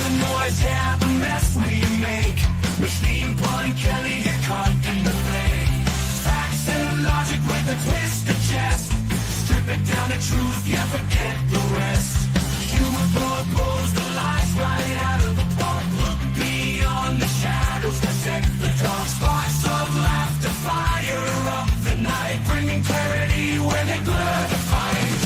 the noise, yeah, the mess we make. Machine Paul and Kelly get caught in the fray. Facts and logic with a twist of chest. Strip it down to truth, yeah, forget the rest. Humor pulls the lies right out of the park. Look beyond the shadows, dissect the dark. Sparks of laughter fire up the night, bringing clarity when they blur the fight.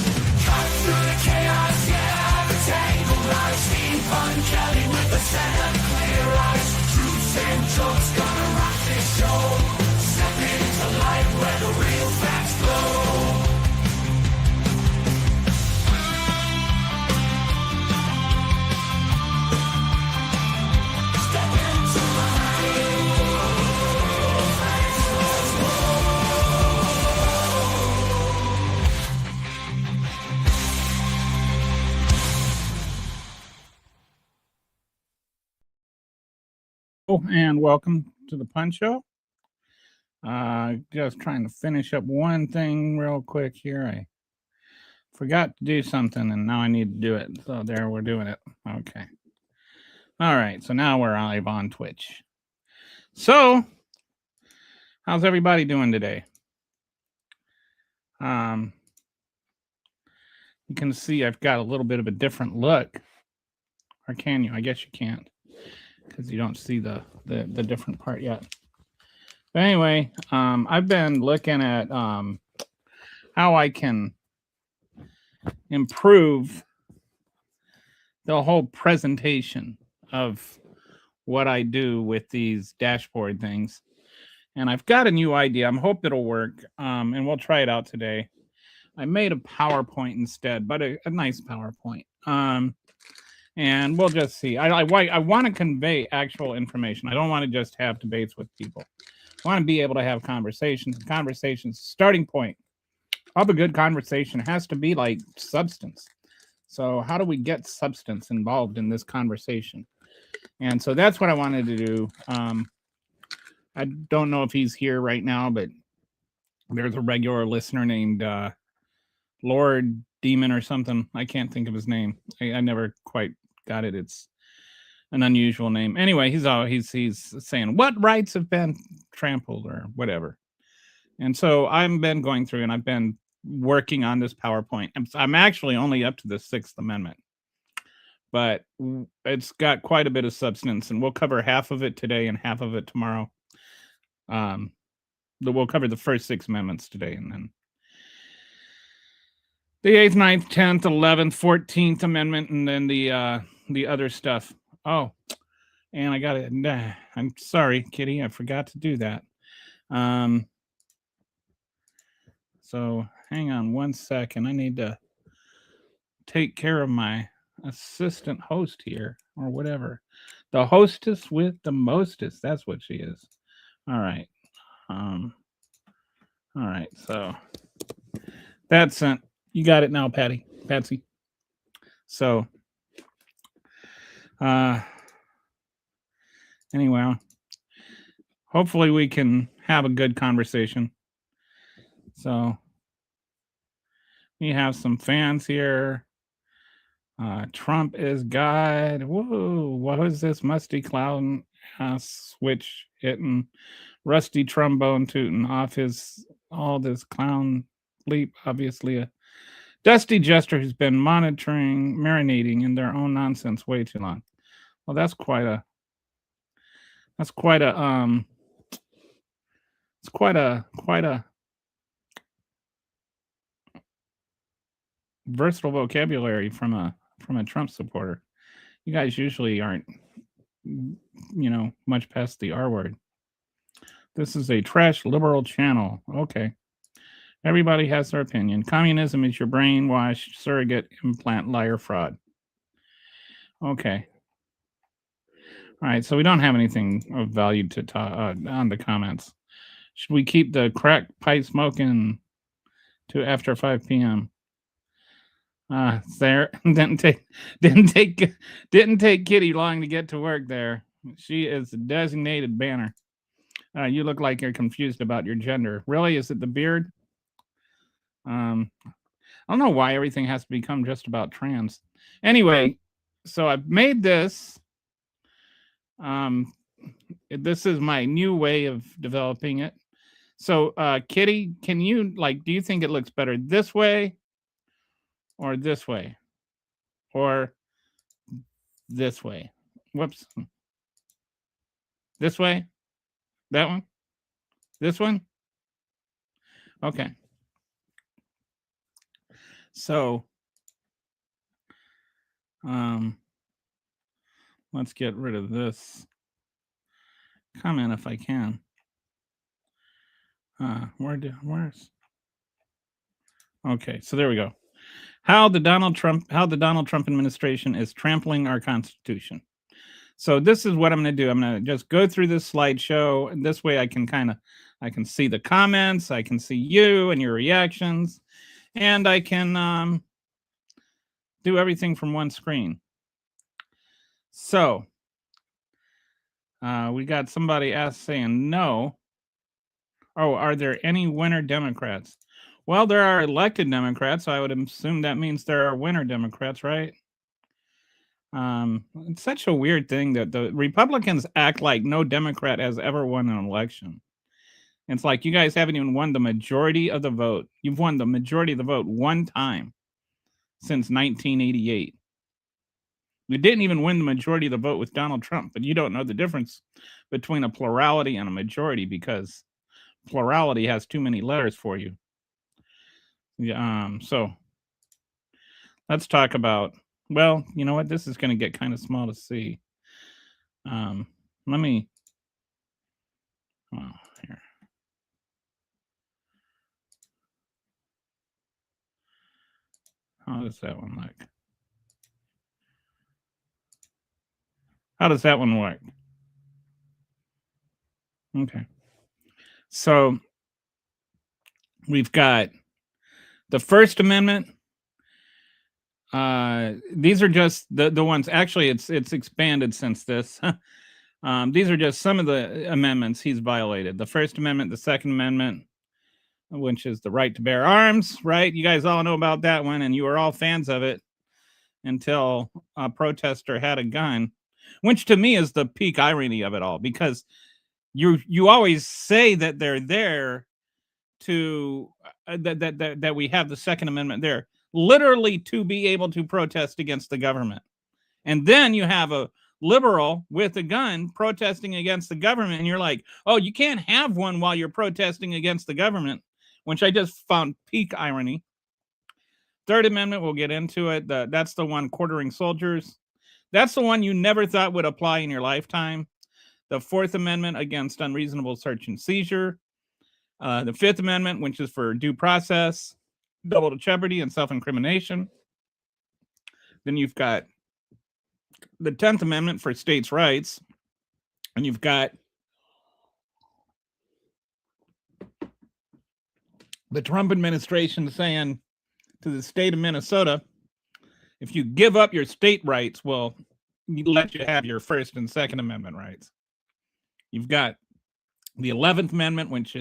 Cut through the chaos, yeah, the tangled lies. Steampunk Kelly with a set of clear eyes. Truths and jokes gonna rock this show. Step into light where the real facts glow. And welcome to the Punch Show. Just trying to finish up one thing real quick here. I forgot to do something and now I need to do it. So there, we're doing it. Okay. All right. So now we're live on Twitch. So how's everybody doing today? You can see I've got a little bit of a different look. Or can you? I guess you can't, because you don't see the different part yet. But anyway, I've been looking at how I can improve the whole presentation of what I do with these dashboard things. And I've got a new idea. I hope it'll work, and we'll try it out today. I made a PowerPoint instead, but a nice PowerPoint. And we'll just see. I want to convey actual information. I don't want to just have debates with people. I want to be able to have conversations. Conversations, starting point of a good conversation has to be like substance. So how do we get substance involved in this conversation? And so that's what I wanted to do. I don't know if he's here right now, but there's a regular listener named Lord Demon or something. I can't think of his name. I never quite got it. It's an unusual name. Anyway, he's saying what rights have been trampled or whatever. And so I've been going through and I've been working on this PowerPoint. I'm actually only up to the 6th Amendment, but it's got quite a bit of substance, and we'll cover half of it today and half of it tomorrow. We'll cover the first 6 amendments today, and then the 8th, 9th, 10th, 11th, 14th Amendment, and then the other stuff. Oh, and I got it. I'm sorry, Kitty. I forgot to do that. So hang on one second. I need to take care of my assistant host here, or whatever. The hostess with the mostest. That's what she is. All right. All right. So that's sent. You got it now, Patsy. So, anyway, hopefully we can have a good conversation. So, we have some fans here. Trump is God. Whoa, what was this? Musty clown switch hitting, rusty trombone tooting off all this clown leap. Obviously, a dusty jester who's been marinating in their own nonsense way too long. Well, that's quite a versatile vocabulary from a Trump supporter. You guys usually aren't, much past the R word. This is a trash liberal channel. Okay. Everybody has their opinion. Communism is your brainwashed surrogate implant liar fraud. Okay. All right. So we don't have anything of value to talk on the comments. Should we keep the crack pipe smoking to after 5 p.m.? There didn't take Kitty long to get to work there. She is the designated banner. You look like you're confused about your gender. Really? Is it the beard? I don't know why everything has to become just about trans. Anyway, so I've made this This is my new way of developing it. So, Kitty, can you do you think it looks better this way or this way or this way? Whoops. This way? That one? This one? Okay. So, let's get rid of this comment if I can. Where's? Okay, so there we go. How the Donald Trump administration is trampling our Constitution. So this is what I'm going to do. I'm going to just go through this slideshow, and this way I can see the comments, I can see you and your reactions, and I can do everything from one screen. So we got somebody saying no. Oh, are there any winner Democrats? Well, there are elected Democrats, so I would assume that means there are winner Democrats, right? It's such a weird thing that the Republicans act like no Democrat has ever won an election. It's like you guys haven't even won the majority of the vote. You've won the majority of the vote one time since 1988. You didn't even win the majority of the vote with Donald Trump, but you don't know the difference between a plurality and a majority because plurality has too many letters for you. Yeah, so let's talk about, well, you know what? This is going to get kind of small to see. Let me, here. How does that one look? How does that one work? Okay. So we've got the First Amendment. These are just the ones. Actually, it's expanded since this. These are just some of the amendments he's violated. The First Amendment, the Second Amendment, which is the right to bear arms, right? You guys all know about that one, and you were all fans of it until a protester had a gun, which to me is the peak irony of it all, because you always say that they're there to that we have the Second Amendment there literally to be able to protest against the government, and then you have a liberal with a gun protesting against the government, and you're like, oh, you can't have one while you're protesting against the government, which I just found peak irony. Third Amendment, we'll get into it. That's the one quartering soldiers. That's the one you never thought would apply in your lifetime. The Fourth Amendment against unreasonable search and seizure. The Fifth Amendment, which is for due process, double jeopardy, and self-incrimination. Then you've got the 10th Amendment for states' rights. And you've got the Trump administration saying to the state of Minnesota, if you give up your state rights, we'll let you have your First and Second Amendment rights. You've got the 11th Amendment, which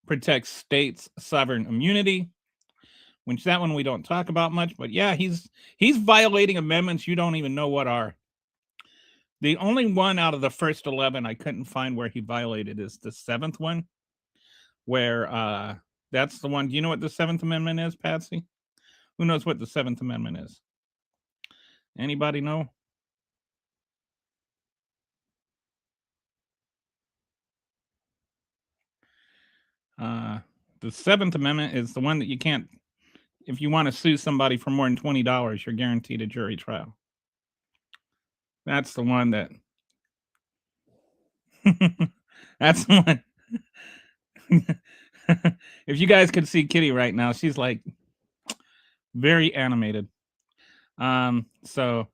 protects states' sovereign immunity, which that one we don't talk about much, but yeah, he's violating amendments you don't even know what are. The only one out of the first 11 I couldn't find where he violated is the 7th one, where that's the one. Do you know what the 7th Amendment is, Patsy? Who knows what the 7th Amendment is? Anybody know? The 7th Amendment is the one that you can't, if you want to sue somebody for more than $20, you're guaranteed a jury trial. That's the one that, that's the one. If you guys could see Kitty right now, she's like very animated. So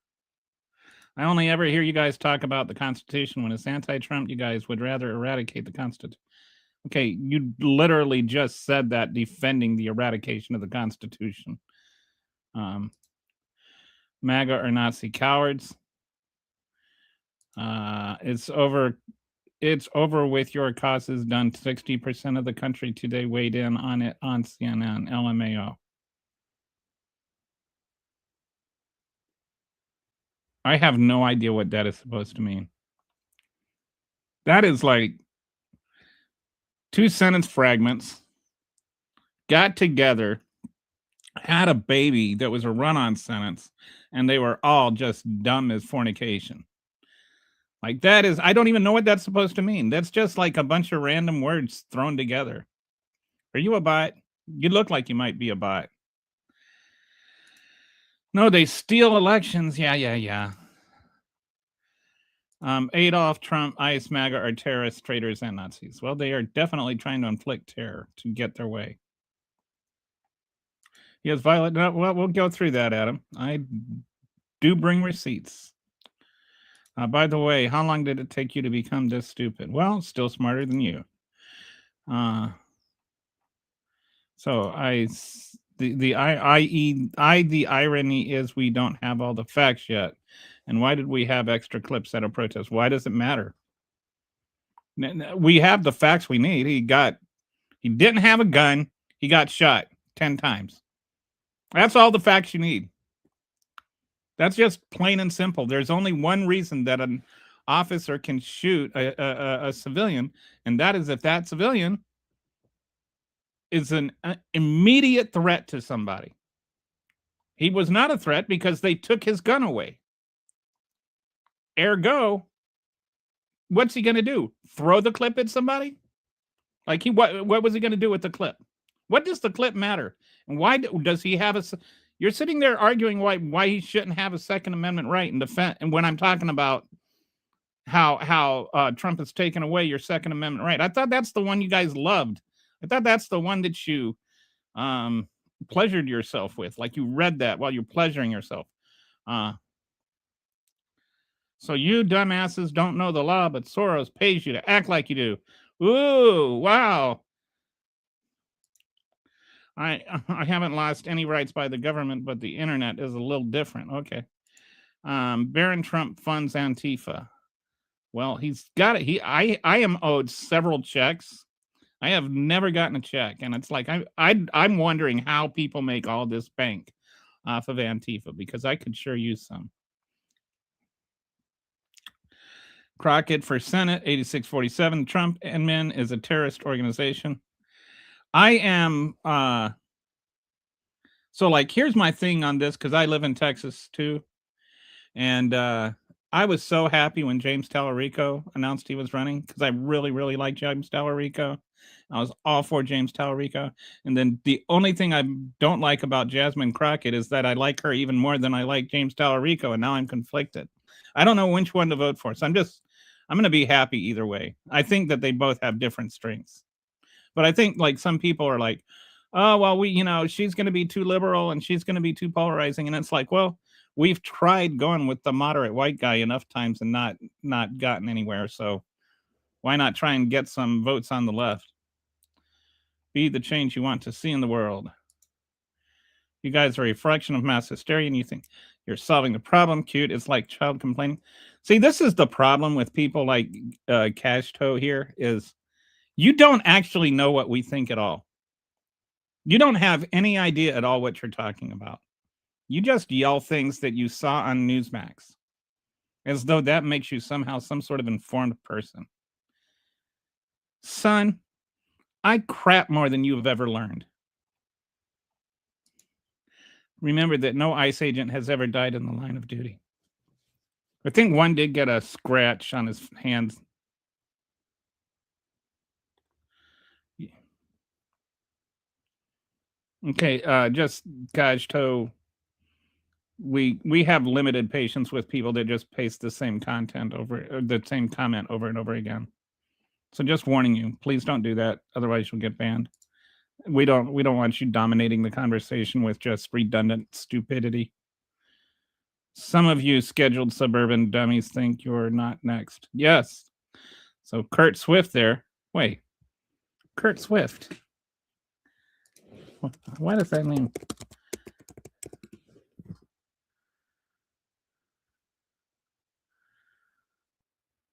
I only ever hear you guys talk about the Constitution when it's anti-Trump. You guys would rather eradicate the Constitution. Okay, you literally just said that defending the eradication of the Constitution. MAGA are Nazi cowards. It's over with. Your cause is done. 60% of the country today weighed in on it on CNN, LMAO. I have no idea what that is supposed to mean. That is like two sentence fragments got together, had a baby that was a run-on sentence, and they were all just dumb as fornication. Like that is, I don't even know what that's supposed to mean. That's just like a bunch of random words thrown together. Are you a bot? You look like you might be a bot. No, they steal elections. Yeah. Adolf, Trump, IS, MAGA are terrorists, traitors, and Nazis. Well, they are definitely trying to inflict terror to get their way. Yes, Violet. No, well, we'll go through that, Adam. I do bring receipts. By the way, how long did it take you to become this stupid? Well, still smarter than you. So the irony is we don't have all the facts yet. And why did we have extra clips at a protest? Why does it matter? We have the facts we need. He didn't have a gun. He got shot 10 times. That's all the facts you need. That's just plain and simple. There's only one reason that an officer can shoot a civilian, and that is if that civilian is an immediate threat to somebody. He was not a threat because they took his gun away. Ergo, what's he going to do? Throw the clip at somebody? Like what was he going to do with the clip? What does the clip matter? And why does he have a? You're sitting there arguing why he shouldn't have a Second Amendment right in defense. And when I'm talking about how Trump has taken away your Second Amendment right, I thought that's the one you guys loved. I thought that's the one that you pleasured yourself with. Like you read that while you're pleasuring yourself. So you dumbasses don't know the law, but Soros pays you to act like you do. Ooh, wow. I haven't lost any rights by the government, but the internet is a little different. Okay. Barron Trump funds Antifa. Well, he's got it. I am owed several checks. I have never gotten a check, and it's like I'm wondering how people make all this bank off of Antifa, because I could sure use some. Crockett for Senate, 8647. Trump and men is a terrorist organization. I am so like here's my thing on this, because I live in Texas too. And I was so happy when James Tallarico announced he was running, because I really, really like James Tallarico. I was all for James Tallarico. And then the only thing I don't like about Jasmine Crockett is that I like her even more than I like James Tallarico, and now I'm conflicted. I don't know which one to vote for. So I'm going to be happy either way. I think that they both have different strengths. But I think like some people are like, oh, well, she's going to be too liberal and she's going to be too polarizing. And it's like, well, we've tried going with the moderate white guy enough times and not gotten anywhere. So why not try and get some votes on the left? Be the change you want to see in the world. You guys are a fraction of mass hysteria, and you think you're solving the problem. Cute. It's like child complaining. See, this is the problem with people like Cash Toe here is you don't actually know what we think at all. You don't have any idea at all what you're talking about. You just yell things that you saw on Newsmax, as though that makes you somehow some sort of informed person. Son, I crap more than you have ever learned. Remember that no ICE agent has ever died in the line of duty. I think one did get a scratch on his hand. Okay, just Cash Toe. We have limited patience with people that just paste the same content the same comment over and over again. So just warning you, please don't do that. Otherwise you'll get banned. We don't want you dominating the conversation with just redundant stupidity. Some of you scheduled suburban dummies think you're not next. Yes. So Kurt Swift there. Wait. Kurt Swift. Why does that mean?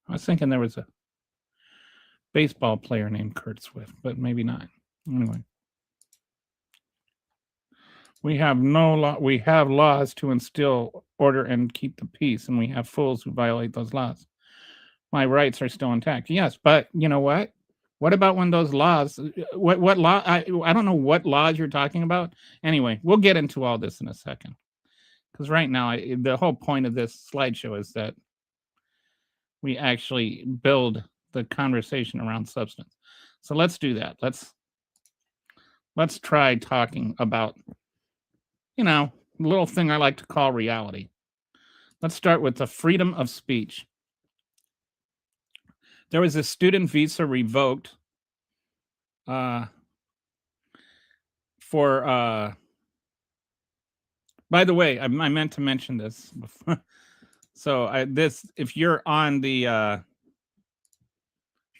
I was thinking there was a baseball player named Kurt Swift, but maybe not. Anyway. We have no law. We have laws to instill order and keep the peace, and we have fools who violate those laws. My rights are still intact. Yes, but you know what? What about when those laws? What law? I don't know what laws you're talking about. Anyway, we'll get into all this in a second, because right now the whole point of this slideshow is that we actually build the conversation around substance. So let's do that. Let's try talking about, a little thing I like to call reality. Let's start with the freedom of speech. There was a student visa revoked by the way, I meant to mention this before. So if you're on the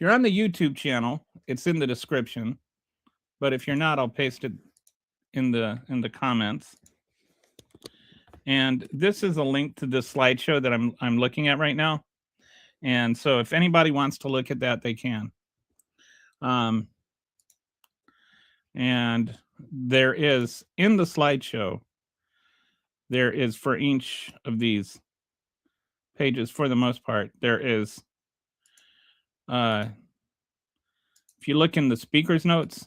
YouTube channel, it's in the description. But if you're not, I'll paste it in the comments. And this is a link to the slideshow that I'm looking at right now. And so if anybody wants to look at that, they can. And there is, in the slideshow, there is, for each of these pages, for the most part, there is, if you look in the speaker's notes,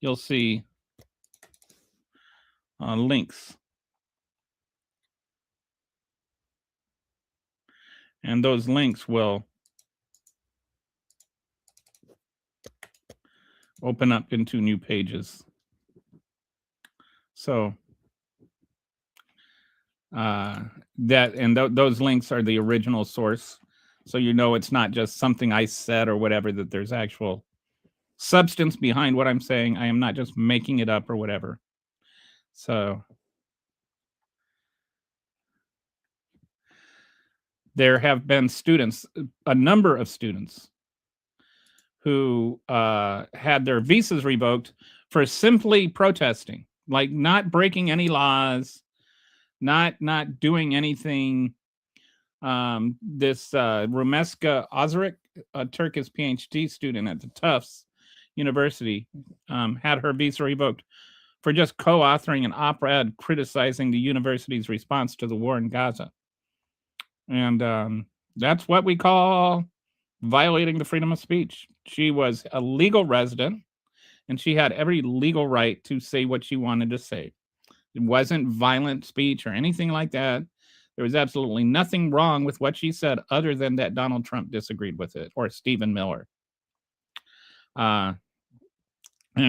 you'll see links. And those links will open up into new pages. So those links are the original source. So it's not just something I said or whatever, that there's actual substance behind what I'm saying. I am not just making it up or whatever. So there have been a number of students who had their visas revoked for simply protesting, like not breaking any laws, not doing anything. This Rumeska Ozaric, a Turkish PhD student at the Tufts University, had her visa revoked for just co-authoring an op-ed criticizing the university's response to the war in Gaza. And that's what we call violating the freedom of speech. She was a legal resident, and she had every legal right to say what she wanted to say. It wasn't violent speech or anything like that. There was absolutely nothing wrong with what she said, other than that Donald Trump disagreed with it, or Stephen Miller. And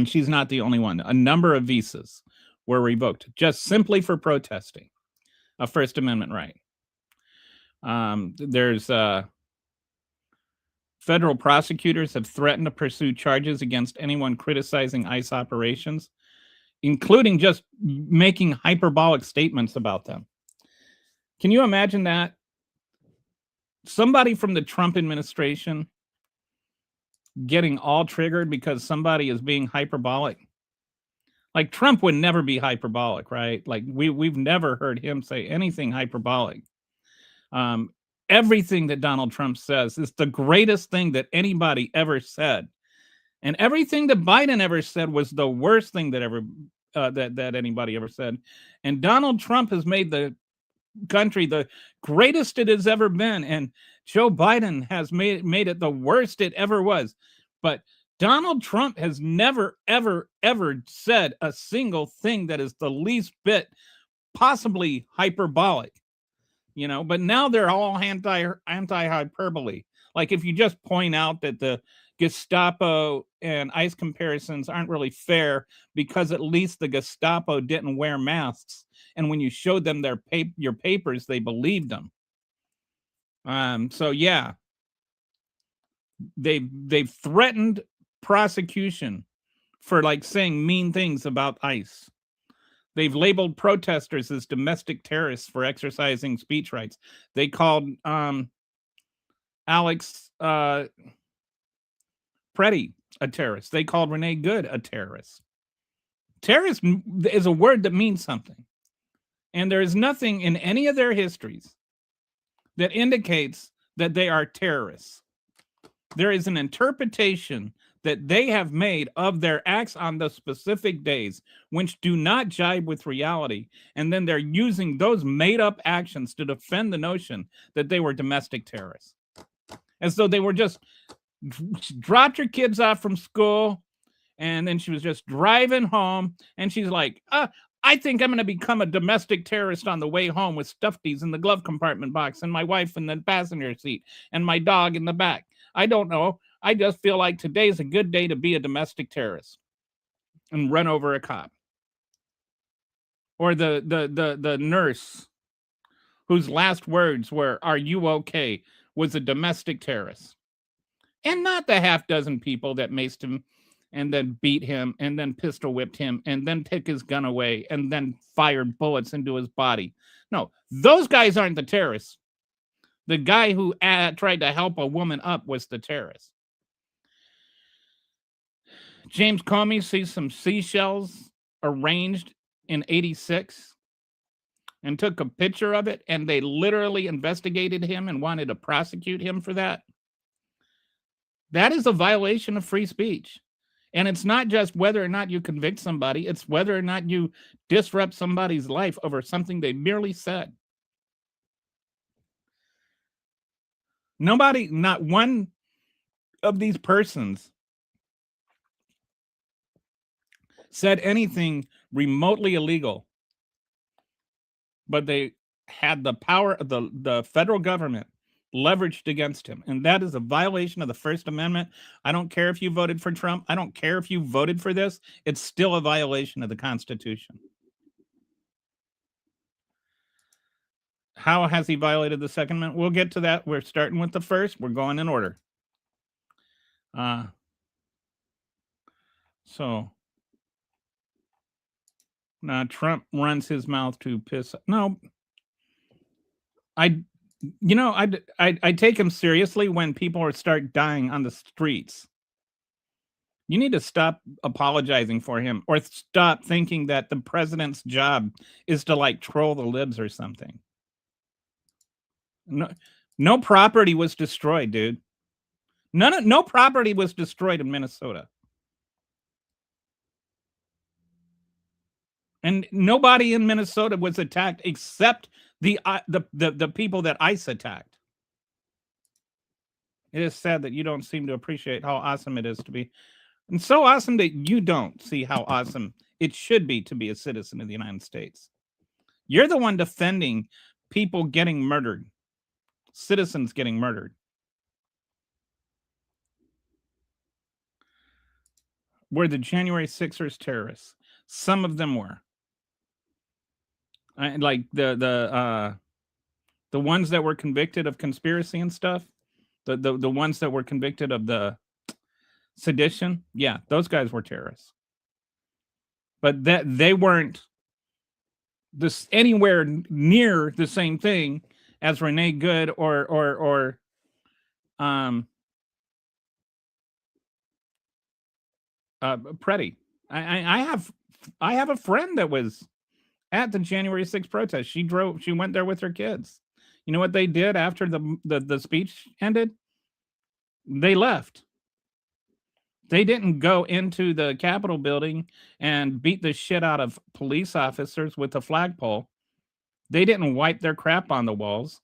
she's not the only one. A number of visas were revoked just simply for protesting, a First Amendment right. There's federal prosecutors have threatened to pursue charges against anyone criticizing ICE operations, including just making hyperbolic statements about them. Can you imagine that? Somebody from the Trump administration getting all triggered because somebody is being hyperbolic. Like, Trump would never be hyperbolic, right? Like, we've never heard him say anything hyperbolic. Everything that Donald Trump says is the greatest thing that anybody ever said. And everything that Biden ever said was the worst thing that ever that anybody ever said. And Donald Trump has made the country the greatest it has ever been, and Joe Biden has made it the worst it ever was. But Donald Trump has never, ever, ever said a single thing that is the least bit possibly hyperbolic, but now they're all anti-hyperbole. Like, if you just point out that the Gestapo and ICE comparisons aren't really fair, because at least the Gestapo didn't wear masks, and when you showed them your papers, they believed them. So yeah, they've threatened prosecution for saying mean things about ICE. They've labeled protesters as domestic terrorists for exercising speech rights. They called Alex Preddy a terrorist. They called Renee Good a terrorist. Terrorist is a word that means something. And there is nothing in any of their histories that indicates that they are terrorists. There is an interpretation that they have made of their acts on the specific days, which do not jibe with reality. And then they're using those made up actions to defend the notion that they were domestic terrorists. As though they were just dropped her kids off from school, and then she was just driving home, and she's like, I think I'm going to become a domestic terrorist on the way home with stuffies in the glove compartment box and my wife in the passenger seat and my dog in the back. I don't know. I just feel like today's a good day to be a domestic terrorist and run over a cop. Or the nurse whose last words were, "Are you okay?" was a domestic terrorist. And not the half dozen people that maced him and then beat him and then pistol whipped him and then took his gun away and then fired bullets into his body. No, those guys aren't the terrorists. The guy who tried to help a woman up was the terrorist. James Comey sees some seashells arranged in 86 and took a picture of it, and they literally investigated him and wanted to prosecute him for that. That is a violation of free speech. And it's not just whether or not you convict somebody, it's whether or not you disrupt somebody's life over something they merely said. Nobody, not one of these persons said anything remotely illegal, but they had the power of the federal government leveraged against him. And that is a violation of the First Amendment. I don't care if you voted for Trump. I don't care if you voted for this. It's still a violation of the Constitution. How has he violated the Second Amendment? We'll get to that. We're starting with the first. We're going in order. So now Trump runs his mouth to piss. No, I take him seriously when people start dying on the streets. You need to stop apologizing for him, or stop thinking that the president's job is to like troll the libs or something. No property was destroyed, dude. No property was destroyed in Minnesota. And nobody in Minnesota was attacked except the people that ICE attacked. It is sad that you don't seem to appreciate how awesome it is to be, and so awesome that you don't see how awesome it should be to be a citizen of the United States. You're the one defending people getting murdered, citizens getting murdered. Were the January 6ers terrorists? Some of them were. Like the ones that were convicted of conspiracy and stuff, the ones that were convicted of the sedition, yeah, those guys were terrorists. But that they weren't this anywhere near the same thing as Renee Good or Preddy. I have a friend that was at the January 6th protest. She went there with her kids. You know what they did after the speech ended? They left. They didn't go into the Capitol building and beat the shit out of police officers with a flagpole. They didn't wipe their crap on the walls.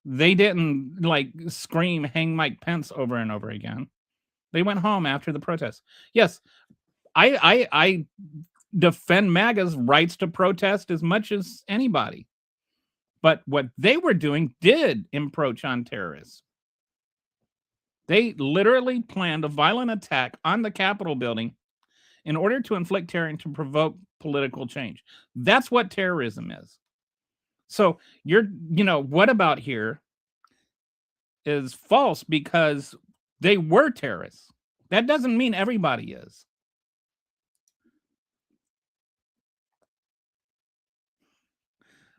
They didn't like scream "Hang Mike Pence" over and over again. They went home after the protest. Yes, I defend MAGA's rights to protest as much as anybody. But what they were doing did encroach on terrorists. They literally planned a violent attack on the Capitol building in order to inflict terror and to provoke political change. That's what terrorism is. So what about here is false because they were terrorists. That doesn't mean everybody is.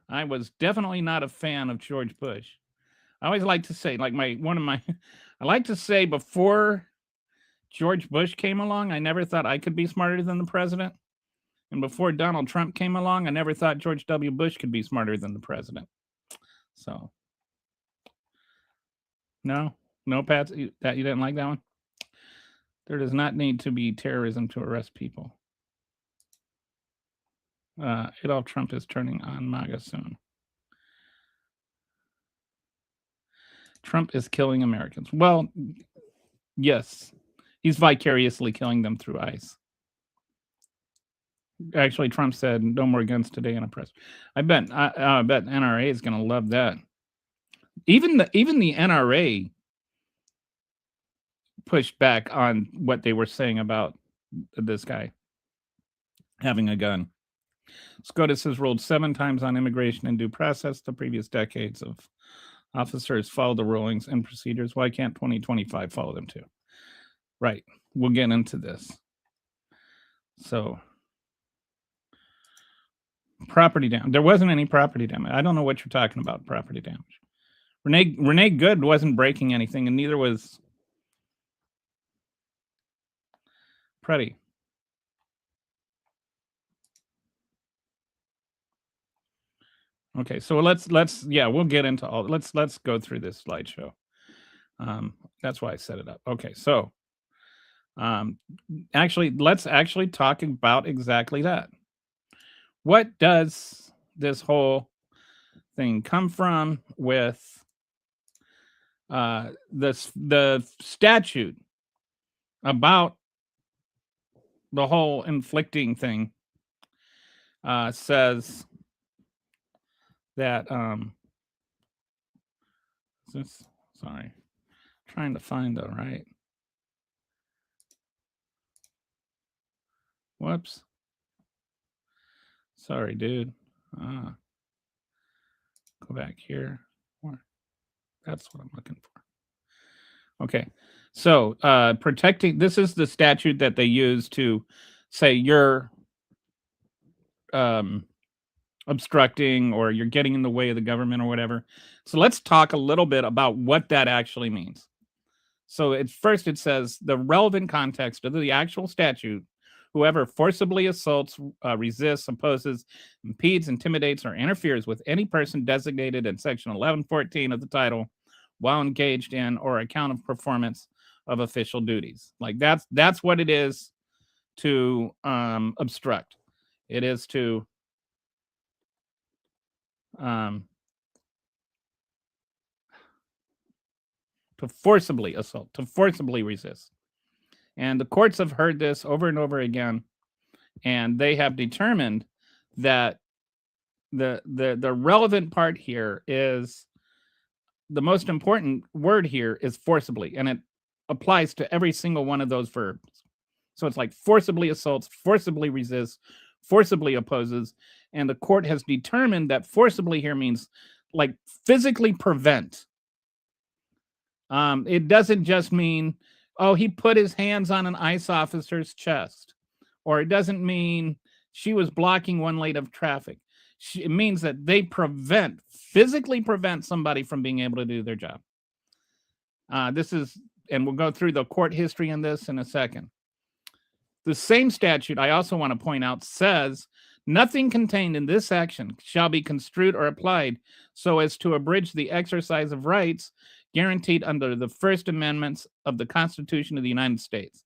I was definitely not a fan of George Bush. I always like to say, like I like to say before George Bush came along, I never thought I could be smarter than the president. And before Donald Trump came along, I never thought George W. Bush could be smarter than the president. So, no, Pat, you didn't like that one? There does not need to be terrorism to arrest people. Adolf Trump is turning on MAGA soon. Trump is killing Americans. Well, yes, he's vicariously killing them through ICE. Actually, Trump said no more guns today in a press. I bet NRA is going to love that. Even the NRA pushed back on what they were saying about this guy having a gun. SCOTUS has ruled 7 times on immigration and due process. The previous decades of officers followed the rulings and procedures. Why can't 2025 follow them too? Right. We'll get into this. So, property damage. There wasn't any property damage. I don't know what you're talking about, property damage. Renee Good wasn't breaking anything, and neither was Pretty. Okay, so let's we'll get into all. Let's go through this slideshow. That's why I set it up. Okay, so let's actually talk about exactly that. What does this whole thing come from with the statute about the whole inflicting thing says that trying to find the right. Whoops. Sorry, dude. Go back here. That's what I'm looking for. Okay. So protecting, this is the statute that they use to say you're obstructing or you're getting in the way of the government or whatever. So let's talk a little bit about what that actually means. So it says the relevant context of the actual statute, whoever forcibly assaults, resists, opposes, impedes, intimidates, or interferes with any person designated in section 1114 of the title while engaged in or account of performance of official duties. Like that's what it is to obstruct. It is to forcibly assault, to forcibly resist. And the courts have heard this over and over again, and they have determined that the relevant part here is the most important word here is forcibly, and it applies to every single one of those verbs. So it's like forcibly assaults, forcibly resists, forcibly opposes, and the court has determined that forcibly here means like physically prevent. It doesn't just mean, oh, he put his hands on an ICE officer's chest, or it doesn't mean she was blocking one lane of traffic. It means that they physically prevent somebody from being able to do their job. And we'll go through the court history in this in a second. The same statute, I also want to point out, says nothing contained in this section shall be construed or applied so as to abridge the exercise of rights guaranteed under the First Amendments of the Constitution of the United States.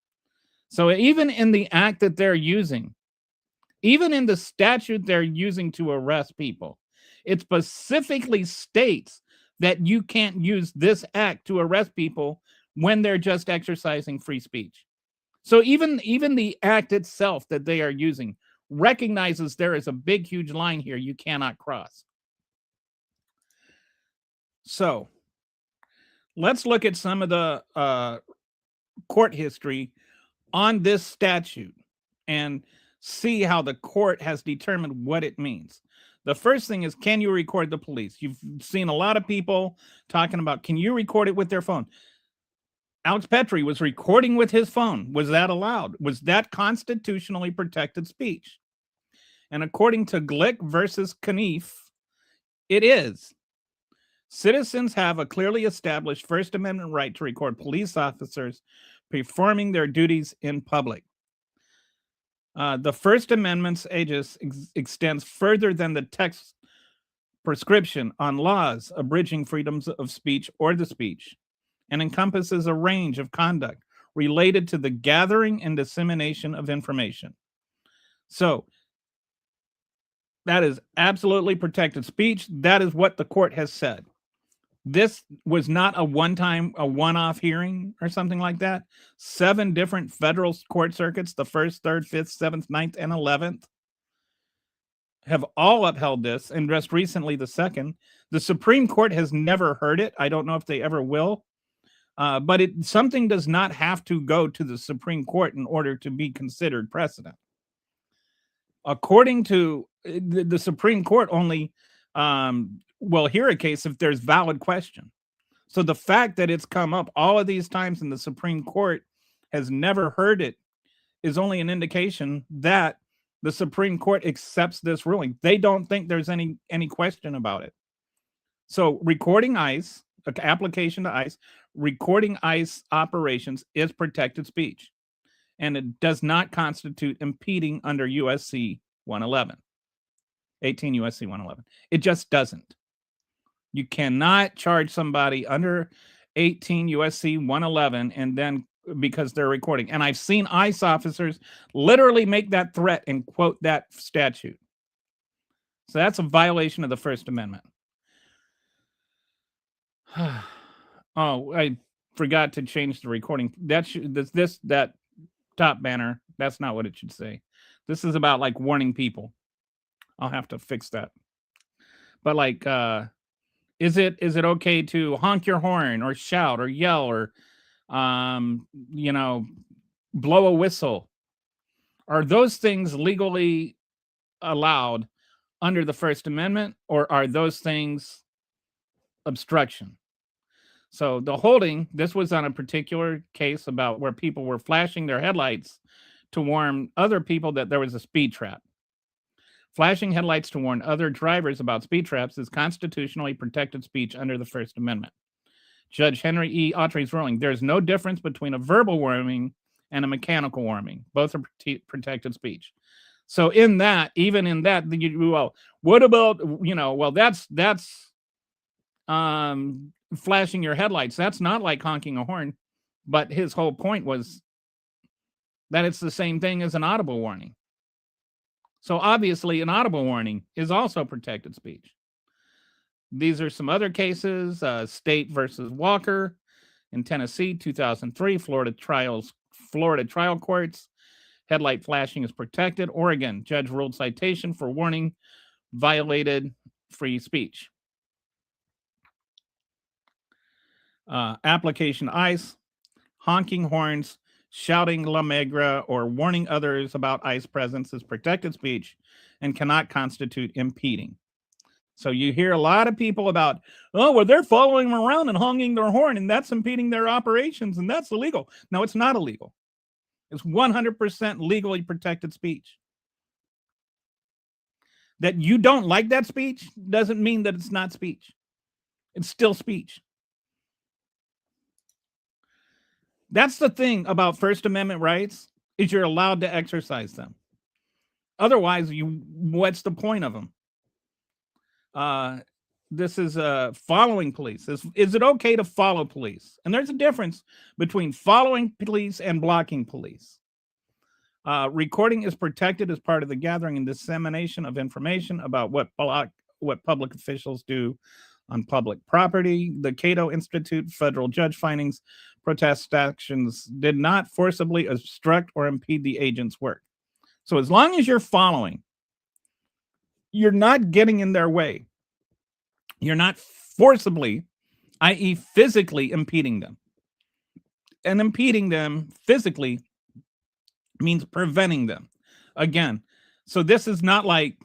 So even in the act that they're using, even in the statute they're using to arrest people, it specifically states that you can't use this act to arrest people when they're just exercising free speech. So even the act itself that they are using recognizes there is a big, huge line here you cannot cross. So let's look at some of the court history on this statute and see how the court has determined what it means. The first thing is, can you record the police? You've seen a lot of people talking about, can you record it with their phone? Alex Petrie was recording with his phone. Was that allowed? Was that constitutionally protected speech? And according to Glick versus Knief, it is. Citizens have a clearly established First Amendment right to record police officers performing their duties in public. The First Amendment's aegis extends further than the text prescription on laws abridging freedoms of speech or the speech, and encompasses a range of conduct related to the gathering and dissemination of information. So that is absolutely protected speech. That is what the court has said. This was not a one-off hearing or something like that. 7 different federal court circuits, the 1st, 3rd, 5th, 7th, 9th, and 11th, have all upheld this, and just recently the 2nd. The Supreme Court has never heard it. I don't know if they ever will. But something does not have to go to the Supreme Court in order to be considered precedent. According to the Supreme Court, only will hear a case if there's valid question. So the fact that it's come up all of these times and the Supreme Court has never heard it is only an indication that the Supreme Court accepts this ruling. They don't think there's any question about it. So recording ICE, application to ICE, recording ICE operations is protected speech, and it does not constitute impeding under USC 111, 18 USC 111. It just doesn't. You cannot charge somebody under 18 USC 111 and then because they're recording. And I've seen ICE officers literally make that threat and quote that statute. So that's a violation of the First Amendment. Oh, I forgot to change the recording. That top banner, that's not what it should say. This is about like warning people. I'll have to fix that. But like, is it okay to honk your horn or shout or yell or blow a whistle? Are those things legally allowed under the First Amendment, or are those things obstruction? So the holding, this was on a particular case about where people were flashing their headlights to warn other people that there was a speed trap. Flashing headlights to warn other drivers about speed traps is constitutionally protected speech under the First Amendment. Judge Henry E. Autry's ruling, there's no difference between a verbal warning and a mechanical warning. Both are protected speech. So in that, even in that, what about, that's flashing your headlights. That's not like honking a horn. But his whole point was that it's the same thing as an audible warning. So obviously an audible warning is also protected speech. These are some other cases. State versus Walker in Tennessee, 2003, Florida trial courts. Headlight flashing is protected. Oregon, judge ruled citation for warning violated free speech. Application ICE, honking horns, shouting La Negra, or warning others about ICE presence is protected speech and cannot constitute impeding. So you hear a lot of people about, they're following them around and honking their horn, and that's impeding their operations, and that's illegal. No, it's not illegal. It's 100% legally protected speech. That you don't like that speech doesn't mean that it's not speech. It's still speech. That's the thing about First Amendment rights, is you're allowed to exercise them. Otherwise, what's the point of them? This is following police. Is it okay to follow police? And there's a difference between following police and blocking police. Recording is protected as part of the gathering and dissemination of information about what public officials do on public property. The Cato Institute federal judge findings protest actions did not forcibly obstruct or impede the agent's work. So as long as you're following, you're not getting in their way. You're not forcibly, i.e. physically impeding them. And impeding them physically means preventing them. Again, so this is not like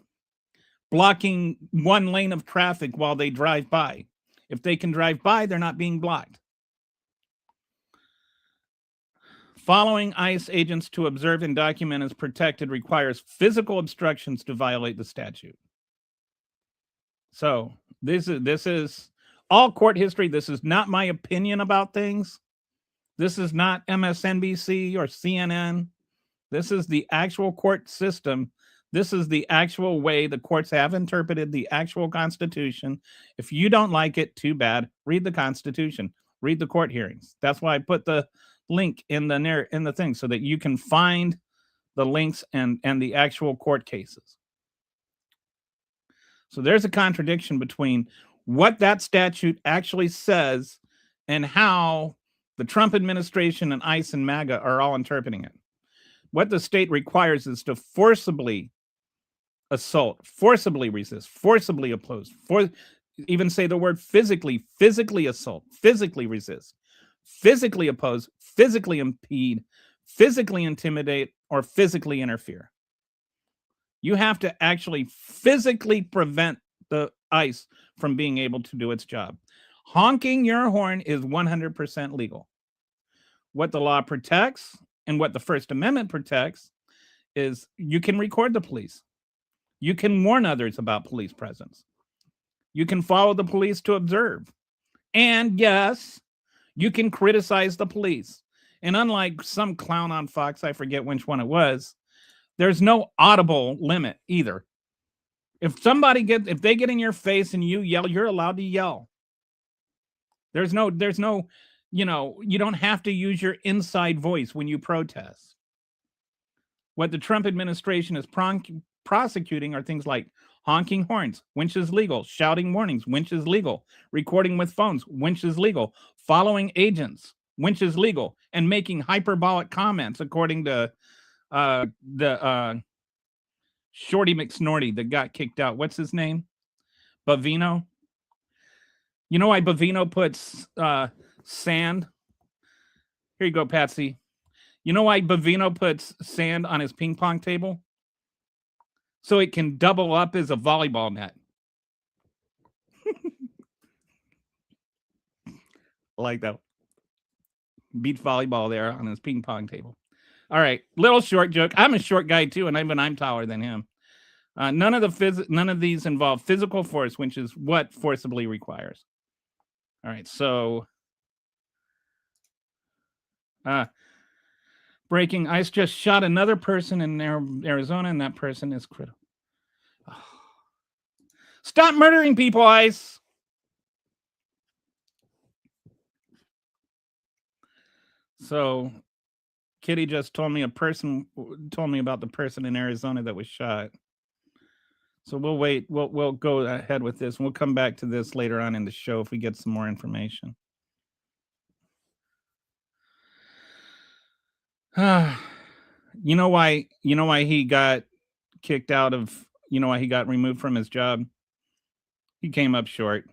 blocking one lane of traffic while they drive by. If they can drive by, they're not being blocked. Following ICE agents to observe and document is protected requires physical obstructions to violate the statute. So this is all court history. This is not my opinion about things. This is not MSNBC or CNN. This is the actual court system. This is the actual way the courts have interpreted the actual Constitution. If you don't like it, too bad. Read the Constitution. Read the court hearings. That's why I put the link in the thing so that you can find the links and the actual court cases. So there's a contradiction between what that statute actually says and how the Trump administration and ICE and MAGA are all interpreting it. What the state requires is to forcibly assault, forcibly resist, forcibly oppose, even say the word physically assault, physically resist, physically oppose, physically impede, physically intimidate, or physically interfere. You have to actually physically prevent the ICE from being able to do its job. Honking your horn is 100% legal. What the law protects and what the First Amendment protects is you can record the police. You can warn others about police presence. You can follow the police to observe. And yes, you can criticize the police. And unlike some clown on Fox, I forget which one it was, there's no audible limit either. If they get in your face and you yell, you're allowed to yell. There's no, you don't have to use your inside voice when you protest. What the Trump administration is prosecuting are things like honking horns, which is legal, shouting warnings, which is legal, recording with phones, which is legal, following agents, which is legal, and making hyperbolic comments according to the Shorty McSnorty that got kicked out. What's his name? Bavino. You know why Bavino puts sand? Here you go, Patsy. You know why Bavino puts sand on his ping pong table? So it can double up as a volleyball net. I like that. Beach volleyball there on his ping pong table. All right, little short joke. I'm a short guy too, and I'm taller than him. None of these involve physical force, which is what forcibly requires. All right, so breaking. ICE just shot another person in Arizona, and that person is critical. Oh. Stop murdering people, ICE. So Kitty just told me about the person in Arizona that was shot. So we'll wait. We'll go ahead with this. We'll come back to this later on in the show if we get some more information. You know why he got kicked out of, why he got removed from his job? He came up short.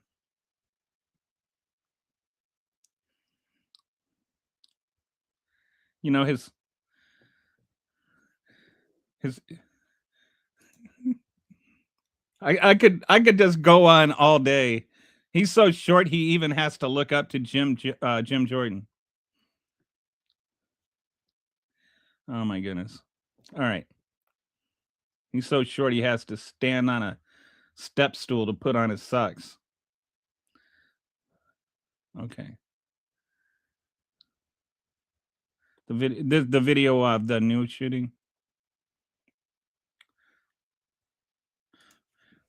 His I could just go on all day. He's so short he even has to look up to Jim Jordan. Oh my goodness. All right. He's so short he has to stand on a step stool to put on his socks. Okay. The video of the new shooting.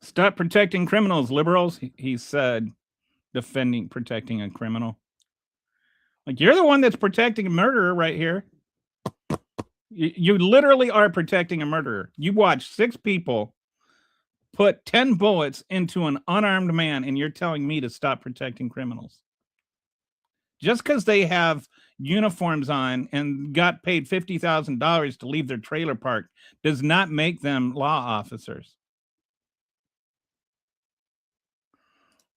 Stop protecting criminals, liberals, he said, protecting a criminal. Like, you're the one that's protecting a murderer right here. You literally are protecting a murderer. You watched 6 people put 10 bullets into an unarmed man, and you're telling me to stop protecting criminals. Just because they have uniforms on and got paid $50,000 to leave their trailer park does not make them law officers.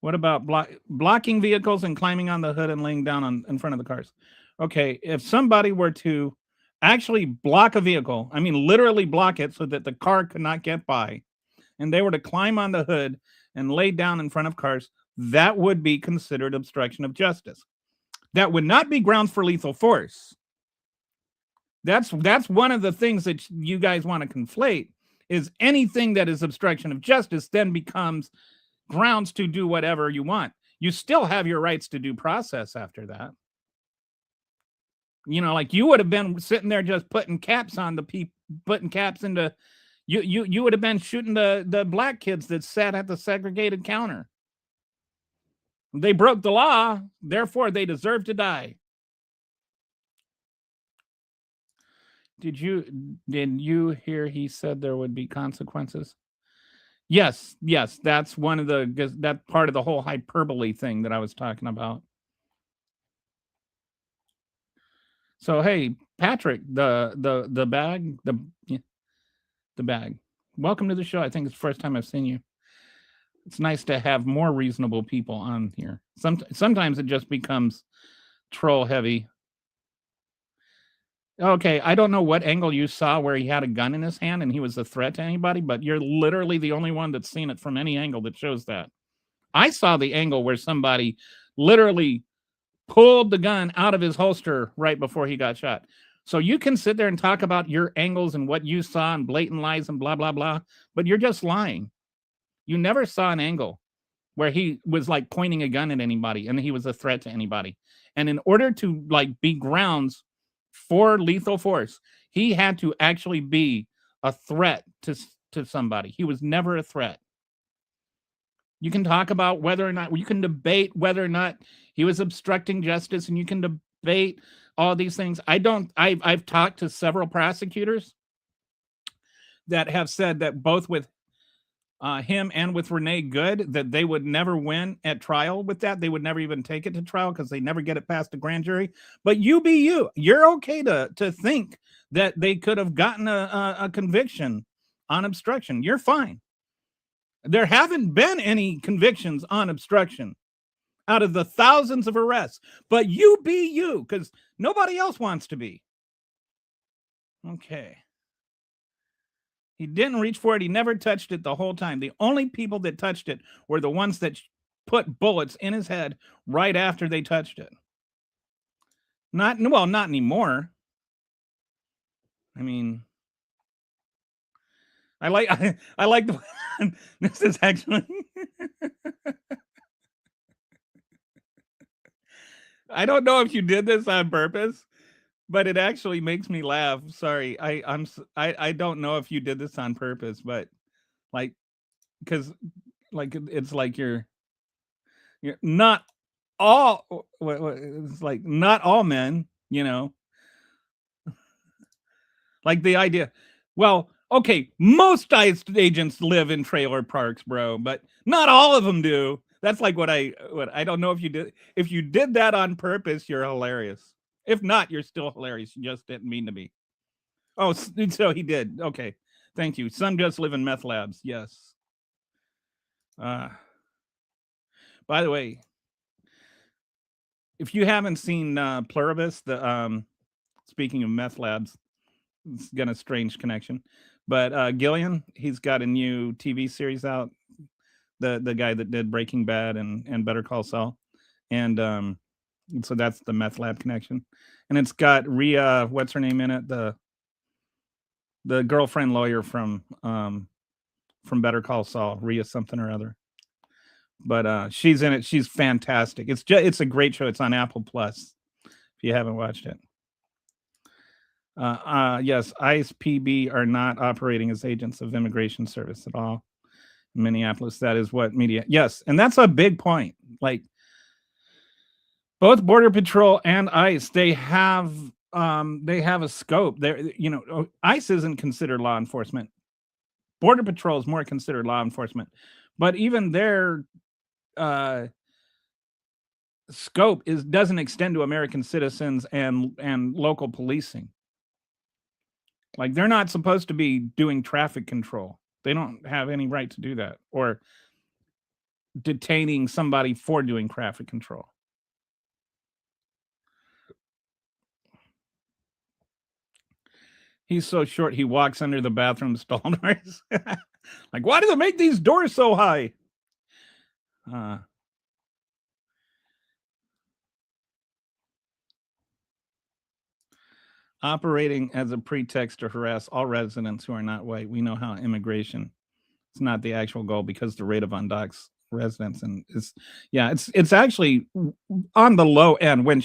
What about blocking vehicles and climbing on the hood and laying down in front of the cars? Okay, if somebody were to actually block a vehicle, I mean literally block it so that the car could not get by, and they were to climb on the hood and lay down in front of cars, that would be considered obstruction of justice. That would not be grounds for lethal force. That's one of the things that you guys want to conflate, is anything that is obstruction of justice then becomes grounds to do whatever you want. You still have your rights to due process after that. Like you would have been sitting there just putting caps on the people, putting caps into you would have been shooting the black kids that sat at the segregated counter. They broke the law, therefore they deserve to die. Did you hear he said there would be consequences? Yes, yes, that's one of that part of the whole hyperbole thing that I was talking about. So hey, Patrick, the bag, the bag. Welcome to the show. I think it's the first time I've seen you. It's nice to have more reasonable people on here. Sometimes it just becomes troll heavy. Okay, I don't know what angle you saw where he had a gun in his hand and he was a threat to anybody, but you're literally the only one that's seen it from any angle that shows that. I saw the angle where somebody literally pulled the gun out of his holster right before he got shot. So you can sit there and talk about your angles and what you saw and blatant lies and blah, blah, blah, but you're just lying. You never saw an angle where he was like pointing a gun at anybody and he was a threat to anybody. And in order to like be grounds for lethal force, he had to actually be a threat to somebody. He was never a threat. You can talk about whether or not, you can debate whether or not he was obstructing justice, and you can debate all these things. I've talked to several prosecutors that have said that both with him and with Renee Good, that they would never win at trial with that. They would never even take it to trial because they never get it past the grand jury. But you be you. You're okay to think that they could have gotten a conviction on obstruction. You're fine. There haven't been any convictions on obstruction out of the thousands of arrests, but you be you because nobody else wants to be. Okay. He didn't reach for it. He never touched it the whole time. The only people that touched it were the ones that put bullets in his head right after they touched it. Not anymore. I mean, I like the this is actually I don't know if you did this on purpose, but it actually makes me laugh. Sorry. I don't know if you did this on purpose, but like, because like it's like you're not all it's like not all men, like the idea. Well, okay, most ICE agents live in trailer parks, bro, but not all of them do. That's like what I don't know if you did. If you did that on purpose, you're hilarious. If not, you're still hilarious. You just didn't mean to be. Oh, so he did. Okay. Thank you. Some just live in meth labs. Yes. By the way, if you haven't seen Pluribus, speaking of meth labs, it's got a strange connection. But Gillian, he's got a new TV series out. The guy that did Breaking Bad and Better Call Saul. And so that's the meth lab connection. And it's got Rhea, what's her name in it? The girlfriend lawyer from Better Call Saul, Rhea something or other. But she's in it. She's fantastic. It's a great show. It's on Apple Plus if you haven't watched it. Yes, ICE PB are not operating as agents of immigration service at all. In Minneapolis, that is what media. Yes, and that's a big point. Like both Border Patrol and ICE, they have a scope. ICE isn't considered law enforcement. Border Patrol is more considered law enforcement, but even their scope doesn't extend to American citizens and local policing. Like they're not supposed to be doing traffic control. They don't have any right to do that or detaining somebody for doing traffic control. He's so short, he walks under the bathroom stall doors. Like, why do they make these doors so high? Operating as a pretext to harass all residents who are not white. We know how immigration is not the actual goal because the rate of undocs residents and it's actually on the low end when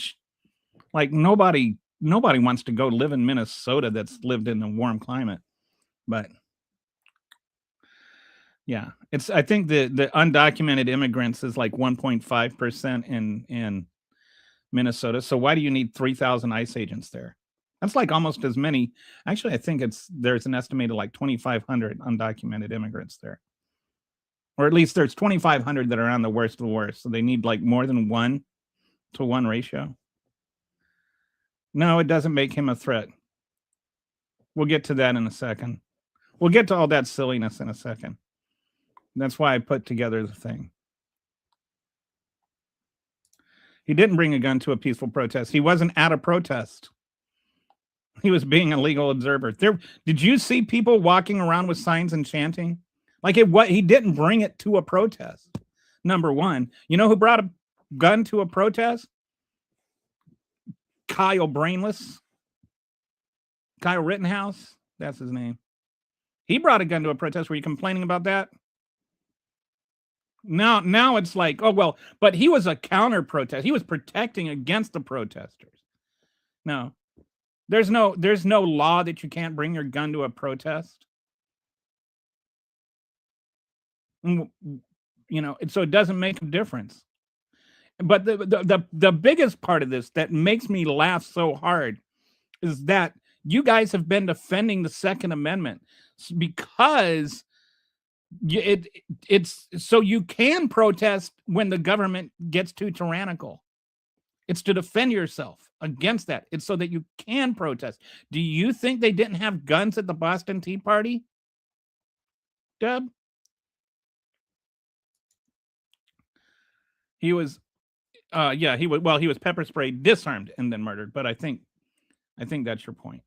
like nobody wants to go live in Minnesota that's lived in a warm climate. But yeah, I think the undocumented immigrants is like 1.5% in Minnesota. So why do you need 3,000 ICE agents there? That's like almost as many. Actually, I think there's an estimated like 2,500 undocumented immigrants there, or at least there's 2,500 that are on the worst of the worst. So they need like more than 1-to-1 ratio. No, it doesn't make him a threat. We'll get to that in a second. We'll get to all that silliness in a second. That's why I put together the thing. He didn't bring a gun to a peaceful protest. He wasn't at a protest. He was being a legal observer. Did you see people walking around with signs and chanting? He didn't bring it to a protest. Number one, you know who brought a gun to a protest? Kyle Rittenhouse. That's his name. He brought a gun to a protest. Were you complaining about that? Now it's like, oh, well, but he was a counter protest. He was protecting against the protesters. No, there's no law that you can't bring your gun to a protest. You know, so it doesn't make a difference. But the biggest part of this that makes me laugh so hard is that you guys have been defending the Second Amendment because it's so you can protest when the government gets too tyrannical. It's to defend yourself against that. It's so that you can protest. Do you think they didn't have guns at the Boston Tea Party, Deb? He was he was pepper sprayed, disarmed, and then murdered. But I think that's your point.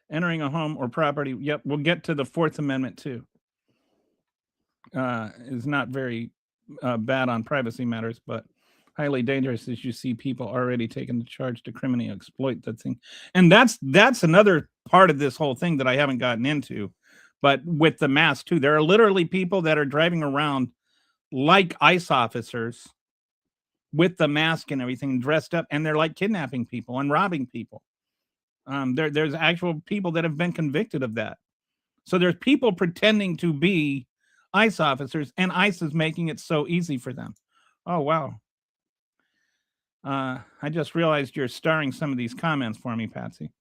Entering a home or property. Yep, we'll get to the Fourth Amendment too. Is not very bad on privacy matters, but highly dangerous as you see people already taking the charge to criminally exploit that thing. And that's another part of this whole thing that I haven't gotten into. But with the mask too, there are literally people that are driving around like ICE officers with the mask and everything, dressed up, and they're like kidnapping people and robbing people. There's actual people that have been convicted of that. So there's people pretending to be ICE officers, and ICE is making it so easy for them. Oh, wow. I just realized you're starring some of these comments for me, Patsy.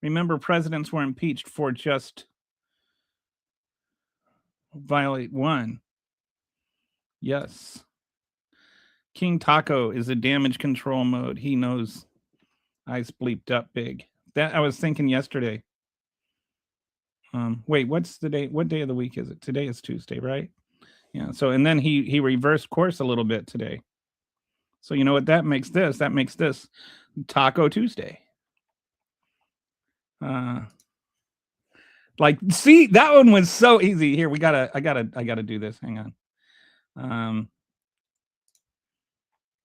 Remember, presidents were impeached for just violate one. Yes. King Taco is a damage control mode. He knows. ICE bleeped up big. That I was thinking yesterday. Wait, what's the day? What day of the week is it? Today is Tuesday, right? Yeah. So, and then he reversed course a little bit today. So you know what that makes this? That makes this Taco Tuesday. Like, see, that one was so easy. Here, I gotta do this. Hang on.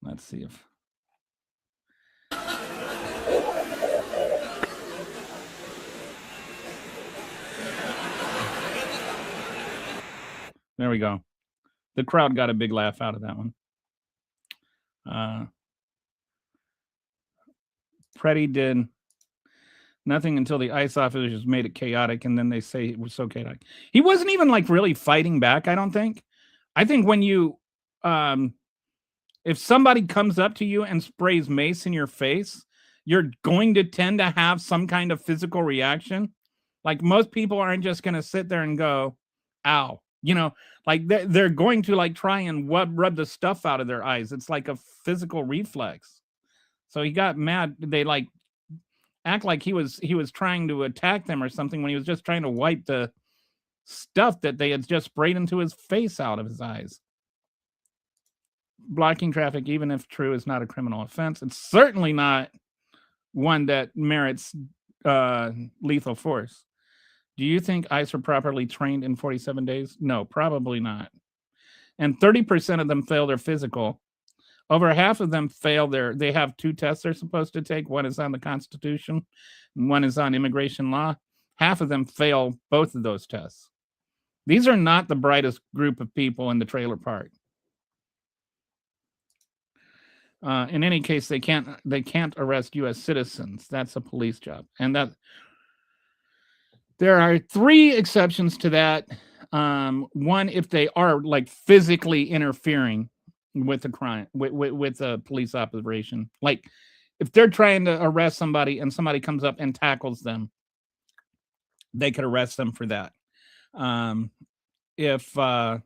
Let's see if. There we go. The crowd got a big laugh out of that one. Preddy did nothing until the ICE officers made it chaotic, and then they say it was so chaotic. He wasn't even like really fighting back, I don't think. I think when you, if somebody comes up to you and sprays mace in your face, you're going to tend to have some kind of physical reaction. Like most people aren't just going to sit there and go, ow. You know, like they're going to like try and rub the stuff out of their eyes. It's like a physical reflex. So he got mad. They like act like he was trying to attack them or something when he was just trying to wipe the stuff that they had just sprayed into his face out of his eyes. Blocking traffic, even if true, is not a criminal offense. It's certainly not one that merits lethal force. Do you think ICE are properly trained in 47 days? No, probably not. And 30% of them fail their physical. Over half of them fail they have 2 tests they're supposed to take. One is on the Constitution, and one is on immigration law. Half of them fail both of those tests. These are not the brightest group of people in the trailer park. In any case, they can't arrest U.S. citizens. That's a police job. And that there are 3 exceptions to that. One, if they are like physically interfering with a crime, with a police operation. Like if they're trying to arrest somebody and somebody comes up and tackles them, they could arrest them for that. Um, if I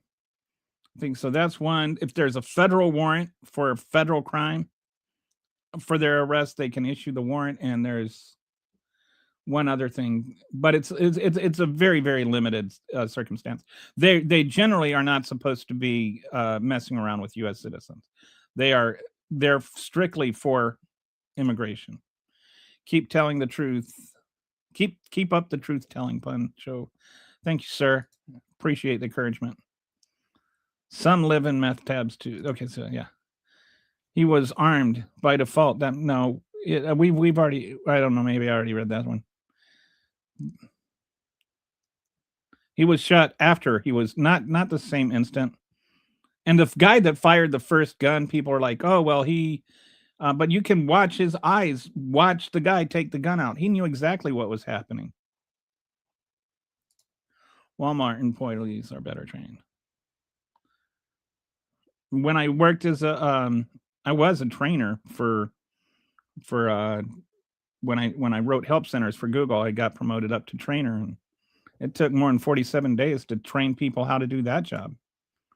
think so, that's one. If there's a federal warrant for a federal crime for their arrest, they can issue the warrant. And there's one other thing, but it's a very very limited circumstance. They generally are not supposed to be messing around with U.S. citizens. They're strictly for immigration. Keep telling the truth. Keep up the truth telling, pun show. Thank you, sir. Appreciate the encouragement. Some live in meth tabs too. Okay, so yeah, he was armed by default. That no, we've already. I don't know. Maybe I already read that one. He was shot after he was not the same instant. And the guy that fired the first gun, people are like, oh well, but you can watch his eyes. Watch the guy take the gun out. He knew exactly what was happening. Walmart employees are better trained. When I worked as I was a trainer for when I wrote help centers for Google, I got promoted up to trainer, and it took more than 47 days to train people how to do that job,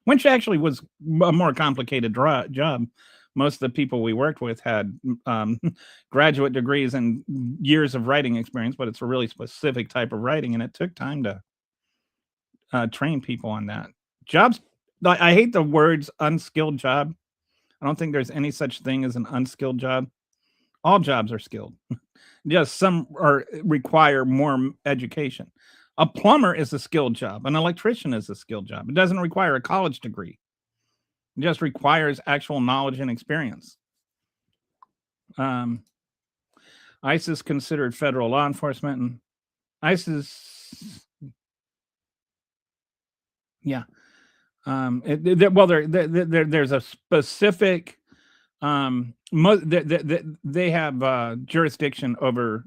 which actually was a more complicated job. Most of the people we worked with had graduate degrees and years of writing experience, but it's a really specific type of writing, and it took time to train people on that. Jobs, I hate the words unskilled job. I don't think there's any such thing as an unskilled job. All jobs are skilled. Yes, some require more education. A plumber is a skilled job. An electrician is a skilled job. It doesn't require a college degree. It just requires actual knowledge and experience. ICE is considered federal law enforcement, and ICE is, yeah. There's a specific. They have jurisdiction over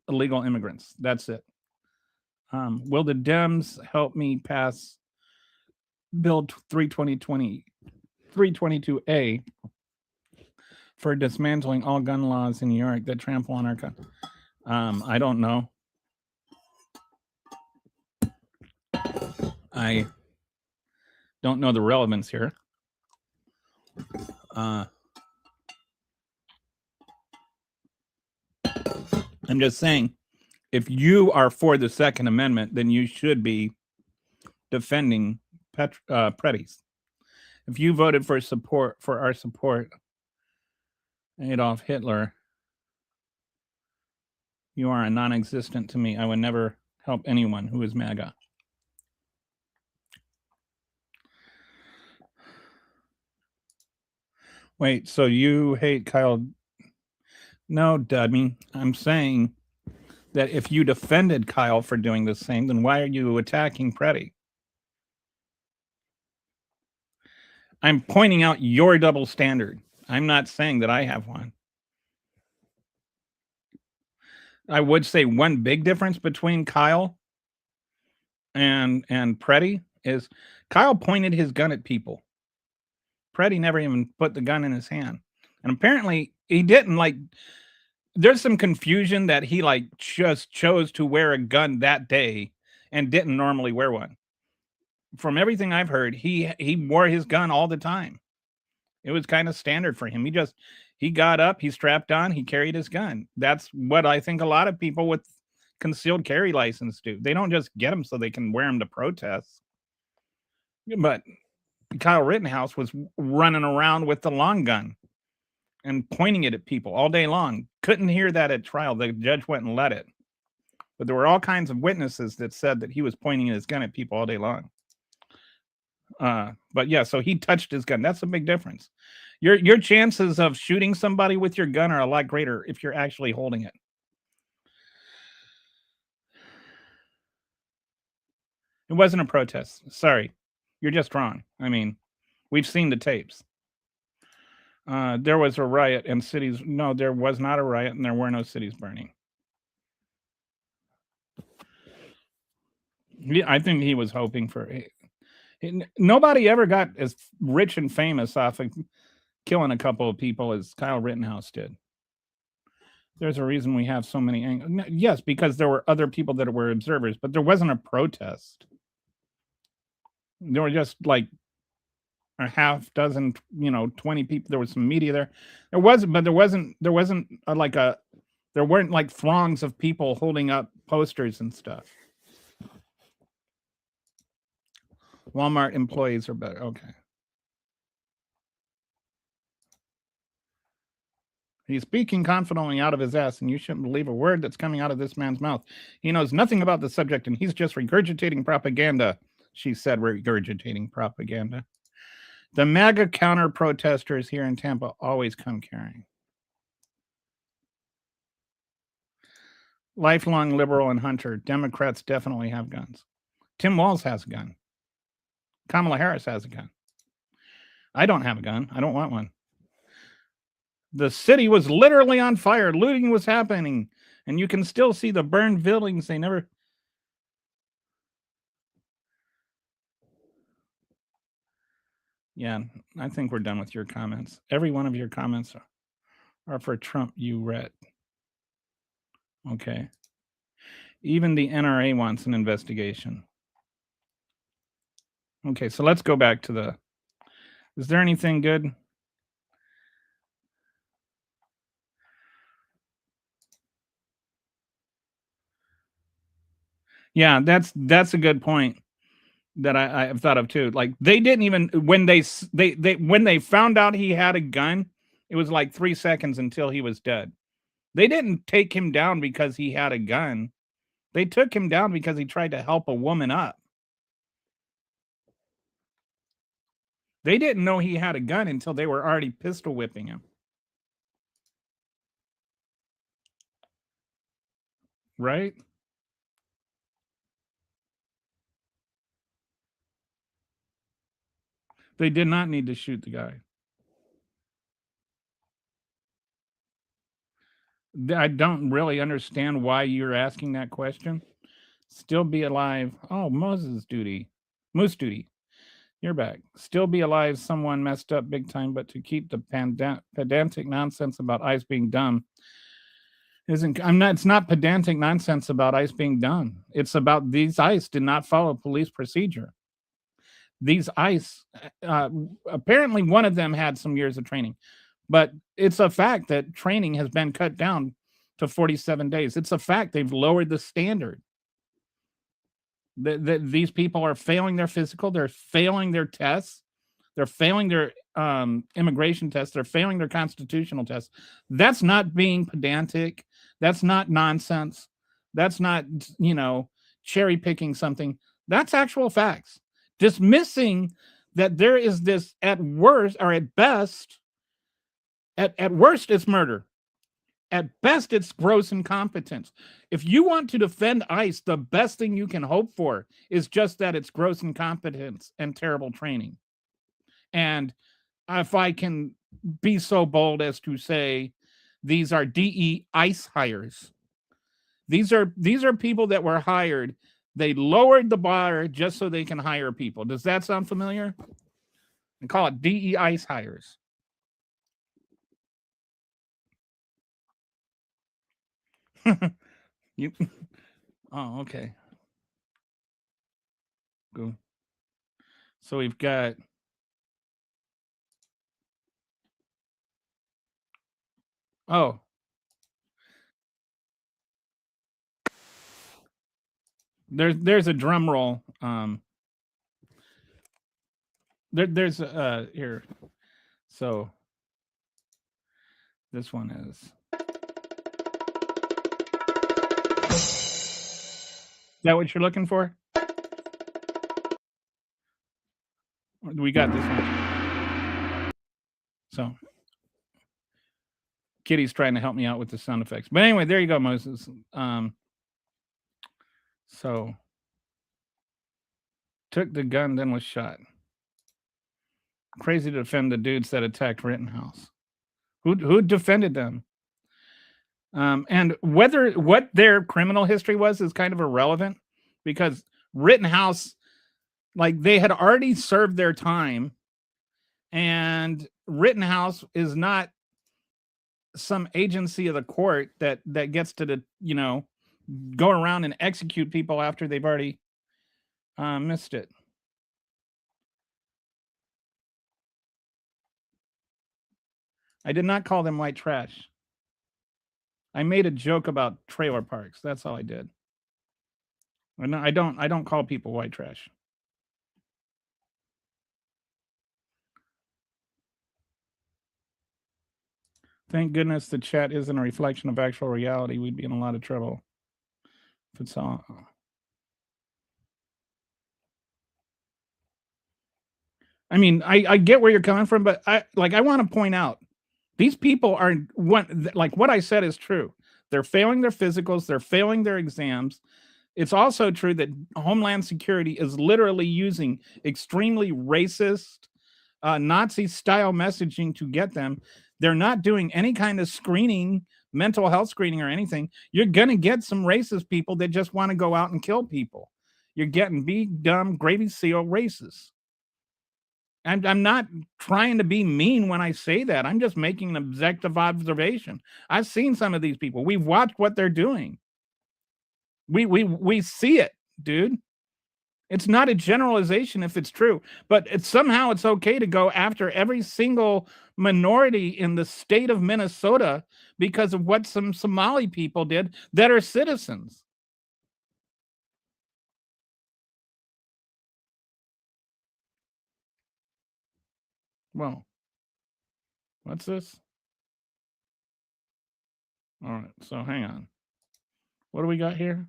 illegal immigrants. That's it. Will the Dems help me pass Bill 322A for dismantling all gun laws in New York that trample on our country? I don't know. I don't know the relevance here. I'm just saying, if you are for the Second Amendment, then you should be defending Preddies. If you voted for our support, Adolf Hitler, you are a non-existent to me. I would never help anyone who is MAGA. Wait, so you hate Kyle? No, dummy. I'm saying that if you defended Kyle for doing the same, then why are you attacking Preddy? I'm pointing out your double standard. I'm not saying that I have one. I would say one big difference between Kyle and Preddy is Kyle pointed his gun at people. Preddy never even put the gun in his hand. And apparently he didn't there's some confusion that he just chose to wear a gun that day and didn't normally wear one. From everything I've heard, he wore his gun all the time. It was kind of standard for him. He got up, he strapped on, he carried his gun. That's what I think a lot of people with concealed carry license do. They don't just get them so they can wear them to protest. But Kyle Rittenhouse was running around with the long gun and pointing it at people all day long. Couldn't hear that at trial. The judge went and let it. But there were all kinds of witnesses that said that he was pointing his gun at people all day long. But yeah, so he touched his gun. That's a big difference. Your chances of shooting somebody with your gun are a lot greater if you're actually holding it. It wasn't a protest. Sorry. You're just wrong. I mean, we've seen the tapes. There was a riot and cities. No, there was not a riot and there were no cities burning. I think he was hoping for. Nobody ever got as rich and famous off of killing a couple of people as Kyle Rittenhouse did. There's a reason we have so many. Yes, because there were other people that were observers, but there wasn't a protest. There were just like a half dozen, 20 people. There was some media there. There wasn't there weren't like throngs of people holding up posters and stuff. Walmart employees are better. Okay. He's speaking confidently out of his ass, and you shouldn't believe a word that's coming out of this man's mouth. He knows nothing about the subject, and he's just regurgitating propaganda. She said, regurgitating propaganda. The MAGA counter protesters here in Tampa always come carrying. Lifelong liberal and hunter. Democrats definitely have guns. Tim Walz has a gun. Kamala Harris has a gun. I don't have a gun. I don't want one. The city was literally on fire. Looting was happening. And you can still see the burned buildings. They never... Yeah, I think we're done with your comments. Every one of your comments are for Trump, you read. Okay. Even the NRA wants an investigation. Okay, so let's go back to the... Is there anything good? Yeah, that's a good point that I've thought of too. Like they didn't even when they found out he had a gun, it was like 3 seconds until he was dead. They didn't take him down because he had a gun. They took him down because he tried to help a woman up. They didn't know he had a gun until they were already pistol whipping him. Right? They did not need to shoot the guy. I don't really understand why you're asking that question. Still be alive. Oh, Moose Duty. You're back. Still be alive. Someone messed up big time, but to keep the pedantic nonsense about ICE being dumb it's not pedantic nonsense about ICE being dumb. It's about these ICE did not follow police procedure. These ICE, apparently one of them had some years of training, but it's a fact that training has been cut down to 47 days. It's a fact they've lowered the standard. These people are failing their physical, they're failing their tests, they're failing their immigration tests, they're failing their constitutional tests. That's not being pedantic. That's not nonsense. That's not, cherry picking something. That's actual facts. Dismissing that there is this at worst, or at best, at worst, it's murder. At best, it's gross incompetence. If you want to defend ICE, the best thing you can hope for is just that it's gross incompetence and terrible training. And if I can be so bold as to say, these are DE ICE hires. These are people that were hired. They lowered the bar just so they can hire people. Does that sound familiar? They call it DE ICE hires. Oh, okay. Go. So we've got there's a drum roll. There's here. So this one is. Is that what you're looking for? We got this one. So Kitty's trying to help me out with the sound effects. But anyway, there you go, Moses. So took the gun, then was shot. Crazy to defend the dudes that attacked Rittenhouse. Who defended them? And what their criminal history was is kind of irrelevant because Rittenhouse Like they had already served their time, and Rittenhouse is not some agency of the court that gets to go around and execute people after they've already missed it. I did not call them white trash. I made a joke about trailer parks. That's all I did. I don't call people white trash. Thank goodness the chat isn't a reflection of actual reality. We'd be in a lot of trouble if it's all. I mean, I get where you're coming from, but I want to point out these people are what I said is true. They're failing their physicals, they're failing their exams. It's also true that Homeland Security is literally using extremely racist, Nazi style messaging to get them. They're not doing any kind of screening, mental health screening or anything. You're going to get some racist people that just want to go out and kill people. You're getting big, dumb, gravy seal racists. I'm not trying to be mean when I say that. I'm just making an objective observation. I've seen some of these people. We've watched what they're doing. We see it, dude. It's not a generalization if it's true, but somehow it's okay to go after every single minority in the state of Minnesota because of what some Somali people did that are citizens. Well, what's this? All right, so hang on. What do we got here?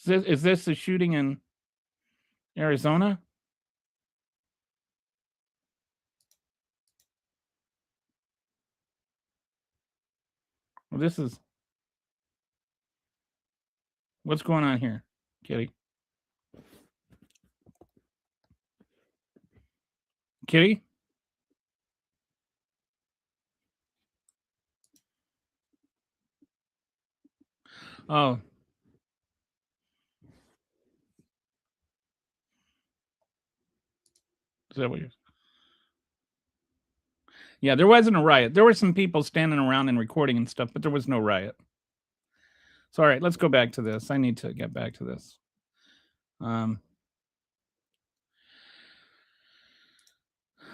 Is this the shooting in Arizona? Well, this is what's going on here, Kitty. Kitty? Oh. Is that what you're... Yeah, there wasn't a riot. There were some people standing around and recording and stuff, but there was no riot. So, all right, let's go back to this. I need to get back to this.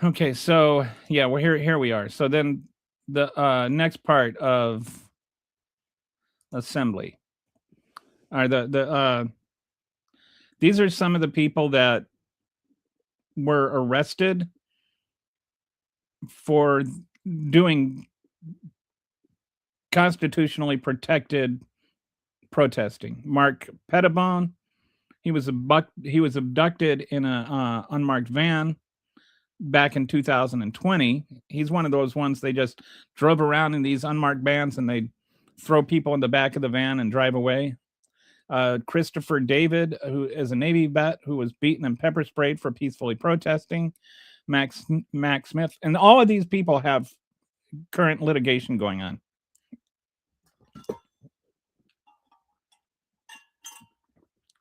Okay, so yeah, we're here. Here we are. So then the next part of assembly are these are some of the people that were arrested for doing constitutionally protected protesting. Mark Pettibone, he was abducted in a unmarked van back in 2020. He's one of those ones they just drove around in these unmarked vans and they throw people in the back of the van and drive away. Christopher David, who is a Navy vet who was beaten and pepper sprayed for peacefully protesting. Max Smith, and all of these people have current litigation going on.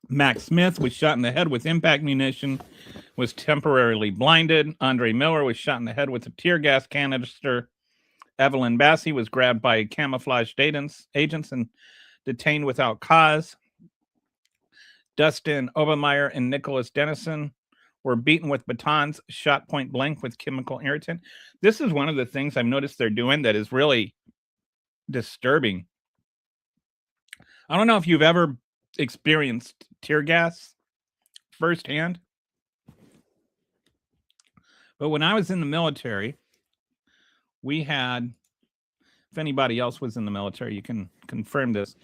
Max Smith was shot in the head with impact munition, was temporarily blinded. Andre Miller was shot in the head with a tear gas canister. Evelyn Bassey was grabbed by camouflaged agents and detained without cause. Dustin Obermeyer and Nicholas Dennison were beaten with batons, shot point blank with chemical irritant. This is one of the things I've noticed they're doing that is really disturbing. I don't know if you've ever experienced tear gas firsthand, but when I was in the military, we had, if anybody else was in the military, you can confirm this,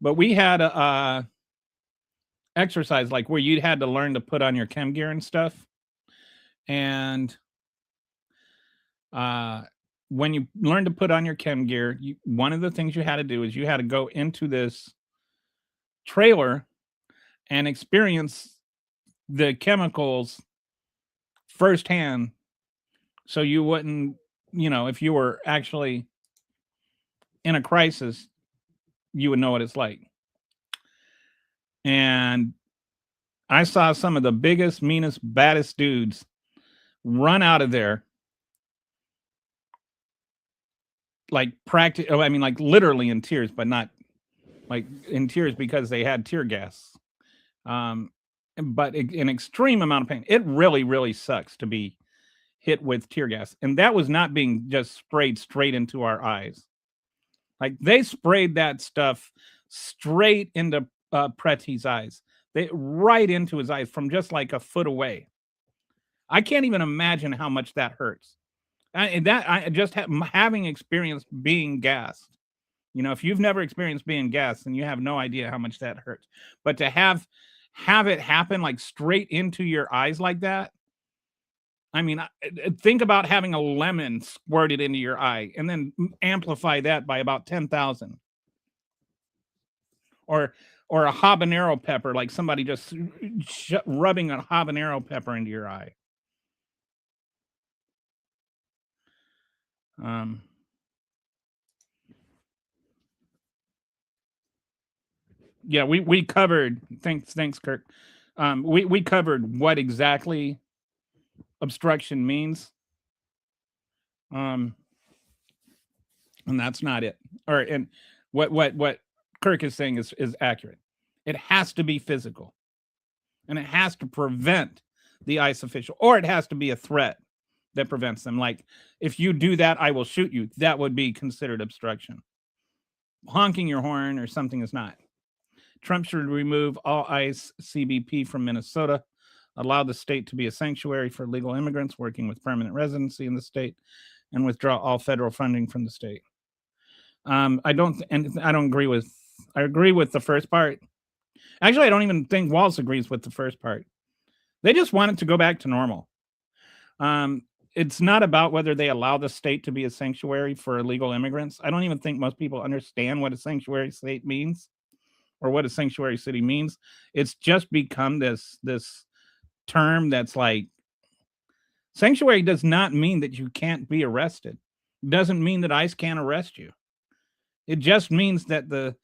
but we had a exercise like where you had to learn to put on your chem gear and stuff. And when you learn to put on your chem gear, one of the things you had to do is you had to go into this trailer and experience the chemicals firsthand, so you wouldn't, if you were actually in a crisis, you would know what it's like. And I saw some of the biggest, meanest, baddest dudes run out of there, like like literally in tears, but not like in tears because they had tear gas. Um, but an extreme amount of pain. It really, really sucks to be hit with tear gas, and that was not being just sprayed straight into our eyes. Like they sprayed that stuff straight into Preti's eyes. They right into his eyes from just like a foot away. I can't even imagine how much that hurts. I just having experienced being gassed. You know, if you've never experienced being gassed, then you have no idea how much that hurts. But to have it happen like straight into your eyes like that. I mean, think about having a lemon squirted into your eye and then amplify that by about 10,000. Or a habanero pepper, like somebody just rubbing a habanero pepper into your eye. Um, yeah, we covered. Thanks, Kirk. We covered what exactly obstruction means. And that's not it. And what Kirk is saying is accurate. It has to be physical, and it has to prevent the ICE official, or it has to be a threat that prevents them. Like, if you do that, I will shoot you. That would be considered obstruction. Honking your horn or something is not. Trump should remove all ICE CBP from Minnesota, allow the state to be a sanctuary for legal immigrants working with permanent residency in the state, and withdraw all federal funding from the state. I don't agree with. I agree with the first part. Actually, I don't even think Walz agrees with the first part. They just want it to go back to normal. It's not about whether they allow the state to be a sanctuary for illegal immigrants. I don't even think most people understand what a sanctuary state means or what a sanctuary city means. It's just become this term that's like, sanctuary does not mean that you can't be arrested. It doesn't mean that ICE can't arrest you. It just means that the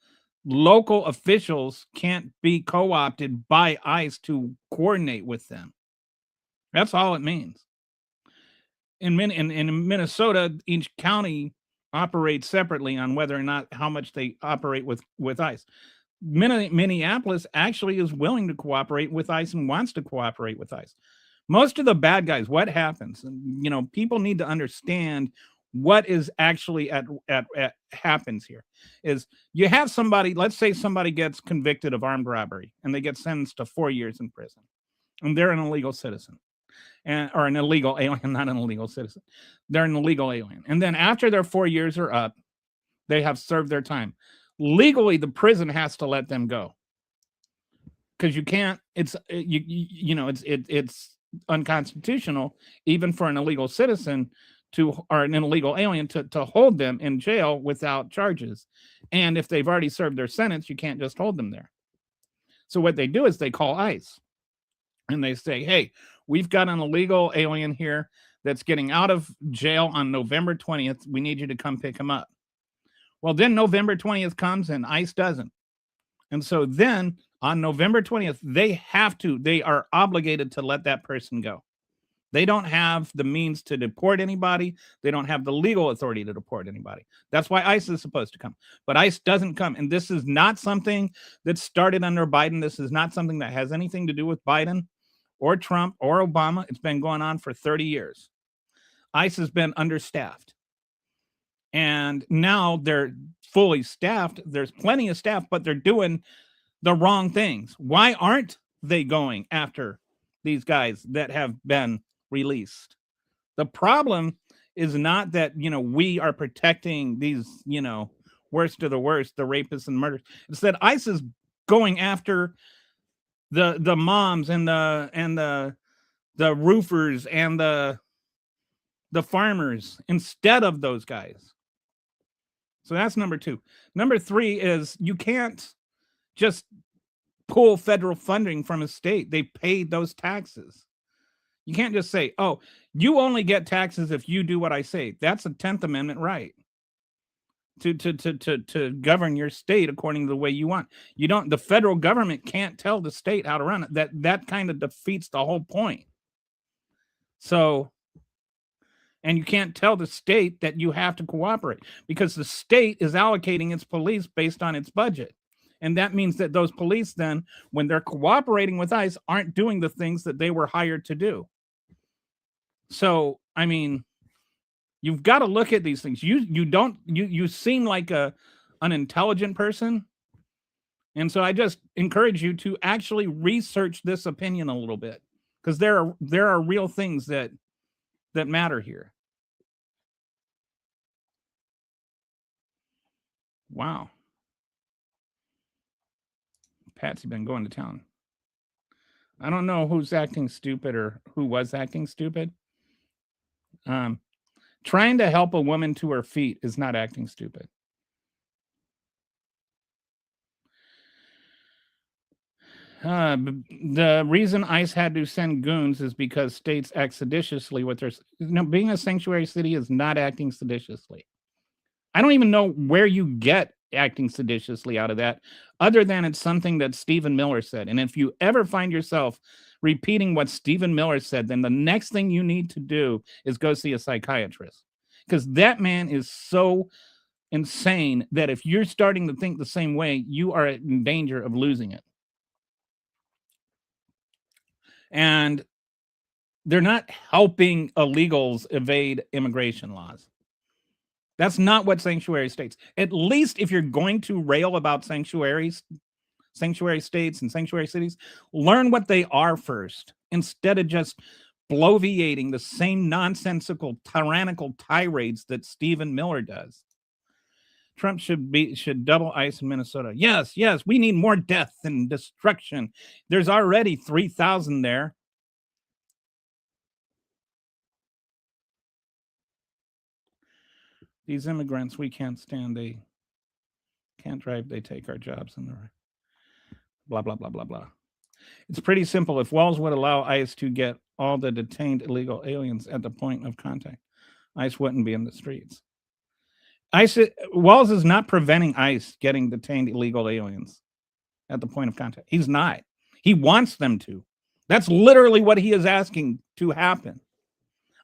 local officials can't be co-opted by ICE to coordinate with them. That's all it means. In Minnesota, each county operates separately on whether or not how much they operate with ICE. Minneapolis actually is willing to cooperate with ICE and wants to cooperate with ICE. Most of the bad guys, what happens? You know, people need to understand what is actually at happens here. Is you have somebody, let's say somebody gets convicted of armed robbery and they get sentenced to 4 years in prison, and they're an illegal citizen. Or an illegal alien, not an illegal citizen. They're an illegal alien. And then after their 4 years are up, they have served their time. Legally, the prison has to let them go. Because you can't, it's unconstitutional, even for an illegal citizen or an illegal alien to hold them in jail without charges. And if they've already served their sentence, you can't just hold them there. So what they do is they call ICE and they say, hey, we've got an illegal alien here that's getting out of jail on November 20th. We need you to come pick him up. Well, then November 20th comes and ICE doesn't. And so then on November 20th, they are obligated to let that person go. They don't have the means to deport anybody. They don't have the legal authority to deport anybody. That's why ICE is supposed to come. But ICE doesn't come. And this is not something that started under Biden. This is not something that has anything to do with Biden or Trump or Obama. It's been going on for 30 years. ICE has been understaffed. And now they're fully staffed. There's plenty of staff, but they're doing the wrong things. Why aren't they going after these guys that have been released? The problem is not that, we are protecting these, worst of the worst, the rapists and murderers. It's that ICE is going after the moms and the roofers and the farmers instead of those guys. So that's number 2. Number 3 is you can't just pull federal funding from a state. They paid those taxes. You can't just say, oh, you only get taxes if you do what I say. That's a 10th Amendment right. to govern your state according to the way you want. You don't. The federal government can't tell the state how to run it. That kind of defeats the whole point. So, and you can't tell the state that you have to cooperate because the state is allocating its police based on its budget. And that means that those police then, when they're cooperating with ICE, aren't doing the things that they were hired to do. So, I mean, you've got to look at these things. You seem like an intelligent person. And so I just encourage you to actually research this opinion a little bit, because there are real things that matter here. Wow. Patsy been going to town. I don't know who's acting stupid or who was acting stupid. Trying to help a woman to her feet is not acting stupid. The reason ICE had to send goons is because states act seditiously with their. Being a sanctuary city is not acting seditiously. I don't even know where you get acting seditiously out of that, other than it's something that Stephen Miller said. And if you ever find yourself repeating what Stephen Miller said, then the next thing you need to do is go see a psychiatrist, because that man is so insane that if you're starting to think the same way, you are in danger of losing it. And they're not helping illegals evade immigration laws. That's not what sanctuary states. At least if you're going to rail about sanctuary states and sanctuary cities, learn what they are first, instead of just bloviating the same nonsensical, tyrannical tirades that Stephen Miller does. Trump should double ICE in Minnesota. Yes, we need more death and destruction. There's already 3,000 there. These immigrants, we can't stand. They can't drive. They take our jobs and they're blah, blah, blah, blah, blah. It's pretty simple. If Walz would allow ICE to get all the detained illegal aliens at the point of contact, ICE wouldn't be in the streets. Walz is not preventing ICE getting detained illegal aliens at the point of contact. He's not. He wants them to. That's literally what he is asking to happen.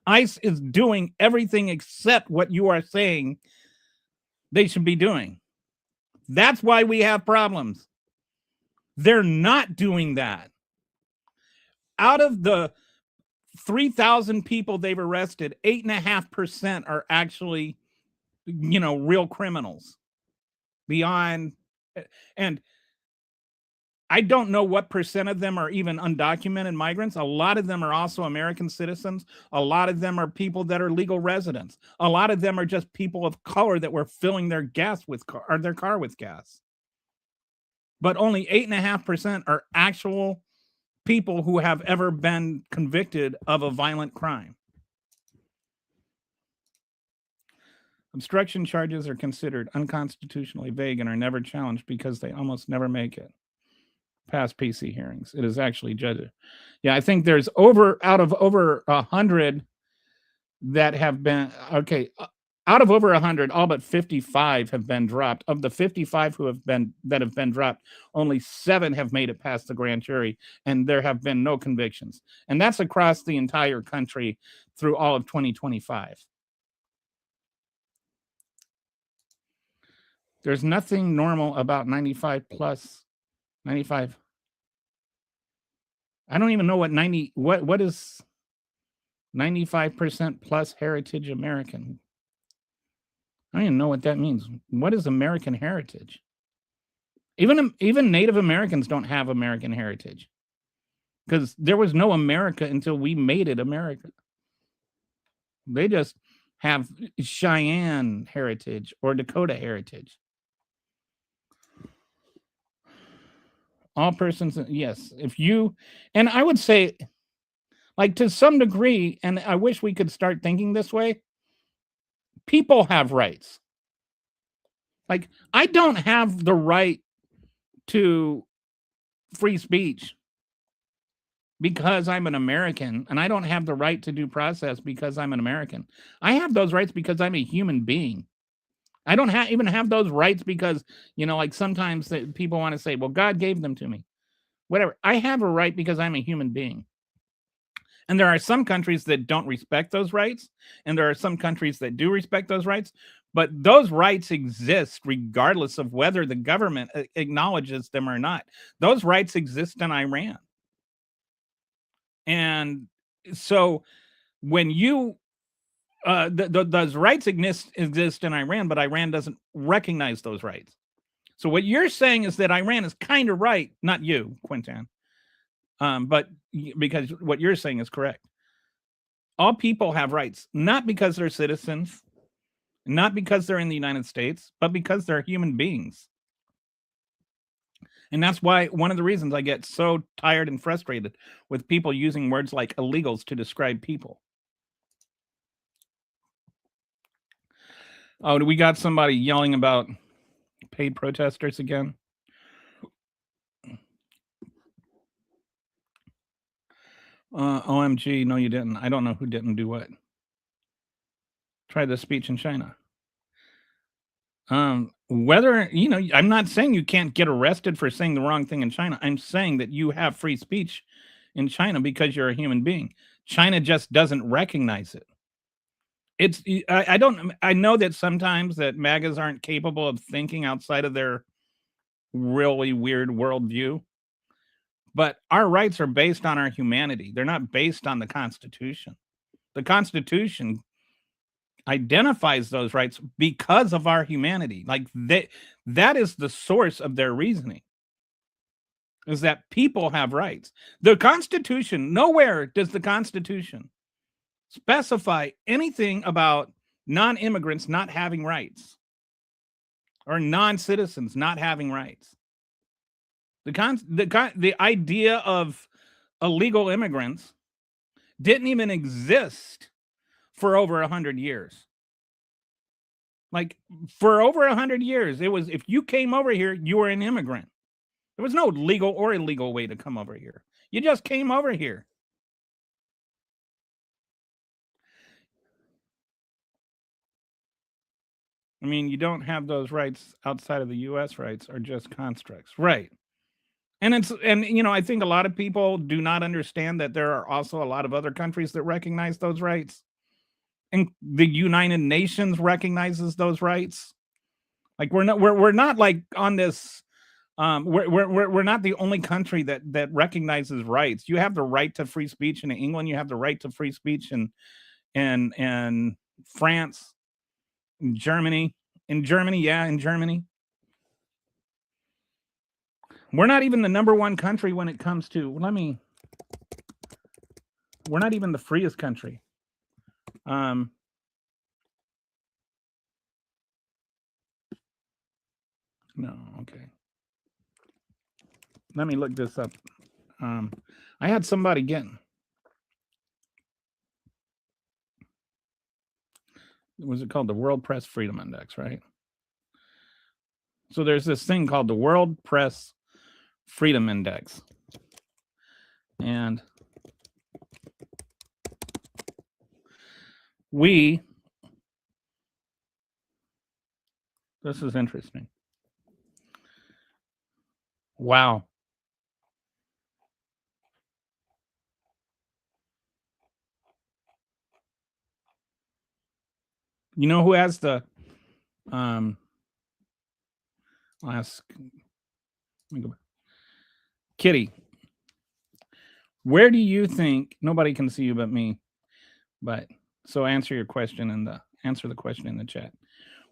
ICE is doing everything except what you are saying they should be doing. That's why we have problems. They're not doing that. Out of the 3,000 people they've arrested, 8.5% are actually, real criminals. Beyond, and I don't know what percent of them are even undocumented migrants. A lot of them are also American citizens. A lot of them are people that are legal residents. A lot of them are just people of color that were filling their car with gas. But only 8.5% are actual people who have ever been convicted of a violent crime. Obstruction charges are considered unconstitutionally vague and are never challenged because they almost never make it past PC hearings. It is actually judged. Yeah, I think there's out of over 100 that have been, out of over 100, all but 55 have been dropped. Of the 55 that have been dropped, only 7 have made it past the grand jury, and there have been no convictions. And that's across the entire country through all of 2025. There's nothing normal about 95 plus 95. I don't even know what is 95% plus heritage American. I don't even know what that means. What is American heritage? Even Native Americans don't have American heritage, because there was no America until we made it America. They just have Cheyenne heritage or Dakota heritage. All persons, yes. And I would say, like, to some degree, and I wish we could start thinking this way, people have rights. Like, I don't have the right to free speech because I'm an American, and I don't have the right to due process because I'm an American. I have those rights because I'm a human being. I don't even have those rights because, like sometimes people want to say, well, God gave them to me. Whatever. I have a right because I'm a human being. And there are some countries that don't respect those rights, and there are some countries that do respect those rights. But those rights exist regardless of whether the government acknowledges them or not. Those rights exist in Iran. And so when you those rights exist in Iran, but Iran doesn't recognize those rights. So what you're saying is that Iran is kind of right, not you, Quintan, but because what you're saying is correct. All people have rights, not because they're citizens, not because they're in the United States, but because they're human beings. And that's why one of the reasons I get so tired and frustrated with people using words like illegals to describe people. Oh, we got somebody yelling about paid protesters again? OMG, no, you didn't. I don't know who didn't do what. Try the speech in China. Whether, I'm not saying you can't get arrested for saying the wrong thing in China. I'm saying that you have free speech in China because you're a human being. China just doesn't recognize it. I know that sometimes that MAGAs aren't capable of thinking outside of their really weird worldview, but our rights are based on our humanity. They're not based on the Constitution. The Constitution identifies those rights because of our humanity. Like that is the source of their reasoning, is that people have rights. The Constitution, nowhere does the Constitution specify anything about non-immigrants not having rights or non-citizens not having rights. The idea of illegal immigrants didn't even exist for over 100 years. Like for over 100 years, it was, if you came over here, you were an immigrant. There was no legal or illegal way to come over here. You just came over here. I mean, you don't have those rights outside of the U.S. rights are just constructs. Right. And I think a lot of people do not understand that there are also a lot of other countries that recognize those rights. And the United Nations recognizes those rights. Like we're not like on this. We're not the only country that recognizes rights. You have the right to free speech in England. You have the right to free speech in France, in Germany. In Germany. We're not even the number one country when it comes to. We're not even the freest country. No, okay. Let me look this up. I had somebody getting. Was it called the World Press Freedom Index, right? So there's this thing called the World Press Freedom Index. And this is interesting. Wow. You know who has the I'll ask, let me go back. Kitty, where do you think, nobody can see you but me, but so answer the question in the chat.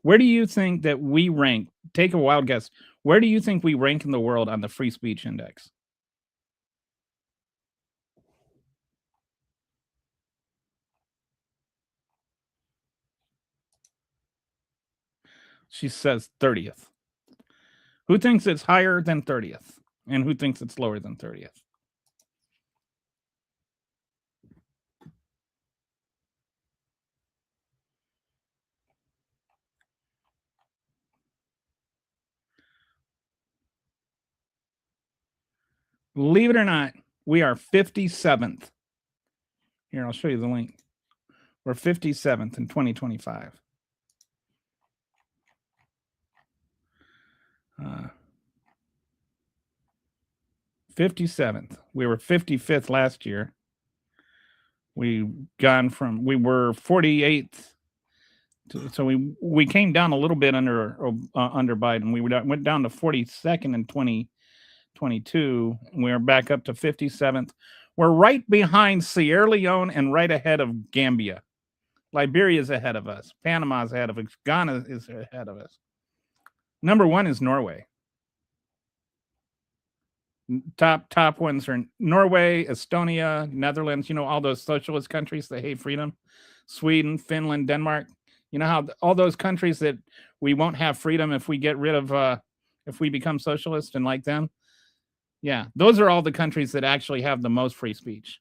Where do you think that we rank? Take a wild guess. Where do you think we rank in the world on the free speech index? She says 30th. Who thinks it's higher than 30th? And who thinks it's lower than 30th? Believe it or not, we are 57th. Here, I'll show you the link. We're 57th in 2025. 57th. We were 55th last year. We were 48th. So we came down a little bit under Biden. We went down to 42nd in 2022. We're back up to 57th. We're right behind Sierra Leone and right ahead of Gambia. Liberia is ahead of us. Panama is ahead of us. Ghana is ahead of us. Number one is Norway. Top ones are Norway, Estonia, Netherlands. You know, all those socialist countries that hate freedom. Sweden, Finland, Denmark. You know how all those countries that we won't have freedom if we get rid of, if we become socialist and like them. Yeah, those are all the countries that actually have the most free speech.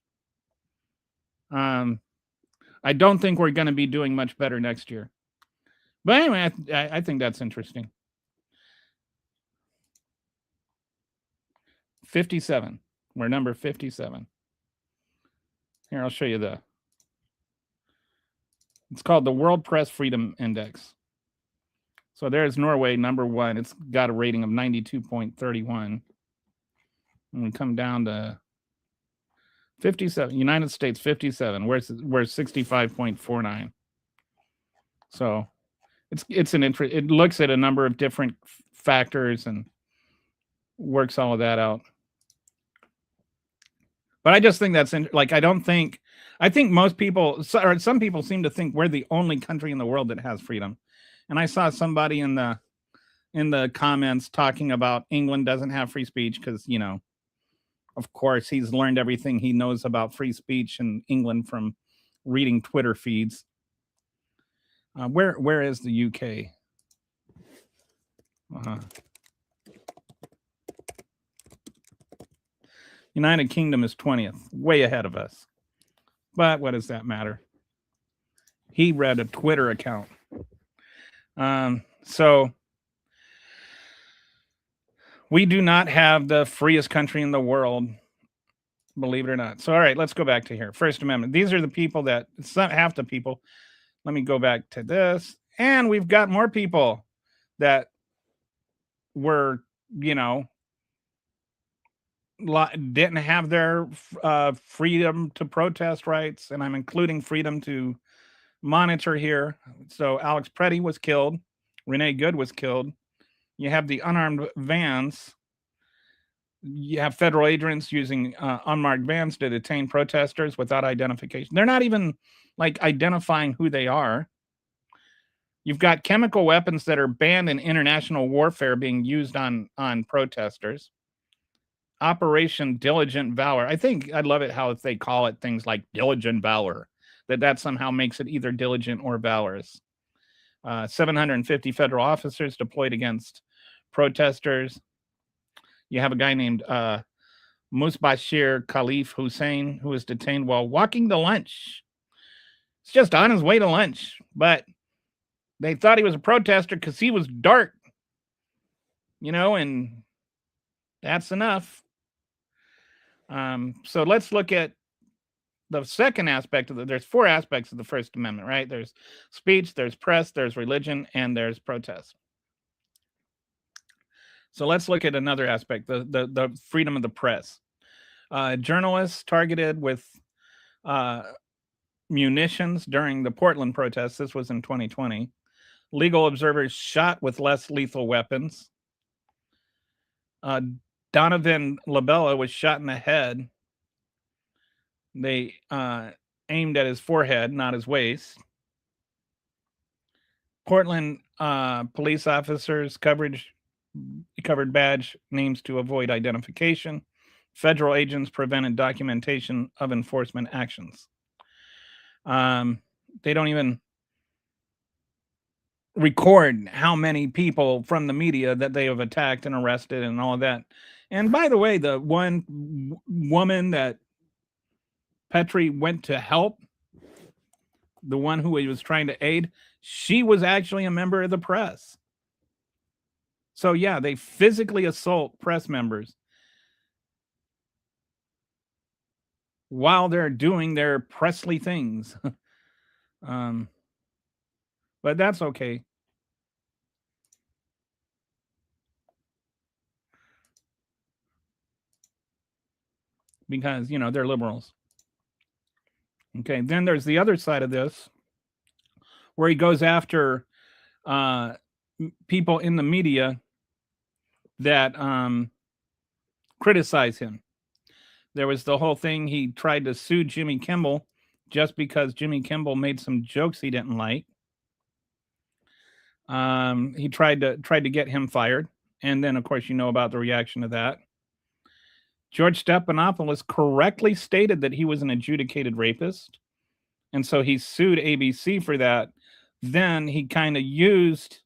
I don't think we're going to be doing much better next year. But anyway, I think that's interesting. 57. We're number 57. Here, I'll show you it's called the World Press Freedom Index. So there's Norway, number one. It's got a rating of 92.31. And we come down to 57. United States, 57. We're 65.49. So it's an interest. It looks at a number of different factors and works all of that out. But I just think that's I think most people, or some people, seem to think we're the only country in the world that has freedom. And I saw somebody in the comments talking about England doesn't have free speech because, you know, of course, he's learned everything he knows about free speech in England from reading Twitter feeds. Where is the UK? United Kingdom is 20th, way ahead of us. But what does that matter? He read a Twitter account. So we do not have the freest country in the world, believe it or not. So, all right, let's go back to here. First Amendment. These are the people it's not half the people. Let me go back to this. And we've got more people that were, you know, didn't have their freedom to protest rights. And I'm including freedom to monitor here. So Alex Preddy was killed. Renee Good was killed. You have the unarmed vans. You have federal agents using unmarked vans to detain protesters without identification. They're not even like identifying who they are. You've got chemical weapons that are banned in international warfare being used on protesters. Operation Diligent Valor. I think I love it how if they call it things like Diligent Valor, that somehow makes it either diligent or valorous. 750 federal officers deployed against protesters. You have a guy named Musbashir Khalif Hussein who was detained while walking to lunch. It's just on his way to lunch, but they thought he was a protester because he was dark, you know, and that's enough. So let's look at the second aspect there's four aspects of the First Amendment, right? There's speech, there's press, there's religion, and there's protest. So let's look at another aspect, the freedom of the press. Journalists targeted with munitions during the Portland protests. This was in 2020. Legal observers shot with less lethal weapons. Donovan Labella was shot in the head. They aimed at his forehead, not his waist. Portland police officers covered badge names to avoid identification. Federal agents prevented documentation of enforcement actions. They don't even record how many people from the media that they have attacked and arrested and all of that. And by the way, the one woman that Petrie went to help, the one who he was trying to aid, she was actually a member of the press. So yeah, they physically assault press members while they're doing their pressly things. But that's okay. because, they're liberals. Okay. Then there's the other side of this where he goes after uh, people in the media that criticize him. There was the whole thing. He tried to sue Jimmy Kimmel just because Jimmy Kimmel made some jokes he didn't like. He tried to get him fired, and then of course you know about the reaction to that. George Stephanopoulos correctly stated that he was an adjudicated rapist, and so he sued ABC for that. Then he kind of used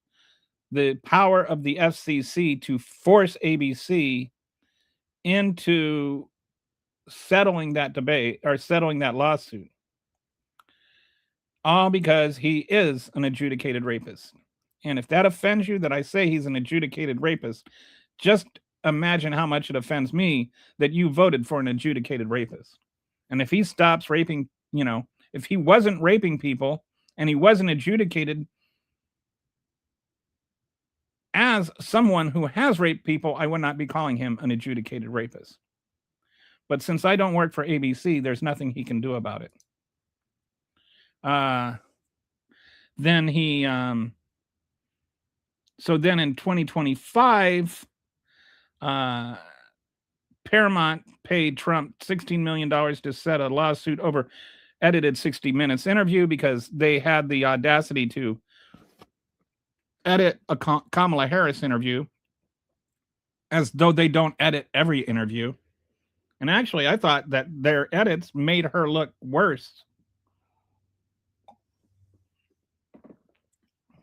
the power of the FCC to force ABC into settling that debate or settling that lawsuit. All because he is an adjudicated rapist. And if that offends you that I say he's an adjudicated rapist, just imagine how much it offends me that you voted for an adjudicated rapist. And if he stops raping, if he wasn't raping people and he wasn't adjudicated as someone who has raped people, I would not be calling him an adjudicated rapist. But since I don't work for ABC, there's nothing he can do about it. Then he, so then in 2025, Paramount paid Trump $16 million to set a lawsuit over edited 60 Minutes interview because they had the audacity to edit a Kamala Harris interview as though they don't edit every interview. And actually, I thought that their edits made her look worse.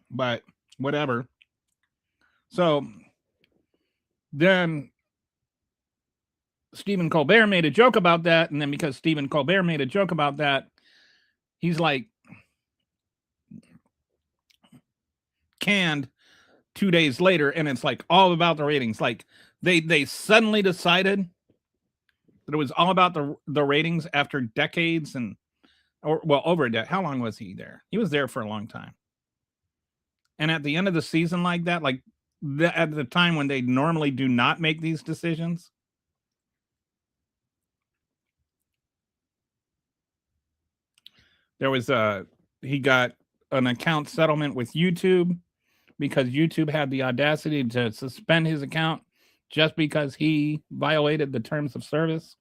But whatever. So then Stephen Colbert made a joke about that. And then because Stephen Colbert made a joke about that, he's like canned 2 days later. And it's like all about the ratings. Like they suddenly decided that it was all about the ratings after decades over a decade. How long was he there? He was there for a long time. And at the end of the season like that, at the time when they normally do not make these decisions, there was he got an account settlement with YouTube because YouTube had the audacity to suspend his account just because he violated the terms of service.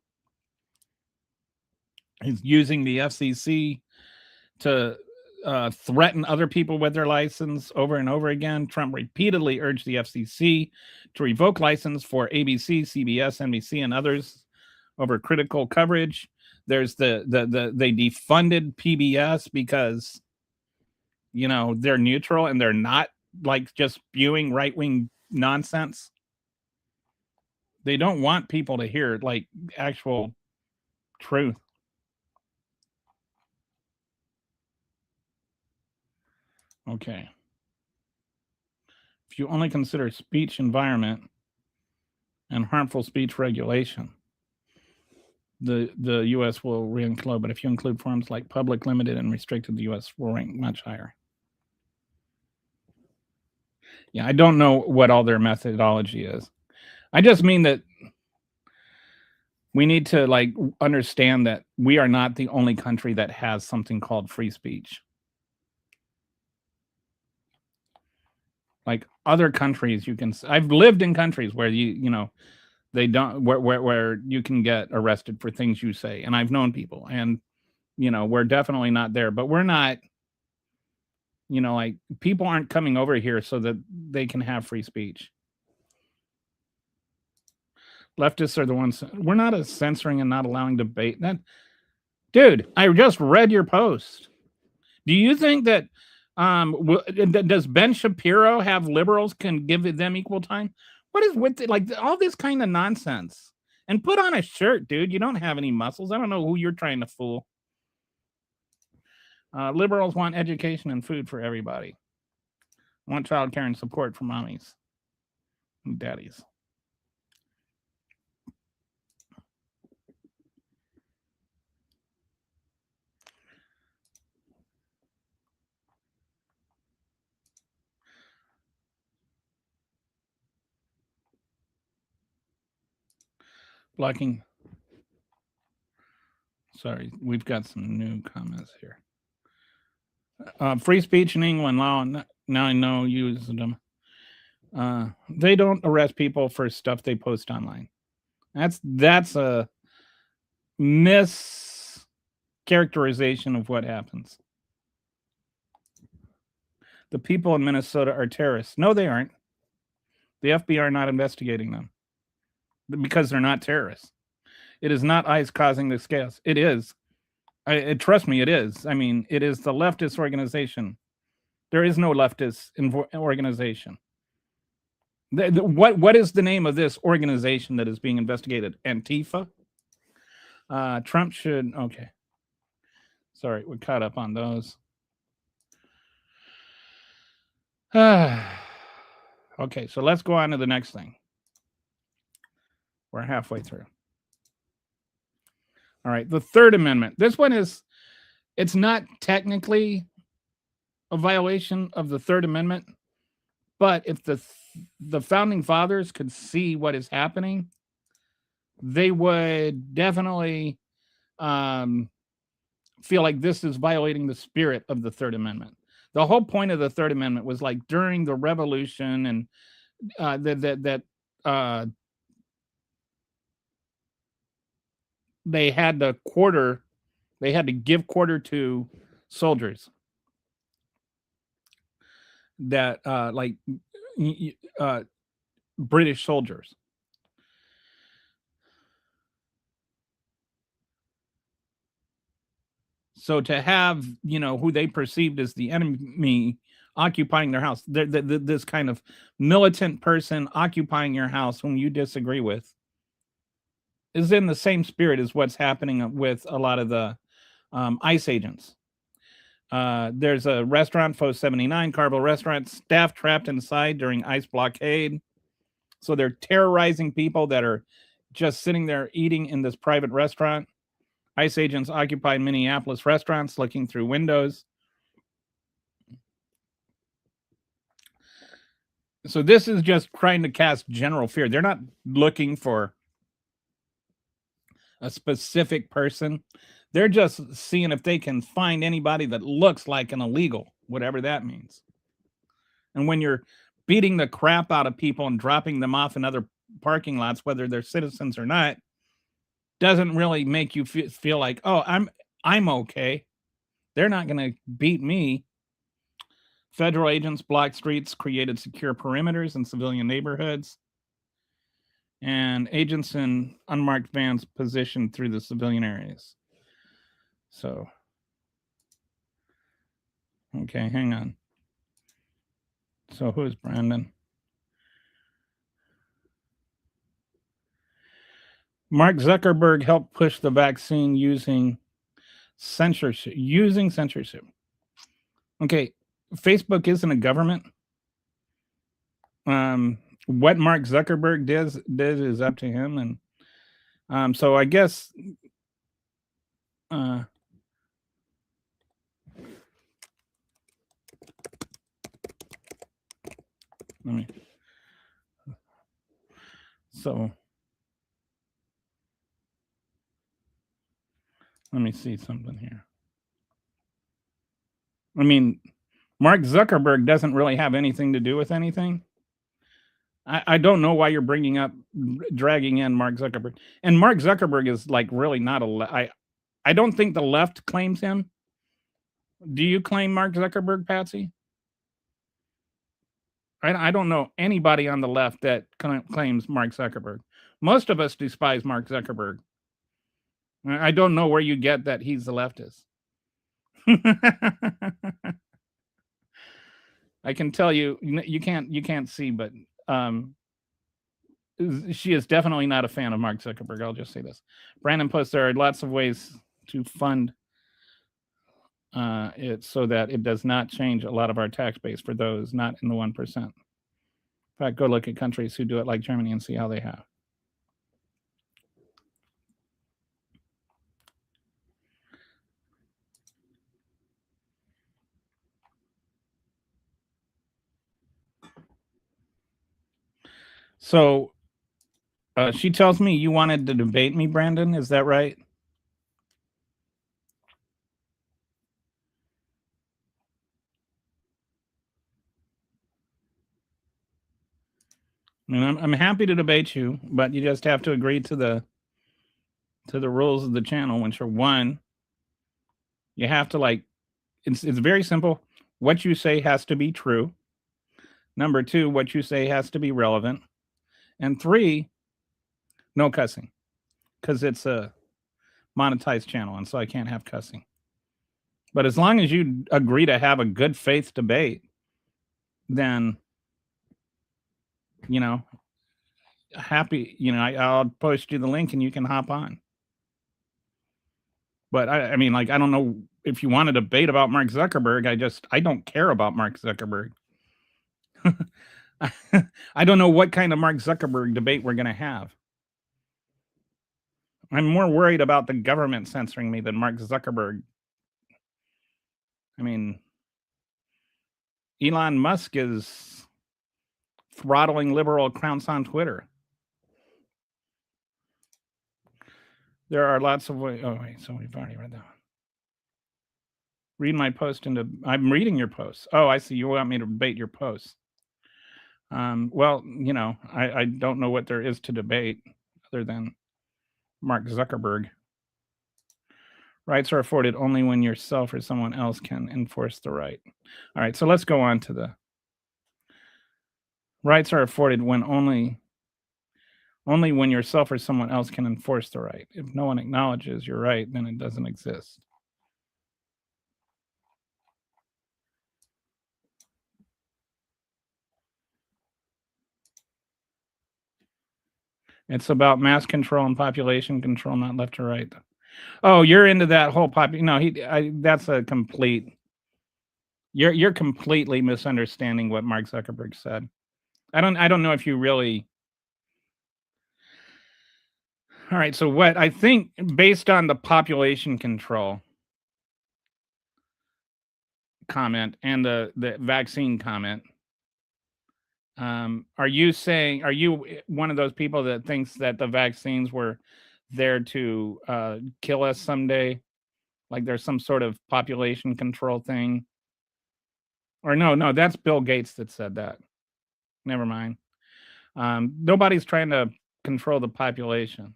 He's using the FCC to threaten other people with their license over and over again. Trump repeatedly urged the FCC to revoke license for ABC, CBS, NBC, and others over critical coverage. There's they defunded PBS because they're neutral and they're not like just spewing right-wing nonsense. They don't want people to hear like actual truth. Okay. If you only consider speech environment and harmful speech regulation, the U.S. will rank low. But if you include forms like public, limited, and restricted, the U.S. will rank much higher. Yeah, I don't know what all their methodology is. I just mean that we need to understand that we are not the only country that has something called free speech. Like other countries, I've lived in countries where they don't where you can get arrested for things you say, and I've known people, and we're definitely not there, but we're not. People aren't coming over here so that they can have free speech. Leftists are the ones. We're not censoring and not allowing debate. Dude, I just read your post. Do you think that does Ben Shapiro have liberals can give them equal time? What is with all this kind of nonsense? And put on a shirt, dude. You don't have any muscles. I don't know who you're trying to fool. Liberals want education and food for everybody. Want child care and support for mommies and daddies. Blocking Sorry, we've got some new comments here. Free speech in England law. Now I know use them. They don't arrest people for stuff they post online. That's a mischaracterization of what happens. The people in Minnesota are terrorists. No, they aren't. The FBI are not investigating them because they're not terrorists. It is not ICE causing this chaos. It is. Trust me, it is. I mean, it is the leftist organization. There is no leftist organization. What is the name of this organization that is being investigated? Antifa? Trump should. Okay. Sorry, we're caught up on those. Okay, so let's go on to the next thing. We're halfway through. All right, the Third Amendment. This one it's not technically a violation of the Third Amendment, but if the founding fathers could see what is happening, they would definitely feel like this is violating the spirit of the Third Amendment. The whole point of the Third Amendment was like during the Revolution and they had to give quarter to soldiers that British soldiers. So to have, who they perceived as the enemy occupying their house, this kind of militant person occupying your house whom you disagree with, is in the same spirit as what's happening with a lot of the ICE agents. There's a restaurant, Fo 79, Carville Restaurant, staff trapped inside during ICE blockade. So they're terrorizing people that are just sitting there eating in this private restaurant. ICE agents occupied Minneapolis restaurants looking through windows. So this is just trying to cast general fear. They're not looking for a specific person. They're just seeing if they can find anybody that looks like an illegal, whatever that means. And when you're beating the crap out of people and dropping them off in other parking lots, whether they're citizens or not, doesn't really make you feel like, oh, I'm okay. They're not going to beat me. Federal agents blocked streets, created secure perimeters in civilian neighborhoods, and agents in unmarked vans positioned through the civilian areas. So, okay, hang on. So who's Brandon? Mark Zuckerberg helped push the vaccine using censorship. Okay, Facebook isn't a government. What Mark Zuckerberg did is up to him, and so I guess let me see something here. I mean, Mark Zuckerberg doesn't really have anything to do with anything. I don't know why you're dragging in Mark Zuckerberg. And Mark Zuckerberg is like really not I don't think the left claims him. Do you claim Mark Zuckerberg, Patsy? I don't know anybody on the left that claims Mark Zuckerberg. Most of us despise Mark Zuckerberg. I don't know where you get that he's the leftist. I can tell you can't see, but she is definitely not a fan of Mark Zuckerberg. I'll just say this. Brandon posts there are lots of ways to fund it so that it does not change a lot of our tax base for those not in the 1%. In fact, go look at countries who do it like Germany and see how they have. So she tells me you wanted to debate me, Brandon. Is that right? I mean, I'm happy to debate you, but you just have to agree to the rules of the channel, which are one, you have to like it's very simple. What you say has to be true. Number two, what you say has to be relevant. And three, no cussing. Because it's a monetized channel, and so I can't have cussing. But as long as you agree to have a good faith debate, then you know, happy, I'll post you the link and you can hop on. But I mean, like, I don't know if you want to debate about Mark Zuckerberg. I don't care about Mark Zuckerberg. I don't know what kind of Mark Zuckerberg debate we're going to have. I'm more worried about the government censoring me than Mark Zuckerberg. I mean, Elon Musk is throttling liberal accounts on Twitter. There are lots of ways. Oh, wait, so we've already read that one. Read my post I'm reading your posts. Oh, I see. You want me to debate your posts. Well, I don't know what there is to debate other than Mark Zuckerberg. Rights are afforded only when yourself or someone else can enforce the right. All right, so let's go on to the rights are afforded when only when yourself or someone else can enforce the right. If no one acknowledges your right, then it doesn't exist. It's about mass control and population control, not left or right. Oh, you're into that whole No, that's a complete. You're completely misunderstanding what Mark Zuckerberg said. I don't know if you really. All right, so what I think, based on the population control comment and the vaccine comment, are you one of those people that thinks that the vaccines were there to kill us someday? Like there's some sort of population control thing? Or no, that's Bill Gates that said that. Never mind. Nobody's trying to control the population.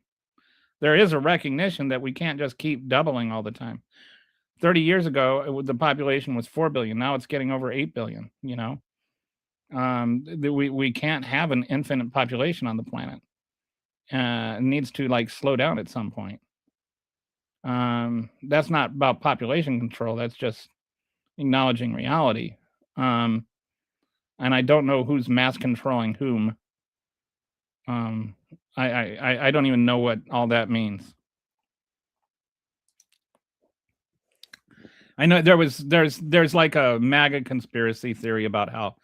There is a recognition that we can't just keep doubling all the time. 30 years ago, the population was 4 billion. Now it's getting over 8 billion, we can't have an infinite population on the planet. It needs to like slow down at some point. That's not about population control. That's just acknowledging reality. And I don't know who's mass controlling whom. I don't even know what all that means. I know there's like a MAGA conspiracy theory about how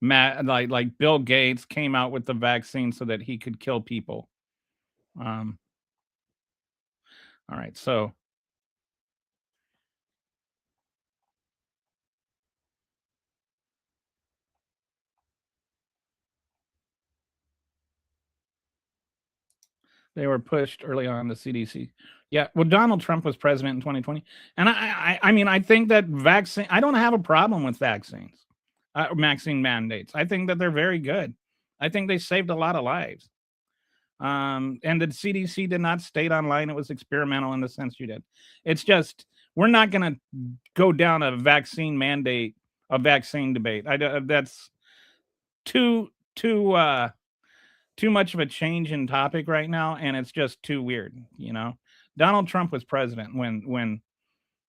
like Bill Gates came out with the vaccine so that he could kill people. All right, so they were pushed early on the CDC. Yeah, well, Donald Trump was president in 2020, and I mean, I think that I don't have a problem with vaccines, vaccine mandates. I think that they're very good. I think they saved a lot of lives. And the CDC did not state online it was experimental in the sense you did. It's just we're not going to go down a vaccine mandate, a vaccine debate. That's too much of a change in topic right now, and it's just too weird. Donald Trump was president when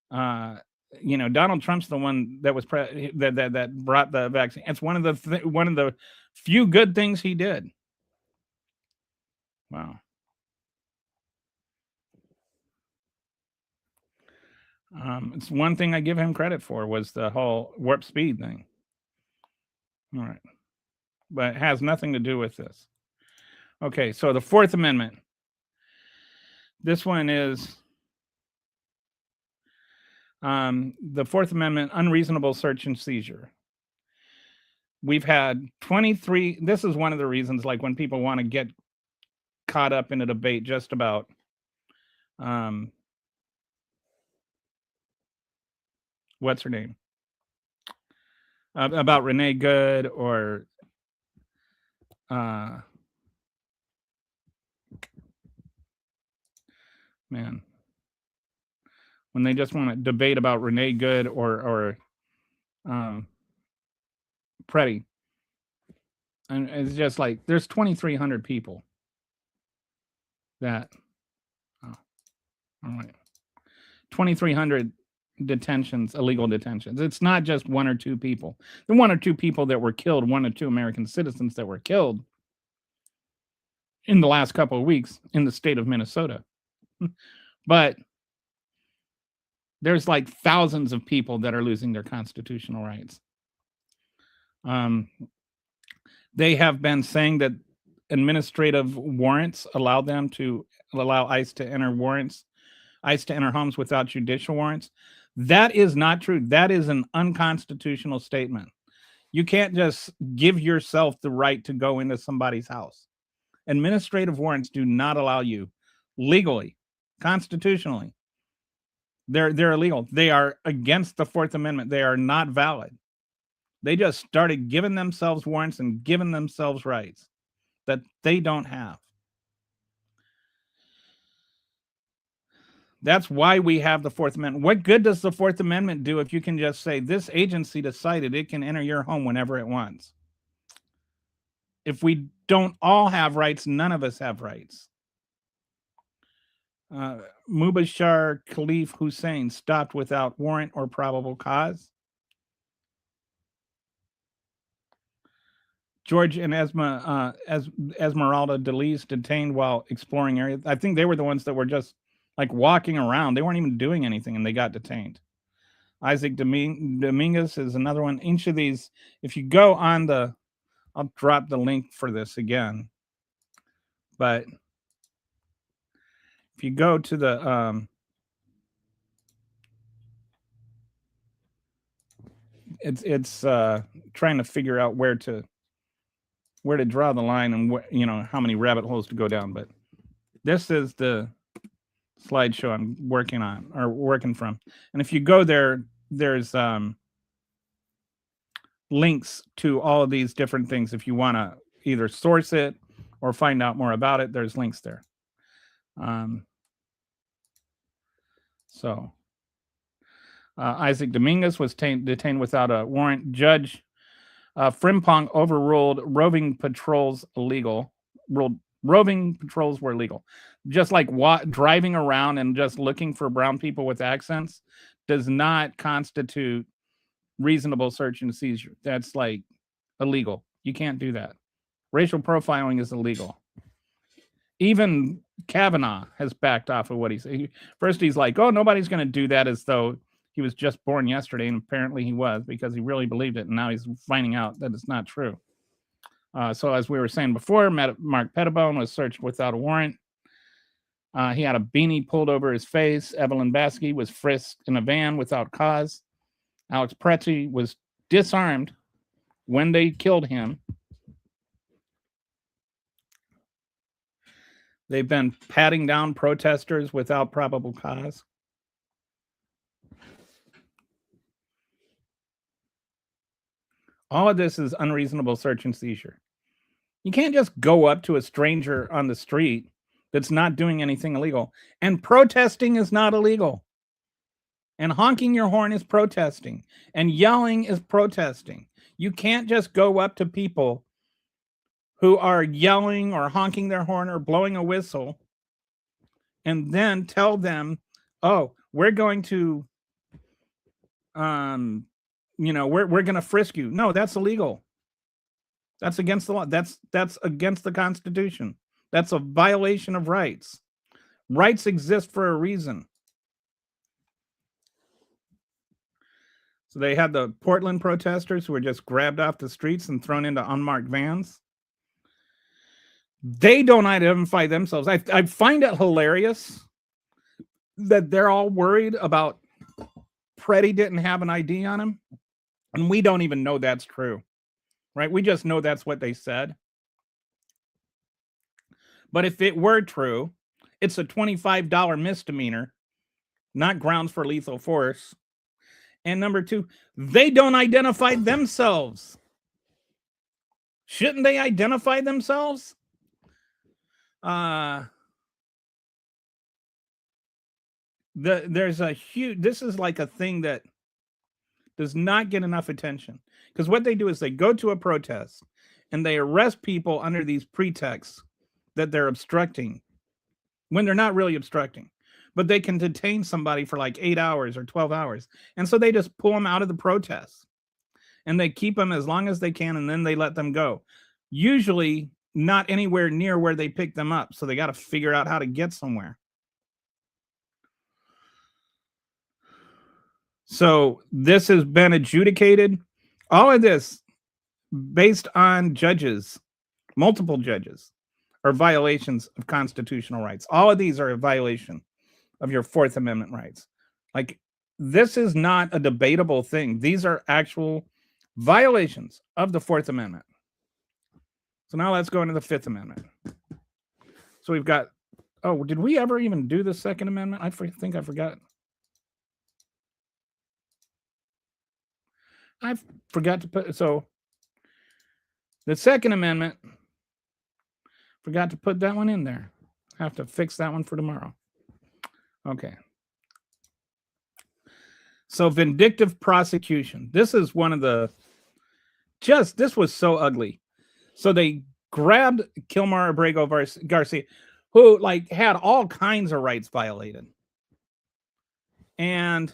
Donald Trump's the one that was that brought the vaccine. It's one of the few good things he did. Wow. It's one thing I give him credit for was the whole warp speed thing. All right. But it has nothing to do with this. Okay, so the Fourth Amendment. This one is the Fourth Amendment, unreasonable search and seizure. We've had 23. This is one of the reasons, like when people want to get caught up in a debate just about what's her name? About Renee Good or man, when they just want to debate about Renee Good or Preddy, and it's just like there's 2,300 people that, all right, 2,300 detentions, illegal detentions. It's not just one or two people. The one or two people that were killed, one or two American citizens that were killed in the last couple of weeks in the state of Minnesota. But there's like thousands of people that are losing their constitutional rights. They have been saying that administrative warrants allow ICE to enter homes without judicial warrants. That is not true. That is an unconstitutional statement. You can't just give yourself the right to go into somebody's house. Administrative warrants do not allow you legally, constitutionally. They're illegal. They are against the Fourth Amendment. They are not valid. They just started giving themselves warrants and giving themselves rights that they don't have. That's why we have the Fourth Amendment. What good does the Fourth Amendment do if you can just say this agency decided it can enter your home whenever it wants? If we don't all have rights, none of us have rights. Mubashir Khalif Hussein stopped without warrant or probable cause. George and Esmeralda Deliz detained while exploring areas. I think they were the ones that were just like walking around. They weren't even doing anything and they got detained. Isaac Dominguez is another one. Each of these, if you go on I'll drop the link for this again. But if you go to the it's trying to figure out where to draw the line and how many rabbit holes to go down. But this is the slideshow I'm working from. And if you go there, there's links to all of these different things. If you want to either source it or find out more about it, there's links there. Isaac Dominguez was detained without a warrant. Judge Frimpong overruled roving patrols illegal. Roving patrols were illegal. Just like driving around and just looking for brown people with accents does not constitute reasonable search and seizure. That's like illegal. You can't do that. Racial profiling is illegal. Even Kavanaugh has backed off of what he said. First, he's like, oh, nobody's going to do that, as though he was just born yesterday, and apparently he was, because he really believed it, and now he's finding out that it's not true. So as we were saying before, Mark Pettibone was searched without a warrant. He had a beanie pulled over his face. Evelyn Baskey was frisked in a van without cause. Alex Pretty was disarmed when they killed him. They've been patting down protesters without probable cause. All of this is unreasonable search and seizure. You can't just go up to a stranger on the street that's not doing anything illegal. And protesting is not illegal. And honking your horn is protesting. And yelling is protesting. You can't just go up to people who are yelling or honking their horn or blowing a whistle and then tell them, oh, we're going to, we're going to frisk you. No, that's illegal. That's against the law. That's against the Constitution. That's a violation of rights. Rights exist for a reason. So they had the Portland protesters who were just grabbed off the streets and thrown into unmarked vans. They don't identify themselves. I find it hilarious that they're all worried about Preddy didn't have an ID on him. And we don't even know that's true, right? We just know that's what they said. But if it were true, it's a $25 misdemeanor, not grounds for lethal force. And number two, they don't identify themselves. Shouldn't they identify themselves? There's a huge, this is like a thing that does not get enough attention, because what they do is they go to a protest and they arrest people under these pretexts that they're obstructing when they're not really obstructing, but they can detain somebody for like 8 hours or 12 hours. And so they just pull them out of the protests and they keep them as long as they can, and then they let them go. Usually not anywhere near where they pick them up. So they got to figure out how to get somewhere. So this has been adjudicated. All of this based on judges, multiple judges, are violations of constitutional rights. All of these are a violation of your Fourth Amendment rights. Like, this is not a debatable thing. These are actual violations of the Fourth Amendment. So now let's go into the Fifth Amendment. So we've got, oh, did we ever even do the Second Amendment? I think I forgot. I forgot to put, so the Second Amendment, forgot to put that one in there. Have to fix that one for tomorrow. Okay. So vindictive prosecution. This is one of the, this was so ugly. So they grabbed Kilmar Abrego Garcia, who like had all kinds of rights violated. And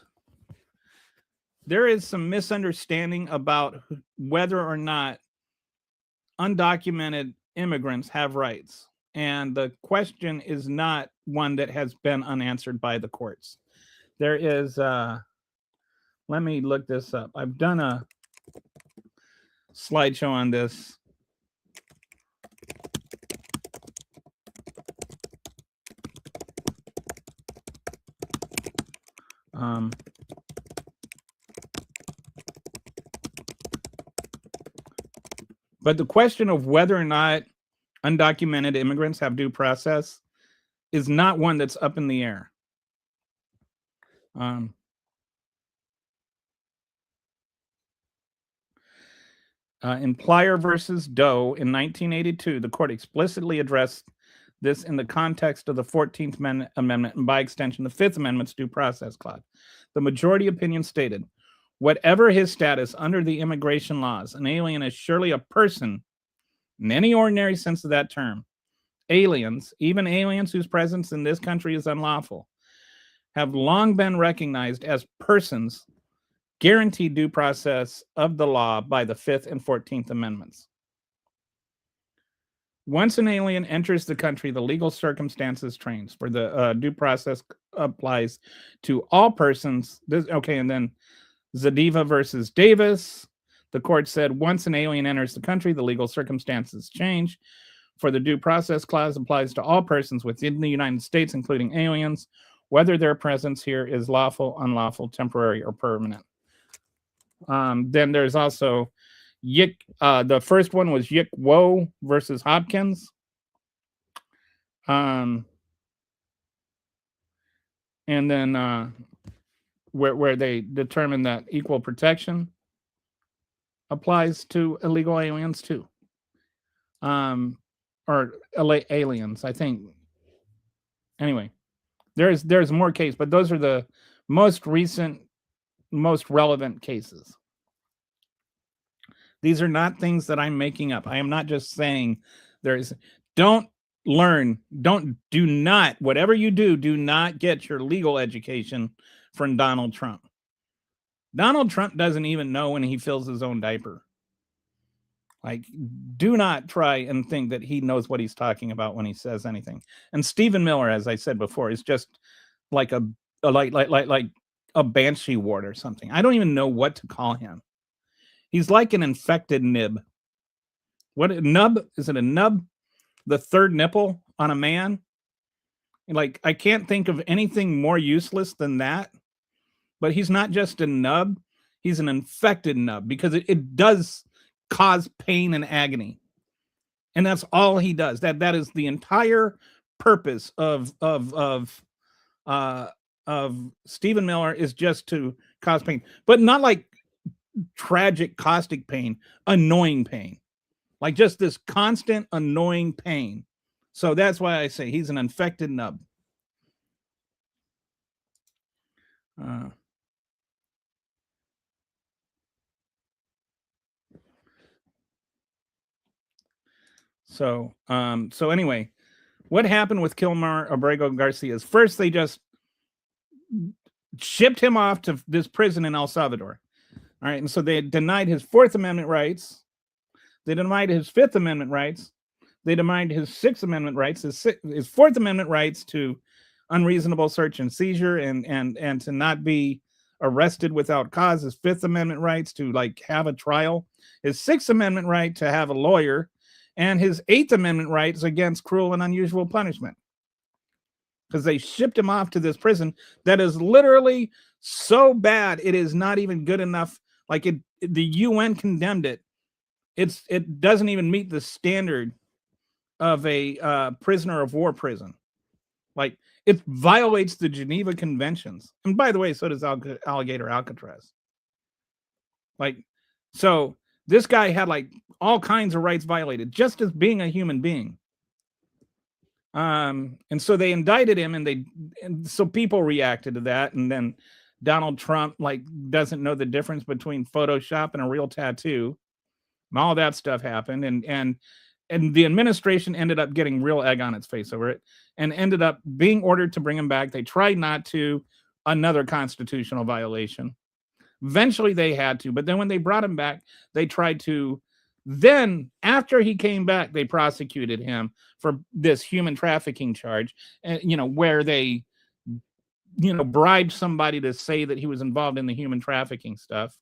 there is some misunderstanding about whether or not undocumented immigrants have rights. And the question is not one that has been unanswered by the courts. There is, let me look this up. I've done a slideshow on this. But the question of whether or not undocumented immigrants have due process is not one that's up in the air. In Plyer versus Doe in 1982, the court explicitly addressed this in the context of the 14th Amendment and by extension, the Fifth Amendment's due process clause. The majority opinion stated, whatever his status under the immigration laws, an alien is surely a person in any ordinary sense of that term. Aliens, even aliens whose presence in this country is unlawful, have long been recognized as persons guaranteed due process of the law by the 5th and 14th Amendments. Once an alien enters the country, the legal circumstances change, where the due process applies to all persons. And then Zadiva versus Davis, the court said, once an alien enters the country, the legal circumstances change. For the due process clause applies to all persons within the United States, including aliens, whether their presence here is lawful, unlawful, temporary, or permanent. Then there's also the first one was Yik Wo versus Hopkins. And then where they determined that equal protection applies to illegal aliens too. Or aliens, I think. Anyway, there's more case, but those are the most recent, most relevant cases. These are not things that I'm making up. I am not just saying do not, whatever you do not get your legal education from Donald Trump. Donald Trump doesn't even know when he fills his own diaper. Like, do not try and think that he knows what he's talking about when he says anything. And Stephen Miller, as I said before, is just like a banshee wart or something. I don't even know what to call him. He's like an infected nib. What a nub? Is it a nub? The third nipple on a man? Like, I can't think of anything more useless than that. But he's not just a nub. He's an infected nub, because it does cause pain and agony. And that's all he does. That is the entire purpose of Stephen Miller, is just to cause pain. But not like tragic, caustic pain, annoying pain. like just this constant annoying pain. So that's why I say he's an infected nub. So anyway, what happened with Kilmar Abrego Garcia is first they just shipped him off to this prison in El Salvador. All right. And so they denied his Fourth Amendment rights. They denied his Fifth Amendment rights. They denied his Sixth Amendment rights, his Fourth Amendment rights to unreasonable search and seizure and to not be arrested without cause, his Fifth Amendment rights to like have a trial, his Sixth Amendment right to have a lawyer, and his Eighth Amendment rights against cruel and unusual punishment. Because they shipped him off to this prison that is literally so bad it is not even good enough. Like the UN condemned it. It doesn't even meet the standard of a prisoner of war prison. Like it violates the Geneva Conventions. And by the way, so does Alligator Alcatraz. Like, so this guy had like all kinds of rights violated just as being a human being. And so they indicted him and so people reacted to that. And then Donald Trump like doesn't know the difference between Photoshop and a real tattoo. And all that stuff happened. And the administration ended up getting real egg on its face over it and ended up being ordered to bring him back. They tried not to, another constitutional violation. Eventually they had to, but then when they brought him back, they tried to, then after he came back, they prosecuted him for this human trafficking charge, and where they, bribed somebody to say that he was involved in the human trafficking stuff.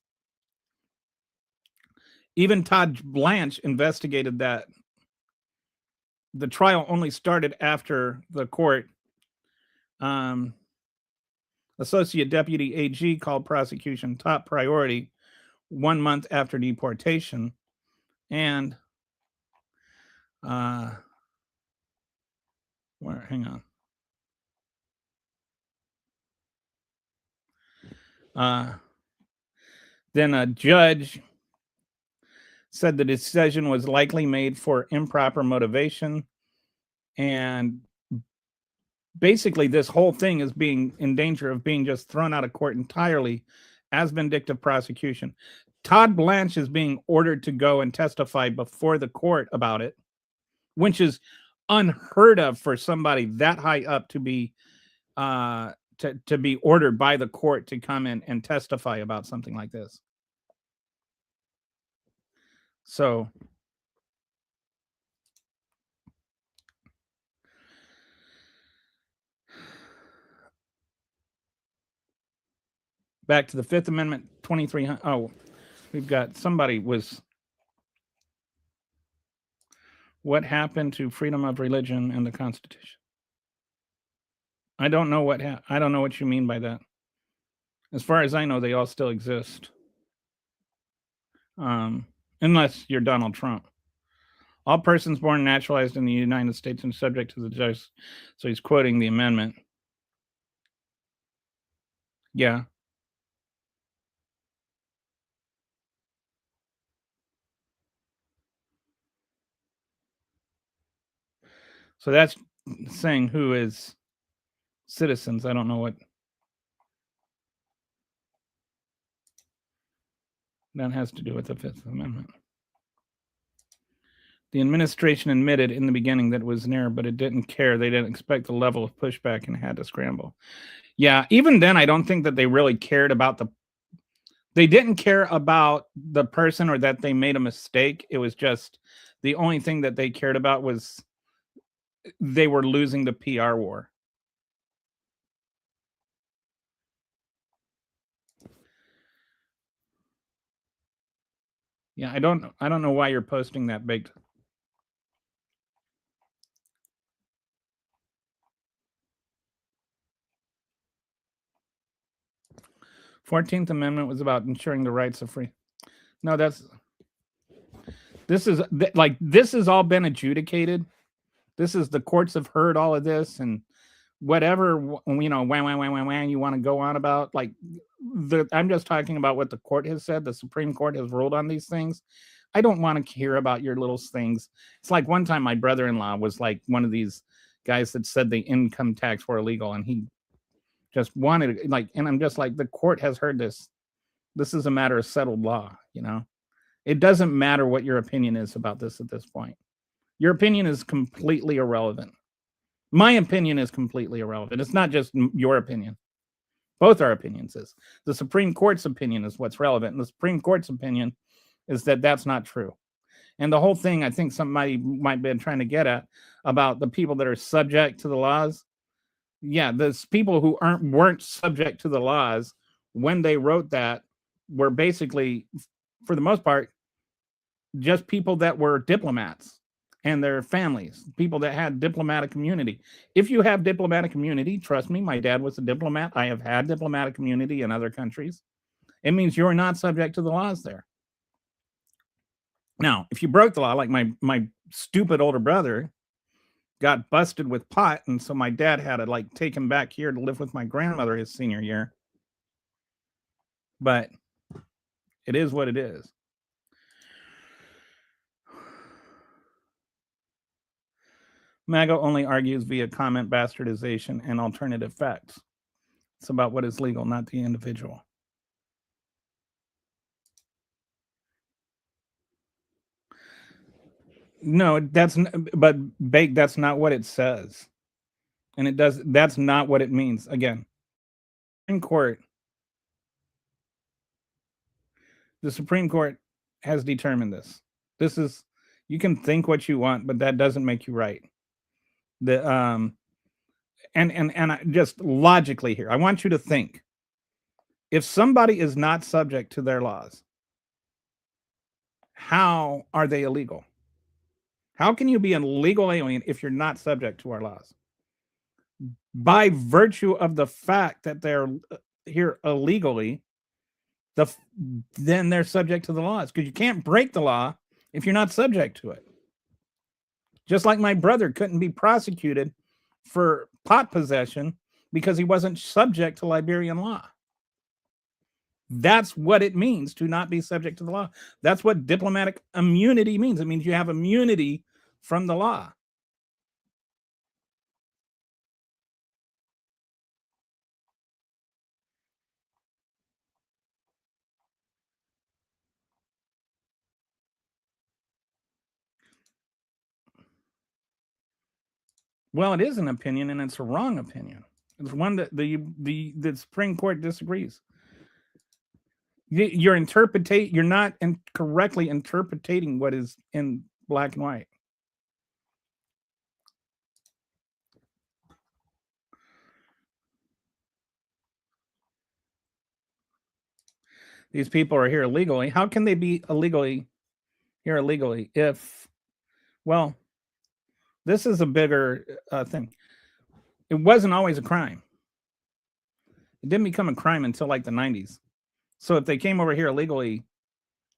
Even Todd Blanche investigated that. The trial only started after the court. Associate Deputy AG called prosecution top priority 1 month after deportation. And hang on. Then a judge said the decision was likely made for improper motivation. And basically, this whole thing is being in danger of being just thrown out of court entirely as vindictive prosecution. Todd Blanche is being ordered to go and testify before the court about it, which is unheard of for somebody that high up to be to be ordered by the court to come in and testify about something like this. So back to the Fifth Amendment, 2300. Oh, we've got somebody was. What happened to freedom of religion and the Constitution? I don't know I don't know what you mean by that. As far as I know, they all still exist. Unless you're Donald Trump. All persons born naturalized in the United States and subject to the judge. So he's quoting the amendment. Yeah. So that's saying who is citizens. I don't know what that has to do with the Fifth Amendment. The administration admitted in the beginning that it was an error, but it didn't care. They didn't expect the level of pushback and had to scramble. Yeah, even then, I don't think that they really cared about they didn't care about the person or that they made a mistake. It was just the only thing that they cared about was they were losing the PR war. Yeah, I don't know why you're posting that big. $14th Amendment was about ensuring the rights of free. No, this has all been adjudicated. This is the courts have heard all of this and whatever, when you want to go on about, like I'm just talking about what the court has said. The Supreme Court has ruled on these things. I don't want to hear about your little things. It's like one time my brother-in-law was like one of these guys that said the income tax were illegal, and he just wanted like, and I'm just like, the court has heard this. This is a matter of settled law, you know. It doesn't matter what your opinion is about this at this point. Your opinion is completely irrelevant. My opinion is completely irrelevant. It's not just your opinion. Both our opinions is. The Supreme Court's opinion is what's relevant, and the Supreme Court's opinion is that that's not true. And the whole thing, I think somebody might be trying to get at about the people that are subject to the laws. Yeah, those people who weren't subject to the laws when they wrote that were basically, for the most part, just people that were diplomats and their families, people that had diplomatic immunity. If you have diplomatic immunity, trust me, my dad was a diplomat. I have had diplomatic immunity in other countries. It means you're not subject to the laws there. Now, if you broke the law, like my stupid older brother got busted with pot, and so my dad had to like take him back here to live with my grandmother his senior year. But it is what it is. MAGA only argues via comment bastardization and alternative facts. It's about what is legal, not the individual. No, but Bake, that's not what it says. And that's not what it means. Again, in court, the Supreme Court has determined this. This is, you can think what you want, but that doesn't make you right. And just logically here, I want you to think, if somebody is not subject to their laws, how are they illegal? How can you be a legal alien if you're not subject to our laws? By virtue of the fact that they're here illegally, then they're subject to the laws, because you can't break the law if you're not subject to it. Just like my brother couldn't be prosecuted for pot possession because he wasn't subject to Liberian law. That's what it means to not be subject to the law. That's what diplomatic immunity means. It means you have immunity from the law. Well, it is an opinion, and it's a wrong opinion. It's one that the Supreme Court disagrees. You're not correctly interpreting what is in black and white. These people are here illegally. How can they be here illegally if, well, this is a bigger thing. It wasn't always a crime. It didn't become a crime until like the 90s. So if they came over here illegally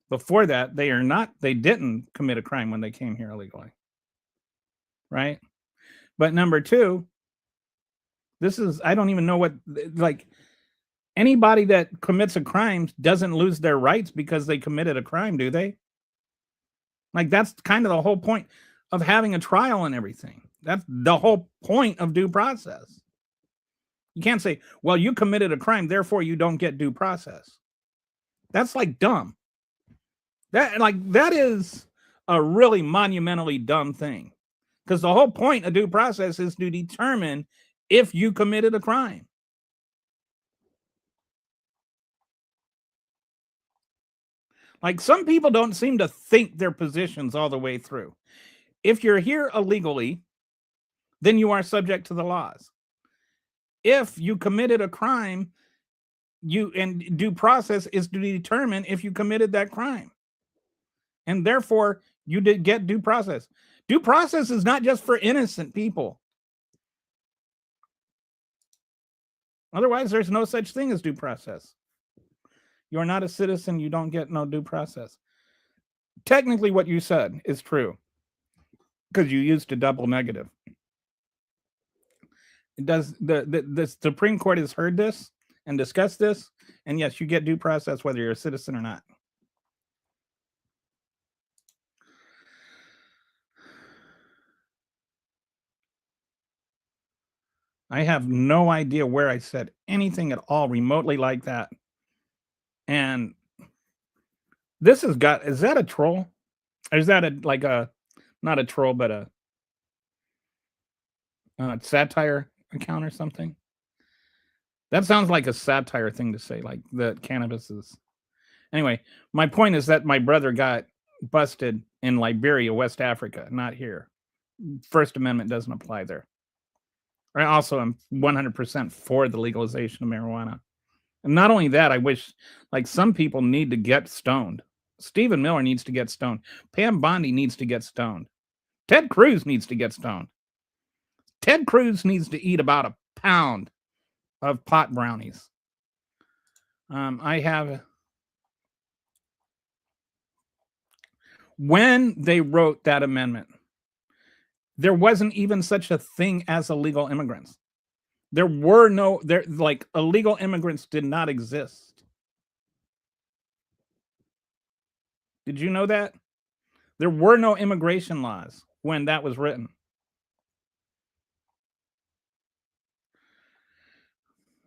before that, they didn't commit a crime when they came here illegally. Right? But number two, I don't even know what, like, anybody that commits a crime doesn't lose their rights because they committed a crime, do they? Like, that's kind of the whole point of having a trial and everything. That's the whole point of due process. You can't say, well, you committed a crime, therefore you don't get due process. That's like dumb. That is a really monumentally dumb thing. Because the whole point of due process is to determine if you committed a crime. Like, some people don't seem to think their positions all the way through. If you're here illegally, then you are subject to the laws. If you committed a crime, and due process is to determine if you committed that crime. And therefore, you did get due process. Due process is not just for innocent people. Otherwise, there's no such thing as due process. You're not a citizen, you don't get no due process. Technically, what you said is true, because you used a double negative. It does the Supreme Court has heard this and discussed this, and yes, you get due process whether you're a citizen or not. I have no idea where I said anything at all remotely like that. And this has got, is that a troll? Or is that not a troll, but a satire account or something? That sounds like a satire thing to say, like that cannabis is. Anyway, my point is that my brother got busted in Liberia, West Africa, not here. First Amendment doesn't apply there. I also am 100% for the legalization of marijuana. And not only that, I wish, like, some people need to get stoned. Stephen Miller needs to get stoned. Pam Bondi needs to get stoned. Ted Cruz needs to get stoned. Ted Cruz needs to eat about a pound of pot brownies. I have. When they wrote that amendment, there wasn't even such a thing as illegal immigrants. There were no, like, illegal immigrants did not exist. Did you know that? There were no immigration laws when that was written.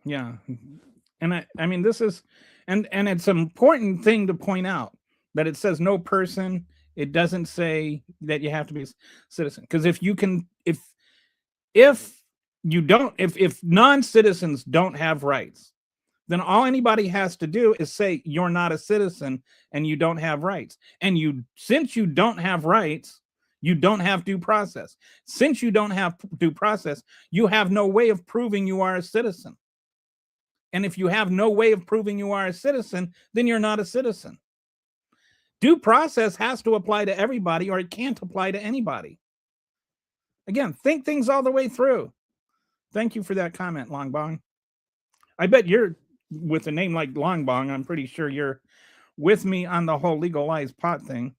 Yeah. And I mean, this is, and it's an important thing to point out that it says no person. It doesn't say that you have to be a citizen. Because if you can, if you don't, if non-citizens don't have rights, then all anybody has to do is say you're not a citizen and you don't have rights. And since you don't have rights, you don't have due process. Since you don't have due process, you have no way of proving you are a citizen. And if you have no way of proving you are a citizen, then you're not a citizen. Due process has to apply to everybody, or it can't apply to anybody. Again, think things all the way through. Thank you for that comment, Longbong. I bet you're, with a name like Longbong, I'm pretty sure you're with me on the whole legalized pot thing.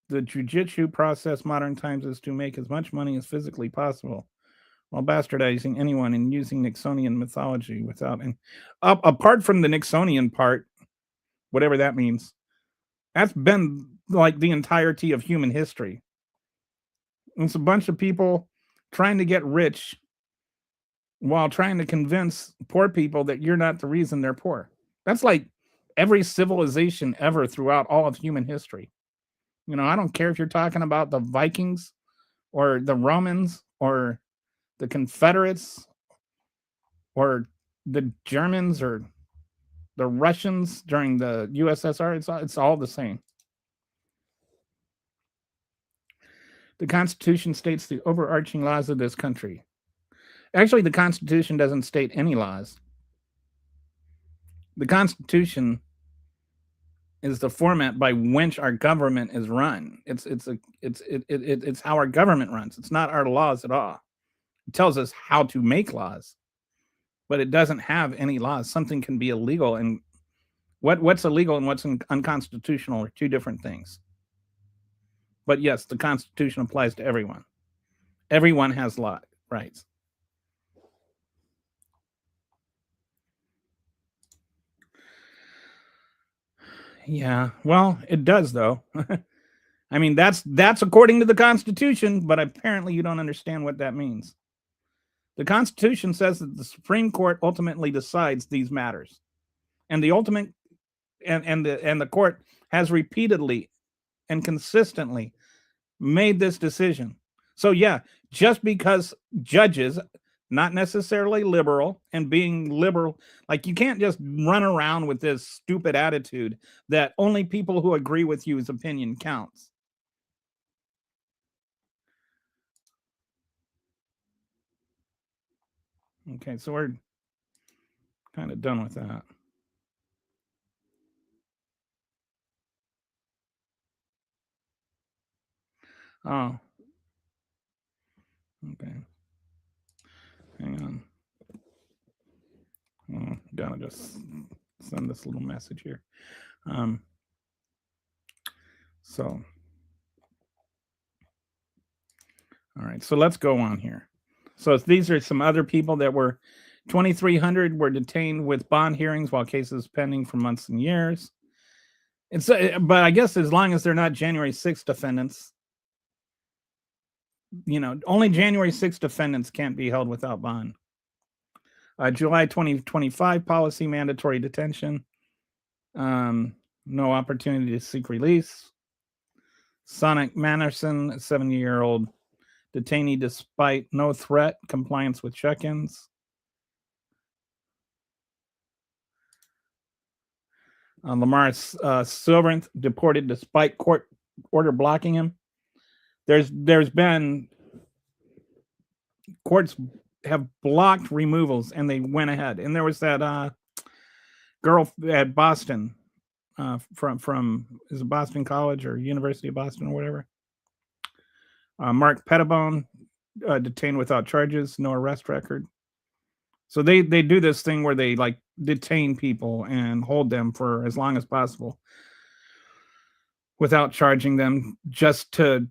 The jiu-jitsu process modern times is to make as much money as physically possible while bastardizing anyone and using Nixonian mythology without, and apart from the Nixonian part, whatever that means, that's been like the entirety of human history. It's a bunch of people trying to get rich while trying to convince poor people that you're not the reason they're poor. That's like every civilization ever throughout all of human history. You know, I don't care if you're talking about the Vikings or the Romans or the Confederates or the Germans or the Russians during the USSR. It's all the same. The Constitution states the overarching laws of this country. Actually, the Constitution doesn't state any laws. The Constitution is the format by which our government is run. It's how our government runs. It's not our laws at all. It tells us how to make laws, but it doesn't have any laws. Something can be illegal, and what's illegal and what's unconstitutional are two different things. But yes, the Constitution applies to everyone. Everyone has rights. Yeah, well, it does though. I mean, that's according to the Constitution, but apparently you don't understand what that means. The Constitution says that the Supreme Court ultimately decides these matters, and the ultimate and the court has repeatedly and consistently made this decision. So yeah, just because judges, not necessarily liberal, and being liberal, like, you can't just run around with this stupid attitude that only people who agree with you's opinion counts. Okay, so we're kind of done with that. Oh, okay. Hang on. Oh, gotta just send this little message here. So, all right, so let's go on here. So these are some other people that were 2,300 were detained with bond hearings while cases pending for months and years. But I guess as long as they're not January 6th defendants, only January 6 defendants can't be held without bond. July 2025 policy mandatory detention. No opportunity to seek release. Sonic Mannerson, 70-year-old detainee despite no threat, compliance with check-ins. Lamar Silverth deported despite court order blocking him. There's been courts have blocked removals and they went ahead. And there was that girl at Boston from is it Boston College or University of Boston or whatever. Mark Pettibone detained without charges, no arrest record. So they do this thing where they like detain people and hold them for as long as possible without charging them, just to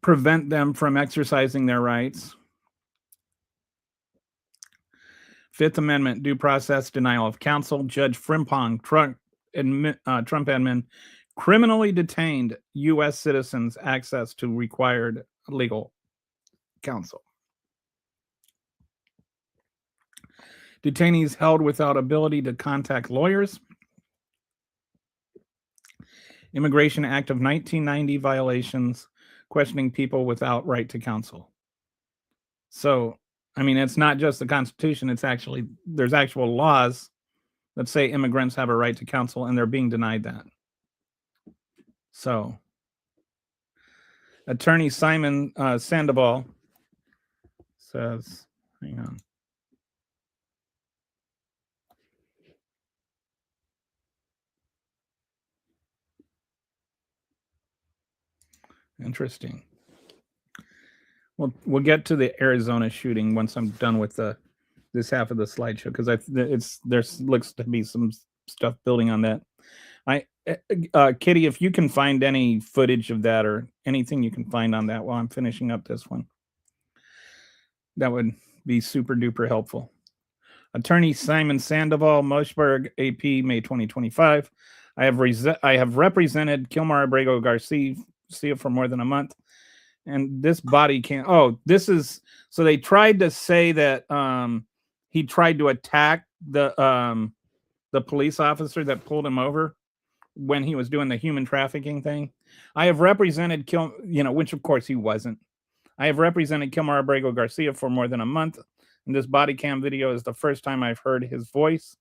prevent them from exercising their rights. Fifth Amendment due process, denial of counsel. Judge Frimpong, Trump admin, criminally detained U.S. citizens access to required legal counsel. Detainees held without ability to contact lawyers. Immigration Act of 1990 violations, questioning people without right to counsel. So, I mean, it's not just the Constitution, there's actual laws that say immigrants have a right to counsel, and they're being denied that. So, Attorney Simon Sandoval says, hang on. Interesting. We'll get to the Arizona shooting once I'm done with this half of the slideshow, because there looks to be some stuff building on that. Kitty, if you can find any footage of that or anything you can find on that while I'm finishing up this one, that would be super duper helpful. Attorney Simon Sandoval, Moshburg, AP, May 2025. I have represented Kilmar Abrego Garcia for more than a month, and this body can't. Oh, this is so they tried to say that he tried to attack the police officer that pulled him over when he was doing the human trafficking thing. I have represented which of course he wasn't. I have represented Kilmar Abrego Garcia for more than a month, and this body cam video is the first time I've heard his voice.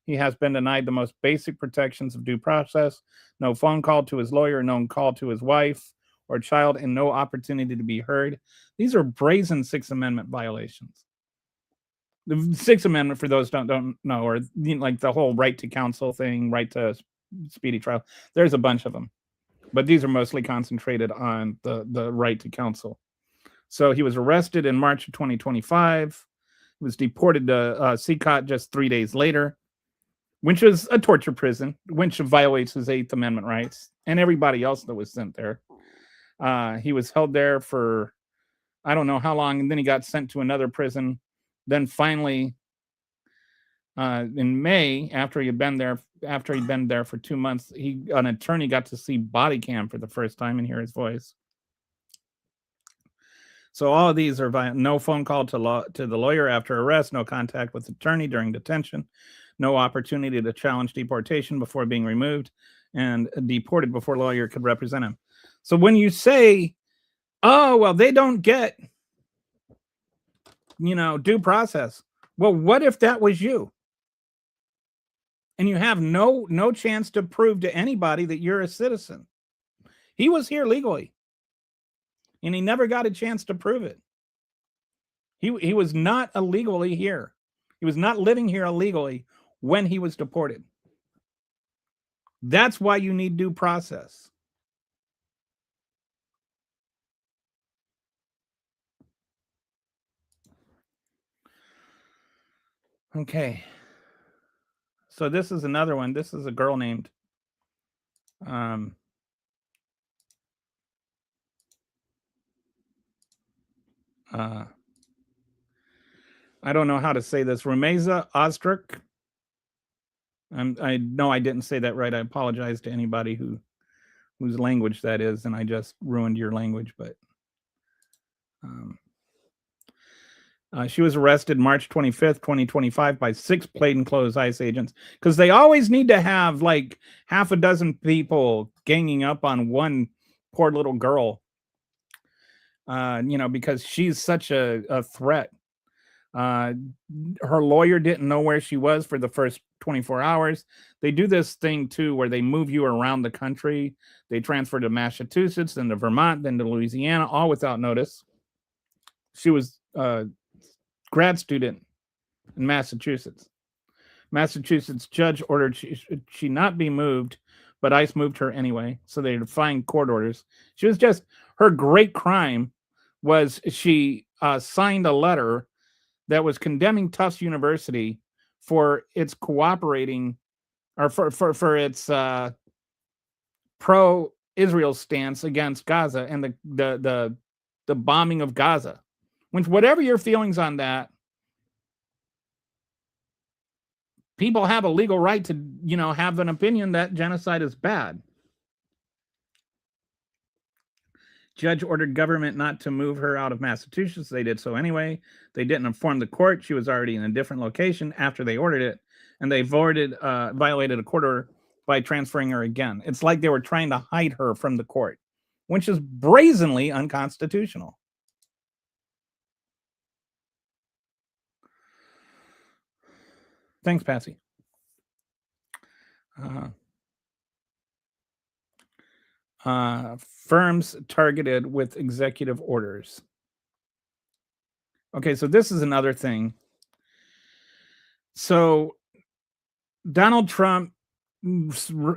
He has been denied the most basic protections of due process: no phone call to his lawyer, no call to his wife or child, and no opportunity to be heard. These are brazen Sixth Amendment violations. The Sixth Amendment, for those don't know, or like the whole right to counsel thing, right to speedy trial. There's a bunch of them, but these are mostly concentrated on the right to counsel. So he was arrested in March of 2025. He was deported to CCOT just 3 days later, which is a torture prison, which violates his Eighth Amendment rights and everybody else that was sent there. He was held there for I don't know how long, and then he got sent to another prison. Then finally, in May, after he'd been there for 2 months, an attorney got to see body cam for the first time and hear his voice. So all of these are no phone call to the lawyer after arrest, no contact with attorney during detention, no opportunity to challenge deportation before being removed, and deported before lawyer could represent him. So when you say, oh, well, they don't get, due process. Well, what if that was you? And you have no chance to prove to anybody that you're a citizen. He was here legally, and he never got a chance to prove it. He was not illegally here. He was not living here illegally when he was deported. That's why you need due process. Okay. So this is another one. This is a girl named I don't know how to say this. Rumeza Ostruk. I know I didn't say that right. I apologize to anybody whose language that is, and I just ruined your language. But She was arrested March 25th, 2025 by 6 plainclothes ICE agents because they always need to have like half a dozen people ganging up on one poor little girl, because she's such a threat. Her lawyer didn't know where she was for the first 24 hours. They do this thing too where they move you around the country. They transfer to Massachusetts, then to Vermont, then to Louisiana, all without notice. She was a grad student in Massachusetts. Massachusetts judge ordered she not be moved, but ICE moved her anyway. So they defied court orders. She was just, her great crime was she signed a letter that was condemning Tufts University for its cooperating or for its pro-Israel stance against Gaza and the bombing of Gaza. Which, whatever your feelings on that, people have a legal right to, have an opinion that genocide is bad. Judge ordered government not to move her out of Massachusetts. They did so anyway. They didn't inform the court. She was already in a different location after they ordered it, and they violated a court order by transferring her again. It's like they were trying to hide her from the court, which is brazenly unconstitutional. Thanks, Patsy. Firms targeted with executive orders. Okay, so this is another thing. So Donald Trump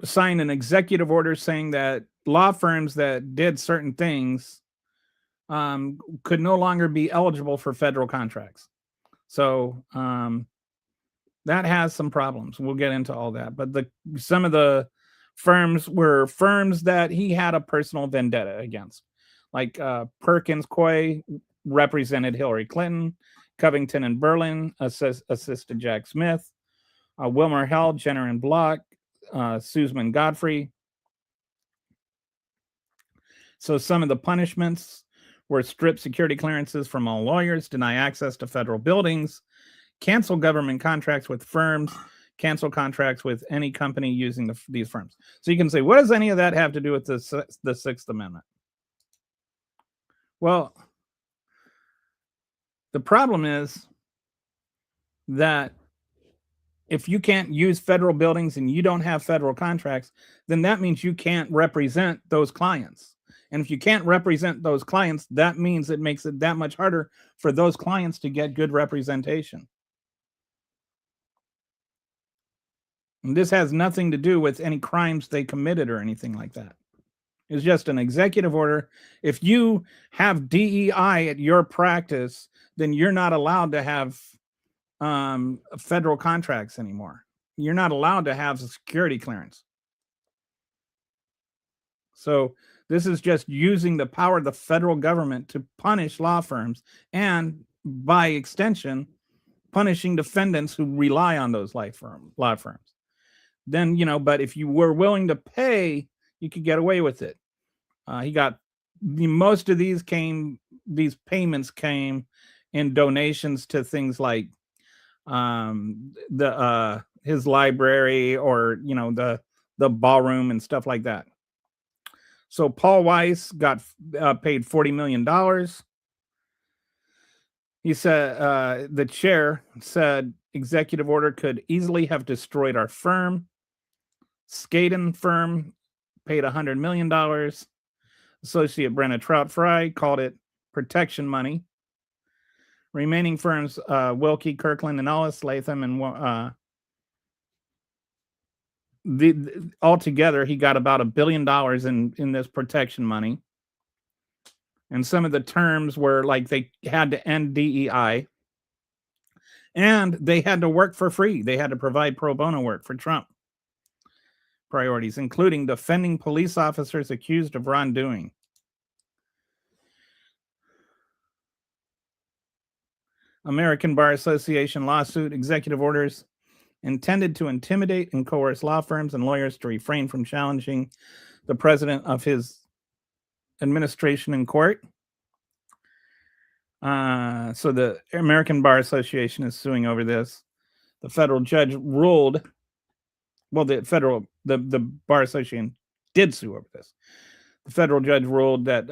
signed an executive order saying that law firms that did certain things could no longer be eligible for federal contracts. So that has some problems. We'll get into all that. But some of the firms were firms that he had a personal vendetta against. Like Perkins Coie represented Hillary Clinton. Covington and Berlin assisted Jack Smith. Wilmer Held, Jenner and Block, Sussman Godfrey. So some of the punishments were strip security clearances from all lawyers, deny access to federal buildings, cancel government contracts with firms, cancel contracts with any company using these firms. So you can say, what does any of that have to do with the Sixth Amendment? Well, the problem is that if you can't use federal buildings and you don't have federal contracts, then that means you can't represent those clients. And if you can't represent those clients, that means it makes it that much harder for those clients to get good representation. And this has nothing to do with any crimes they committed or anything like that. It's just an executive order. If you have DEI at your practice, then you're not allowed to have federal contracts anymore. You're not allowed to have a security clearance. So this is just using the power of the federal government to punish law firms and, by extension, punishing defendants who rely on those law firms. Then, but if you were willing to pay, you could get away with it. He got most of these payments came in donations to things like his library or the ballroom and stuff like that. So Paul Weiss got paid $40 million. He said the chair said executive order could easily have destroyed our firm. Skaden firm paid $100 million. Associate Brenna Trout-Fry called it protection money. Remaining firms, Wilkie, Kirkland, and Ellis, Latham, and altogether, he got about $1 billion in this protection money. And some of the terms were like they had to end DEI, and they had to work for free. They had to provide pro bono work for Trump. Priorities, including defending police officers accused of wrongdoing. American Bar Association lawsuit, executive orders intended to intimidate and coerce law firms and lawyers to refrain from challenging the president of his administration in court. So the American Bar Association is suing over this. The federal judge ruled, well, the Bar Association did sue over this. The federal judge ruled that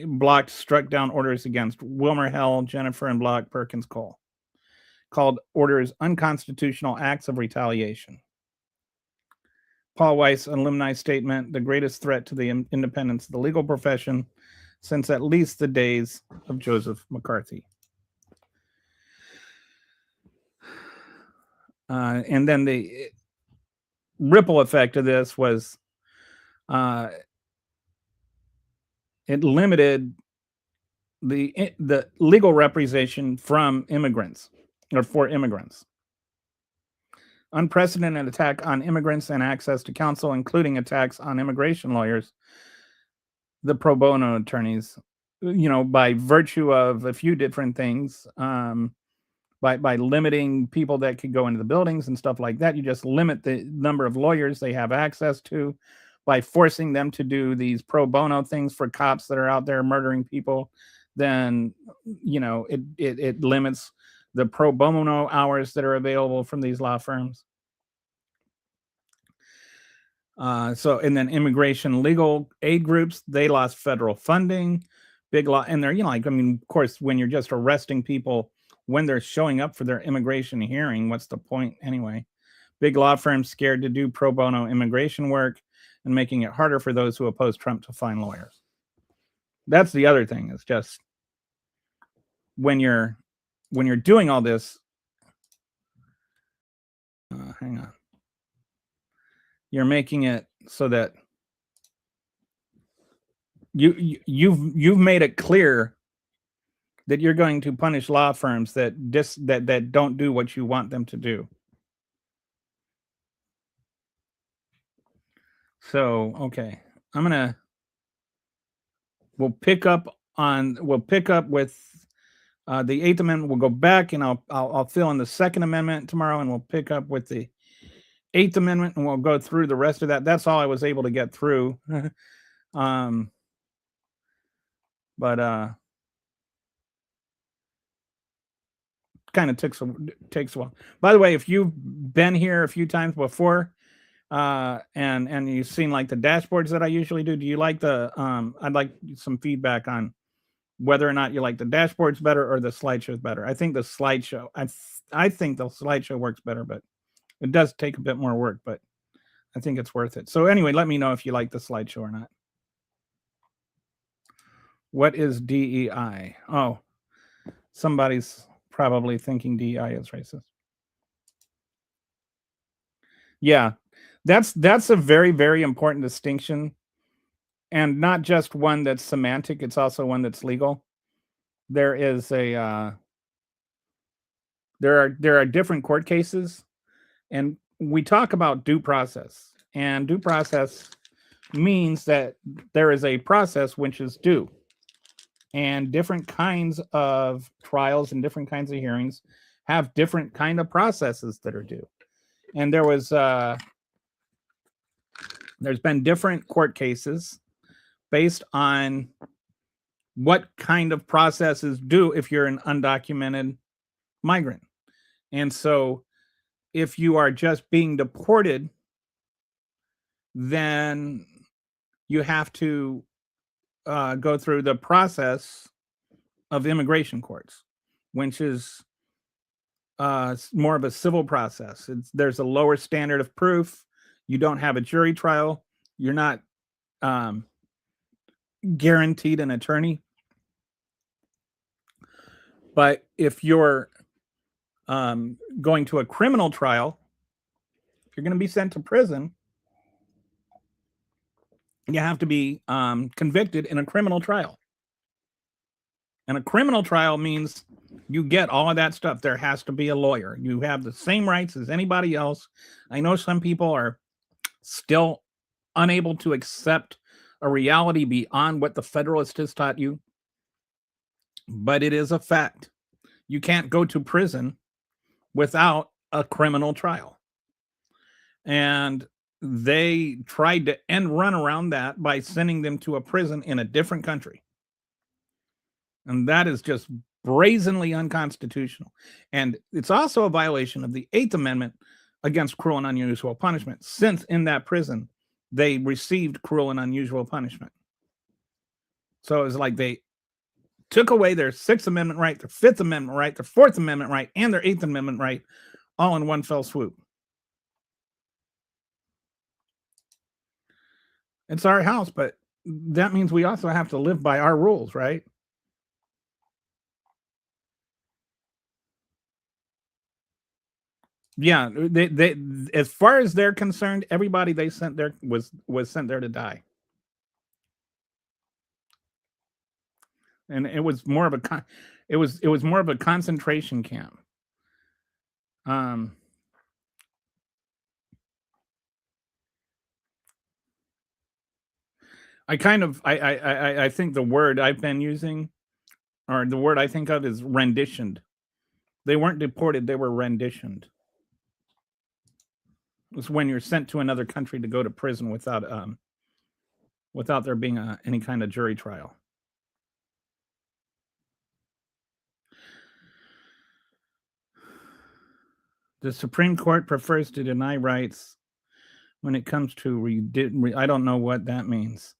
Block struck down orders against Wilmer Hell, Jennifer, and Block Perkins Cole, called orders unconstitutional acts of retaliation. Paul Weiss, an alumni statement, the greatest threat to the independence of the legal profession since at least the days of Joseph McCarthy. And then the ripple effect of this was it limited the legal representation from immigrants or for immigrants. Unprecedented attack on immigrants and access to counsel, including attacks on immigration lawyers, the pro bono attorneys, by virtue of a few different things, by limiting people that could go into the buildings and stuff like that. You just limit the number of lawyers they have access to by forcing them to do these pro bono things for cops that are out there murdering people. Then, it limits the pro bono hours that are available from these law firms. And then immigration legal aid groups, they lost federal funding, big law. And they're, of course, when you're just arresting people when they're showing up for their immigration hearing, what's the point anyway? Big law firms scared to do pro bono immigration work and making it harder for those who oppose Trump to find lawyers. That's the other thing. It's just when you're doing all this, hang on. You're making it so that you've made it clear that you're going to punish law firms that don't do what you want them to do. So, okay, we'll pick up with the Eighth Amendment. We'll go back and I'll fill in the Second Amendment tomorrow, and we'll pick up with the Eighth Amendment, and we'll go through the rest of that. That's all I was able to get through. But kind of takes a while. By the way, if you've been here a few times before, and you've seen like the dashboards that I usually do you like the I'd like some feedback on whether or not you like the dashboards better or the slideshows better. I think the slideshow works better, but it does take a bit more work, but I think it's worth it. So anyway, let me know if you like the slideshow or not. What is DEI? Oh, somebody's probably thinking DEI is racist. Yeah, that's a very, very important distinction, and not just one that's semantic. It's also one that's legal. There is there are different court cases, and we talk about due process, and due process means that there is a process which is due, and different kinds of trials and different kinds of hearings have different kind of processes that are due. And there's been different court cases based on what kind of process is due if you're an undocumented migrant. And so if you are just being deported, then you have to go through the process of immigration courts, which is more of a civil process. There's a lower standard of proof. You don't have a jury trial. You're not guaranteed an attorney. But if you're going to a criminal trial, if you're going to be sent to prison, you have to be convicted in a criminal trial. And a criminal trial means you get all of that stuff. There has to be a lawyer. You have the same rights as anybody else. I know some people are still unable to accept a reality beyond what the Federalist has taught you, but it is a fact. You can't go to prison without a criminal trial. And they tried to run around that by sending them to a prison in a different country. And that is just brazenly unconstitutional. And it's also a violation of the Eighth Amendment against cruel and unusual punishment, since in that prison they received cruel and unusual punishment. So it was like they took away their Sixth Amendment right, their Fifth Amendment right, their Fourth Amendment right, and their Eighth Amendment right, all in one fell swoop. It's our house, but that means we also have to live by our rules, right? Yeah, they as far as they're concerned, everybody they sent there was sent there to die. And it was more of a it was more of a concentration camp. Um I kind of I think the word I've been using, or the word I think of, is renditioned. They weren't deported, they were renditioned. It's when you're sent to another country to go to prison without there being any kind of jury trial. The Supreme Court prefers to deny rights when it comes to I don't know what that means.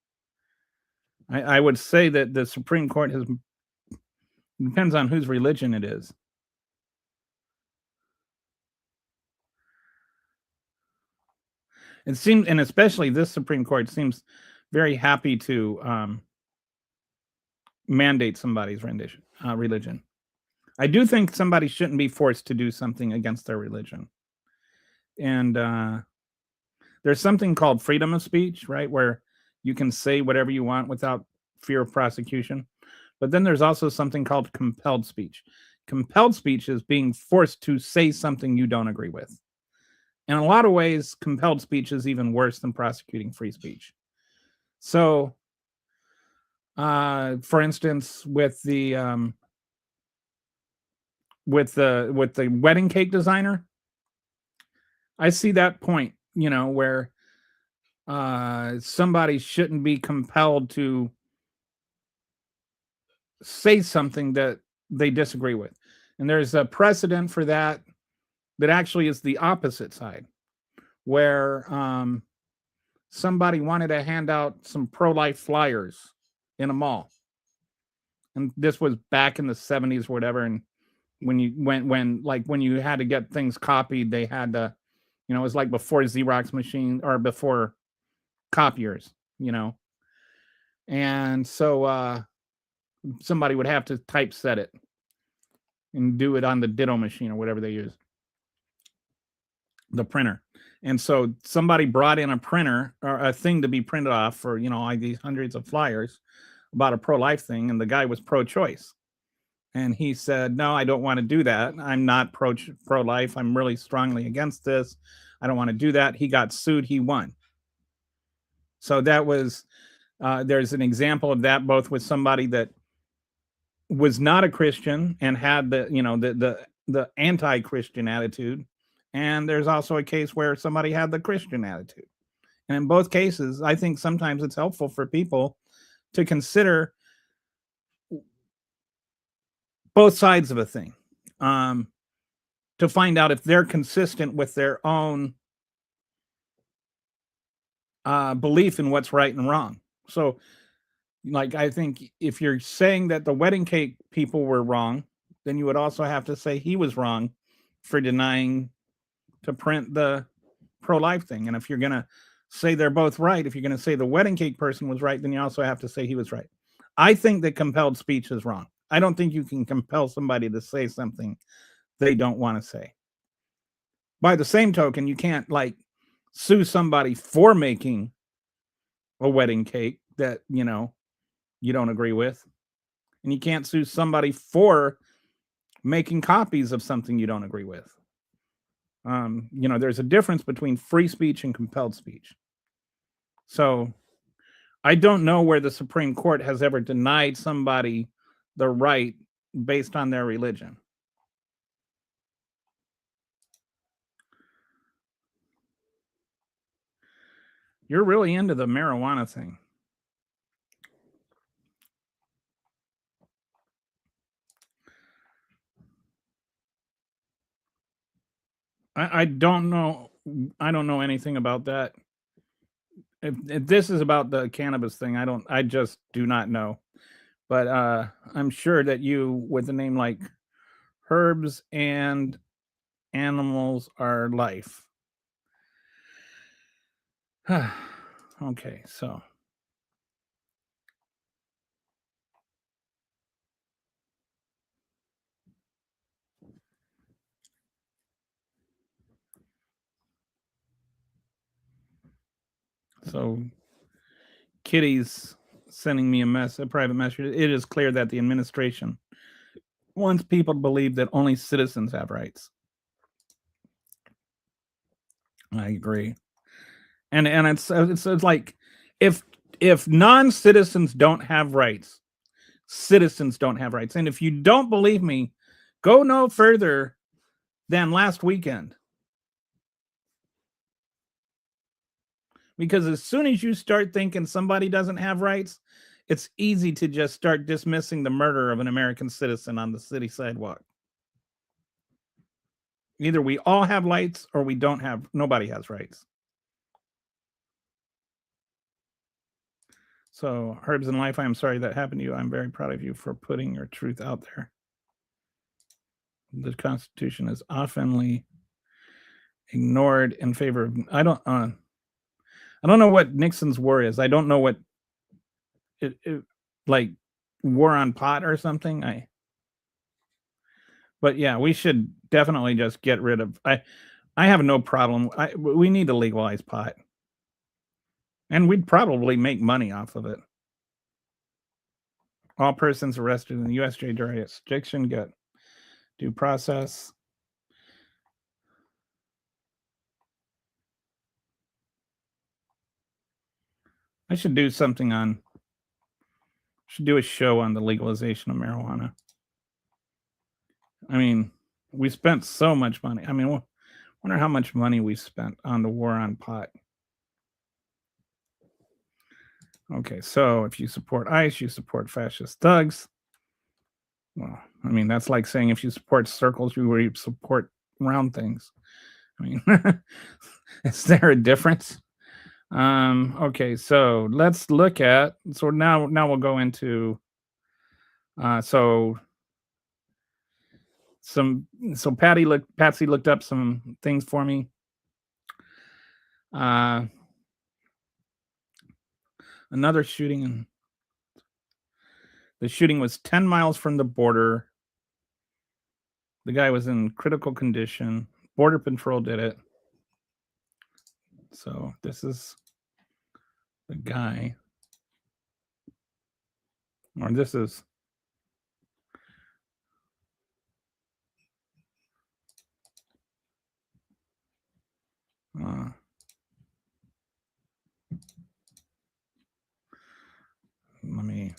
I would say that the Supreme Court has depends on whose religion it is. It seems, and especially this Supreme Court seems very happy to mandate somebody's religion. I do think somebody shouldn't be forced to do something against their religion. And there's something called freedom of speech, right? Where you can say whatever you want without fear of prosecution. But then there's also something called compelled speech. Compelled speech is being forced to say something you don't agree with. In a lot of ways, compelled speech is even worse than prosecuting free speech. So, for instance, with the wedding cake designer, I see that point, where somebody shouldn't be compelled to say something that they disagree with. And there's a precedent for that actually is the opposite side, where somebody wanted to hand out some pro-life flyers in a mall. And this was back in the 70s or whatever. And when you had to get things copied, they had to, it was like before Xerox machine or before copiers, and so somebody would have to typeset it and do it on the Ditto machine or whatever they use, the printer. And so somebody brought in a printer or a thing to be printed off for, like these hundreds of flyers about a pro-life thing, and the guy was pro-choice. And he said, "No, I don't want to do that. I'm not pro-life. I'm really strongly against this. I don't want to do that." He got sued. He won. So that was there's an example of that, both with somebody that was not a Christian and had the anti-Christian attitude, and there's also a case where somebody had the Christian attitude. And in both cases, I think sometimes it's helpful for people to consider both sides of a thing, to find out if they're consistent with their own belief in what's right and wrong. So, like, I think if you're saying that the wedding cake people were wrong, then you would also have to say he was wrong for denying to print the pro-life thing. And if you're going to say they're both right, if you're going to say the wedding cake person was right, then you also have to say he was right. I think that compelled speech is wrong. I don't think you can compel somebody to say something they don't want to say. By the same token, you can't sue somebody for making a wedding cake that, you don't agree with. And you can't sue somebody for making copies of something you don't agree with. There's a difference between free speech and compelled speech. So I don't know where the Supreme Court has ever denied somebody the right based on their religion. You're really into the marijuana thing. I don't know. I don't know anything about that. If this is about the cannabis thing, I don't. I just do not know. But I'm sure that you, with a name like Herbs and Animals Are Life. Okay, so so Kitty's sending me a private message. It is clear that the administration wants people to believe that only citizens have rights. I agree, and it's like if non-citizens don't have rights, citizens don't have rights. And if you don't believe me, go no further than last weekend. Because as soon as you start thinking somebody doesn't have rights, it's easy to just start dismissing the murder of an American citizen on the city sidewalk. Either we all have rights or we don't have, nobody has rights. So, Herbs in Life, I'm sorry that happened to you. I'm very proud of you for putting your truth out there. The Constitution is oftenly ignored in favor of. I don't know what Nixon's war is. I don't know what it like war on pot or something. But yeah, we should definitely just get rid of. I have no problem. We need to legalize pot, and we'd probably make money off of it. All persons arrested in the USJ jurisdiction get due process. I should do something on. Should do a show on the legalization of marijuana. I mean, we spent so much money. I mean, wonder how much money we spent on the war on pot. Okay, so if you support ICE, you support fascist thugs. Well, I mean, that's like saying if you support circles, you support round things. I mean, is there a difference? Okay, so let's look at. So now we'll go into. So Patsy looked up some things for me. Another shooting. The shooting was 10 miles from the border. The guy was in critical condition. Border Patrol did it. So this is the guy. Or this is. Let me.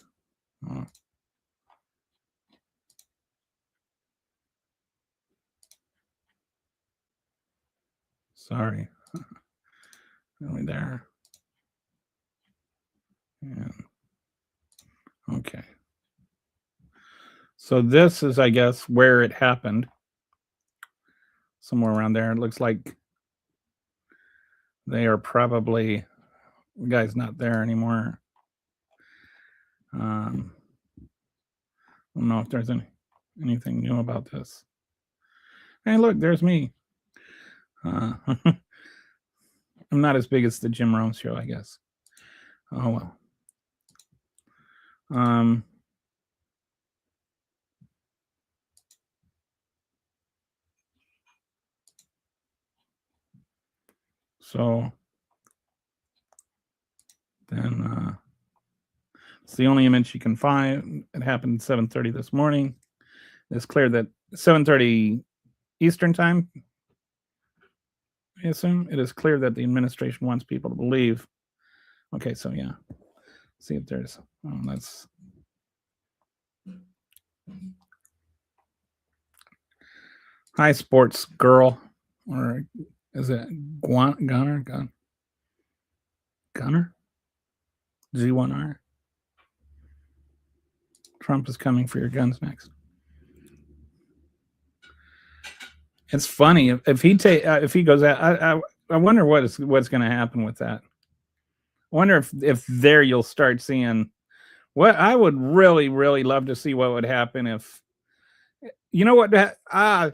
Sorry. Really there. Yeah. Okay. So this is, I guess, where it happened. Somewhere around there. It looks like they are probably. The guy's not there anymore. I don't know if there's anything new about this. Hey, look, there's me. I'm not as big as the Jim Rome show, I guess. Oh well. So then it's the only image you can find. It happened 7:30 this morning. It's clear that 7:30 Eastern time. I assume it is clear that the administration wants people to believe. Okay, so yeah. See if there's. That's. Hi, sports girl, or is it Gunner? Gunner? G1R. Trump is coming for your guns next. It's funny if he goes out. I wonder what's going to happen with that. I wonder if there you'll start seeing what I would really love to see what would happen if you know what I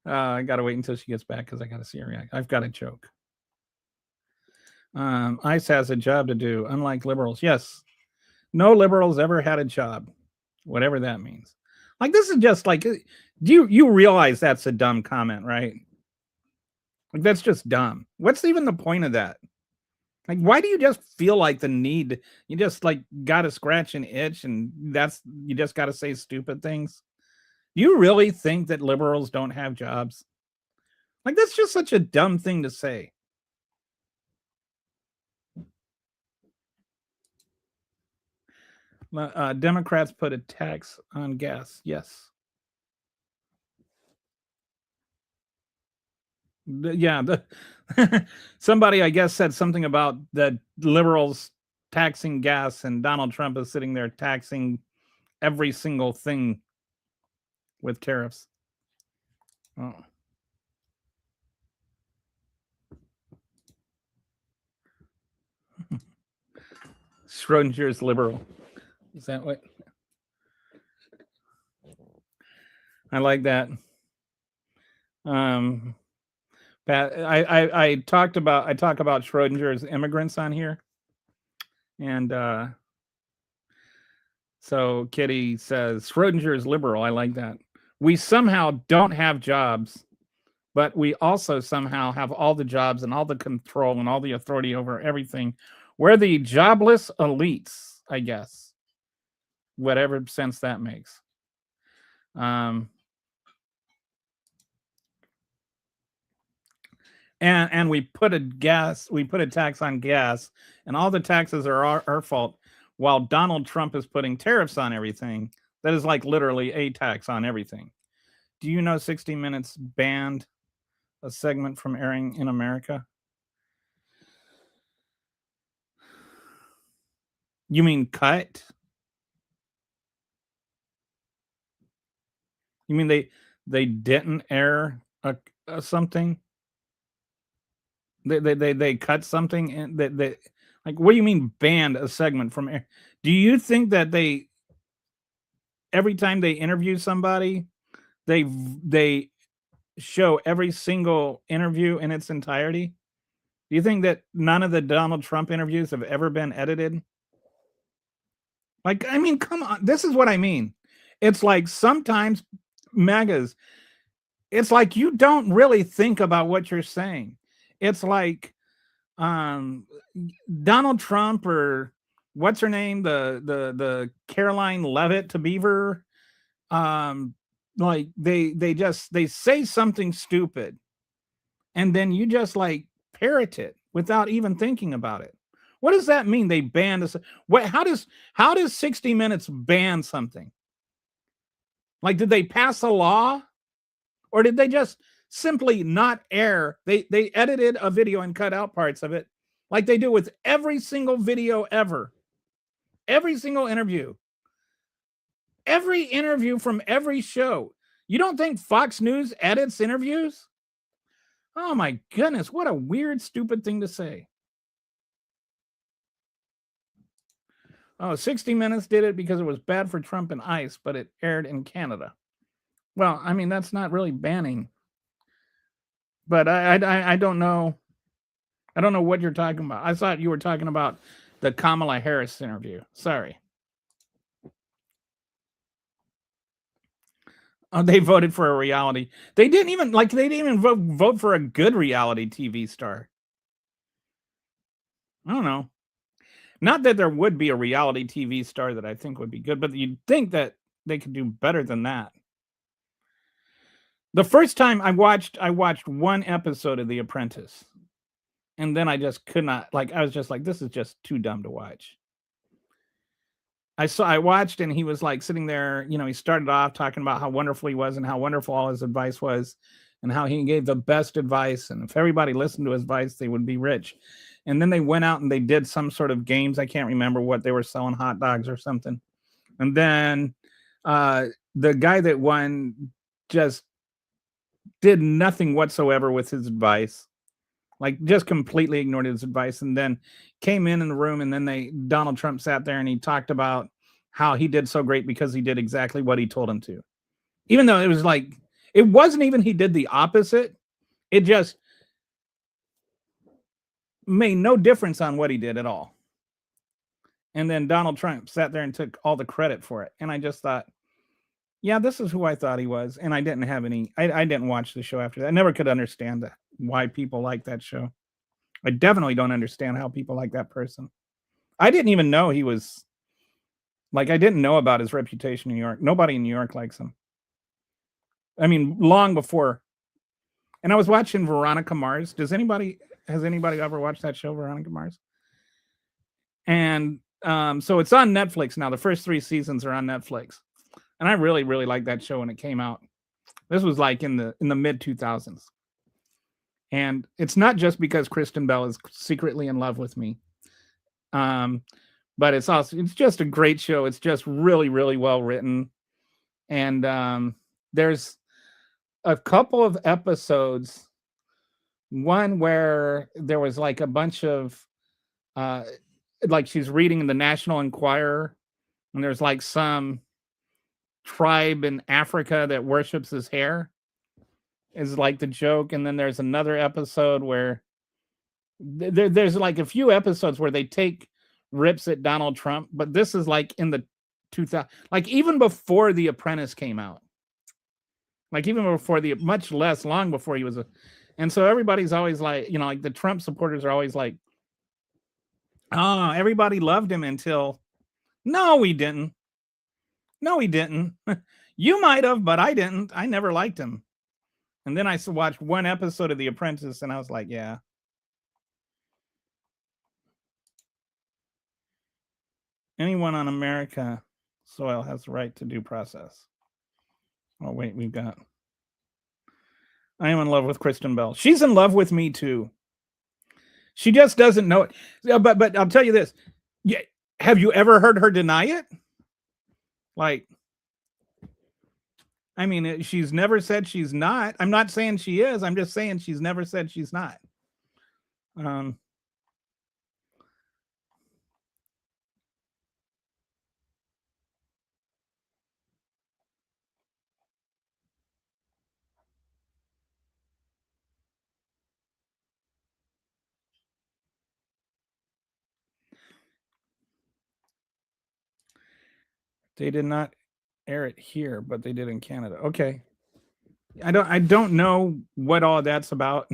gotta wait until she gets back because I gotta see her react. I've got a joke. ICE has a job to do, unlike liberals. Yes, no liberals ever had a job, whatever that means. Like this is just like you realize that's a dumb comment, right? Like that's just dumb. What's even the point of that? Like, why do you just feel like the need? You just like gotta scratch an itch, and you just gotta say stupid things. Do you really think that liberals don't have jobs? Like that's just such a dumb thing to say. Democrats put a tax on gas. Yes. Yeah. Somebody, I guess, said something about the liberals taxing gas, and Donald Trump is sitting there taxing every single thing with tariffs. Oh. Schrodinger's liberal. Is that what? I like that. Pat, I talk about Schrodinger's immigrants on here, and so Kitty says Schrodinger is liberal. I like that. We somehow don't have jobs, but we also somehow have all the jobs and all the control and all the authority over everything. We're the jobless elites, I guess, whatever sense that makes. And we put a tax on gas, and all the taxes are our fault, while Donald Trump is putting tariffs on everything. That is like literally a tax on everything. Do you know 60 Minutes banned a segment from airing in America? You mean cut? You mean they didn't air a something? They cut something, and that like, what do you mean banned a segment from air? Do you think that they every time they interview somebody, they show every single interview in its entirety? Do you think that none of the Donald Trump interviews have ever been edited? Like, I mean, come on. This is what I mean. It's like sometimes MAGAs, it's like you don't really think about what you're saying. It's like Donald Trump, or what's her name, the Caroline Levitt to Beaver, like they say something stupid, and then you just like parrot it without even thinking about it. What does that mean? They banned us. What? How does 60 Minutes ban something? Like, did they pass a law, or did they just simply not air? They edited a video and cut out parts of it, like they do with every single video ever, every single interview, every interview from every show. You don't think Fox News edits interviews? Oh my goodness, what a weird, stupid thing to say. Oh, 60 Minutes did it because it was bad for Trump and ICE, but it aired in Canada. Well, I mean, that's not really banning. But I don't know. I don't know what you're talking about. I thought you were talking about the Kamala Harris interview. Sorry. Oh, they voted for a reality. They didn't even vote for a good reality TV star. I don't know. Not that there would be a reality TV star that I think would be good, but you'd think that they could do better than that. The first time I watched one episode of The Apprentice, and then I just could not, like, I was just like, this is just too dumb to watch. I watched, and he was like sitting there, he started off talking about how wonderful he was and how wonderful all his advice was and how he gave the best advice. And if everybody listened to his advice, they would be rich. And then they went out and they did some sort of games. I can't remember what they were selling, hot dogs or something. And then the guy that won just did nothing whatsoever with his advice, like just completely ignored his advice, and then came in the room, and then Donald Trump sat there and he talked about how he did so great because he did exactly what he told him to, even though it was like it wasn't even he did the opposite. It just made no difference on what he did at all. And then Donald Trump sat there and took all the credit for it. And I just thought, yeah, this is who I thought he was. And I didn't have I didn't watch the show after that. I never could understand why people like that show. I definitely don't understand how people like that person. I didn't even know he was like, I didn't know about his reputation in New York. Nobody in New York likes him. I mean, long before. And I was watching Veronica Mars. Has anybody ever watched that show, Veronica Mars? And so it's on Netflix now. The first 3 seasons are on Netflix. And I really, really liked that show when it came out. This was like in the mid 2000s. And it's not just because Kristen Bell is secretly in love with me. But it's just a great show. It's just really, really well written. And there's a couple of episodes, one where there was like a bunch of like she's reading the National Enquirer, and there's like some tribe in Africa that worships his hair, is like the joke. And then there's another episode where there's like a few episodes where they take rips at Donald Trump, but this is like in the 2000, like even before The Apprentice came out, like even before long before he was and so everybody's always like, like the Trump supporters are always like, oh, everybody loved him until, no, we didn't. No, he didn't. You might have, but I didn't. I never liked him. And then I watched one episode of The Apprentice and I was like, yeah. Anyone on America soil has the right to due process. Oh, wait, we've got. I am in love with Kristen Bell. She's in love with me too. She just doesn't know it. But I'll tell you this. Yeah, have you ever heard her deny it? Like, I mean, she's never said she's not. I'm not saying she is. I'm just saying she's never said she's not. They did not air it here, but they did in Canada. Okay. I don't know what all that's about.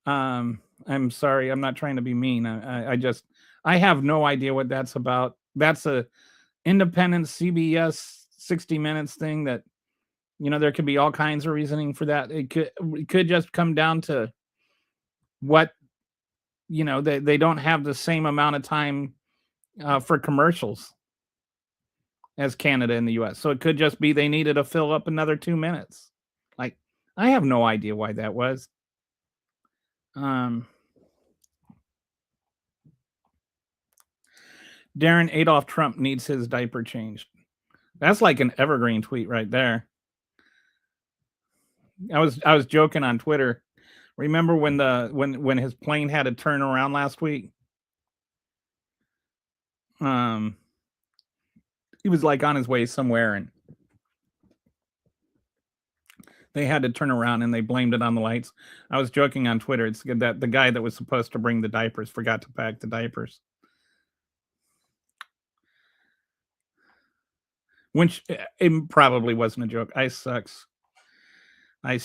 I'm sorry. I'm not trying to be mean. I have no idea what that's about. That's a independent CBS 60 Minutes thing that, there could be all kinds of reasoning for that. It could just come down to what, they don't have the same amount of time for commercials as Canada and the US. So it could just be they needed to fill up another 2 minutes. Like, I have no idea why that was. Darren Adolf Trump needs his diaper changed. That's like an evergreen tweet right there. I was joking on Twitter. Remember when his plane had to turn around last week? He was like on his way somewhere and they had to turn around and they blamed it on the lights. I was joking on Twitter. It's that the guy that was supposed to bring the diapers forgot to pack the diapers. Which it probably wasn't a joke. I sucks. I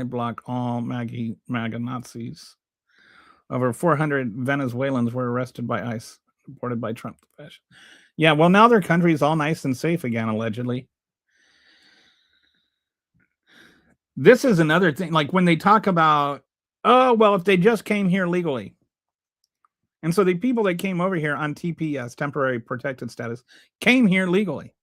block all MAGA Nazis. Over 400 Venezuelans were arrested by ICE, reported by Trump. Yeah, well, now their country is all nice and safe again, allegedly. This is another thing. Like when they talk about, oh, well, if they just came here legally. And so the people that came over here on TPS, temporary protected status, came here legally.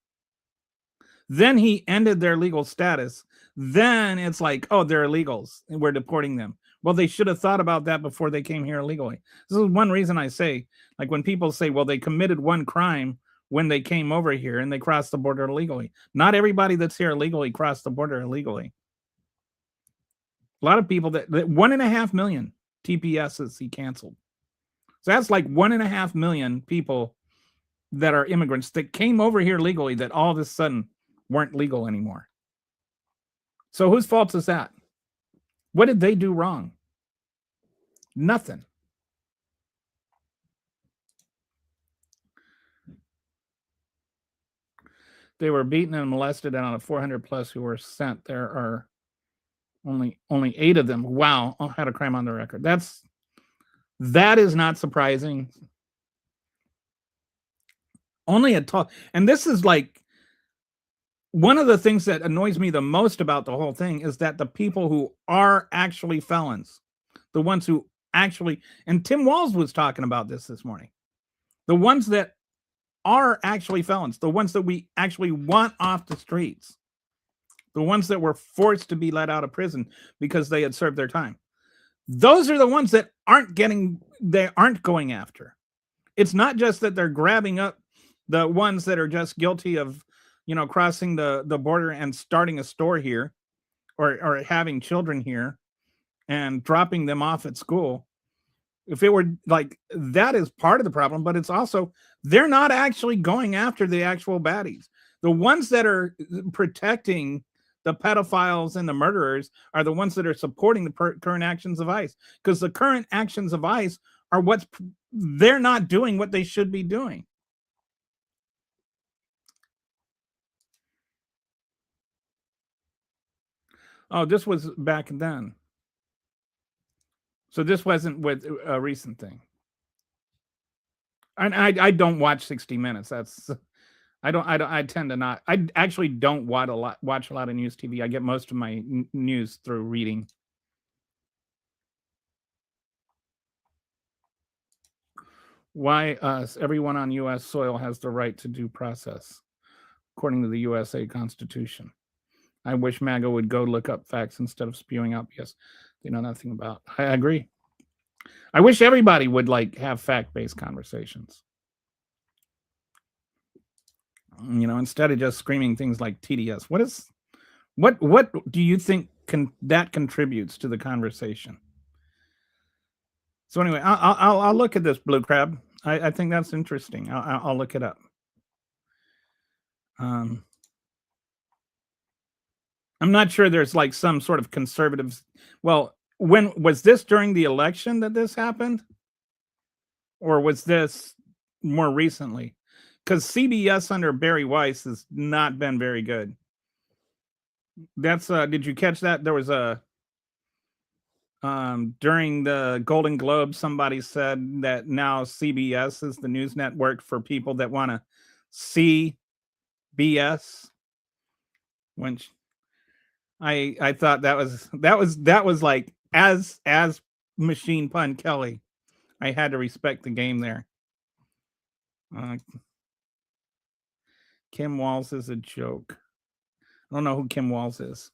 Then he ended their legal status. Then it's like, oh, they're illegals and we're deporting them. Well, they should have thought about that before they came here illegally. This is one reason I say, like when people say, well, they committed one crime, when they came over here and they crossed the border illegally. Not everybody that's here illegally crossed the border illegally. A lot of people that 1.5 million TPSs he canceled. So that's like 1.5 million people that are immigrants that came over here legally that all of a sudden weren't legal anymore. So whose fault is that? What did they do wrong? Nothing. They were beaten and molested, and out of 400 plus who were sent, there are only 8 of them. Wow, I had a crime on the record. That is not surprising. Only a talk, and this is like one of the things that annoys me the most about the whole thing is that the people who are actually felons, the ones who actually, and Tim Walz was talking about this morning, the ones that are actually felons, the ones that we actually want off the streets, the ones that were forced to be let out of prison because they had served their time. Those are the ones that they aren't going after. It's not just that they're grabbing up the ones that are just guilty of, crossing the border and starting a store here or having children here and dropping them off at school. If it were like that is part of the problem, but it's also they're not actually going after the actual baddies. The ones that are protecting the pedophiles and the murderers are the ones that are supporting the current actions of ICE, because the current actions of ICE are they're not doing what they should be doing. Oh, this was back then. So this wasn't with a recent thing. And I don't watch 60 Minutes. I tend to not. I actually don't watch a lot of news TV. I get most of my news through reading. Why us? Everyone on U.S. soil has the right to due process, according to the USA Constitution. I wish MAGA would go look up facts instead of spewing out BS they know nothing about. I agree. I wish everybody would have fact-based conversations. Instead of just screaming things like TDS. What do you think that contributes to the conversation? So anyway, I'll look at this, Blue Crab. I think that's interesting. I'll look it up. I'm not sure there's some sort of conservatives. Well, when was this during the election that this happened? Or was this more recently? Because CBS under Barry Weiss has not been very good. That's did you catch that? There was a during the Golden Globe, somebody said that now CBS is the news network for people that want to see BS. When I thought that was like as Machine Pun Kelly, I had to respect the game there. Kim Walz is a joke. I don't know who Kim Walz is.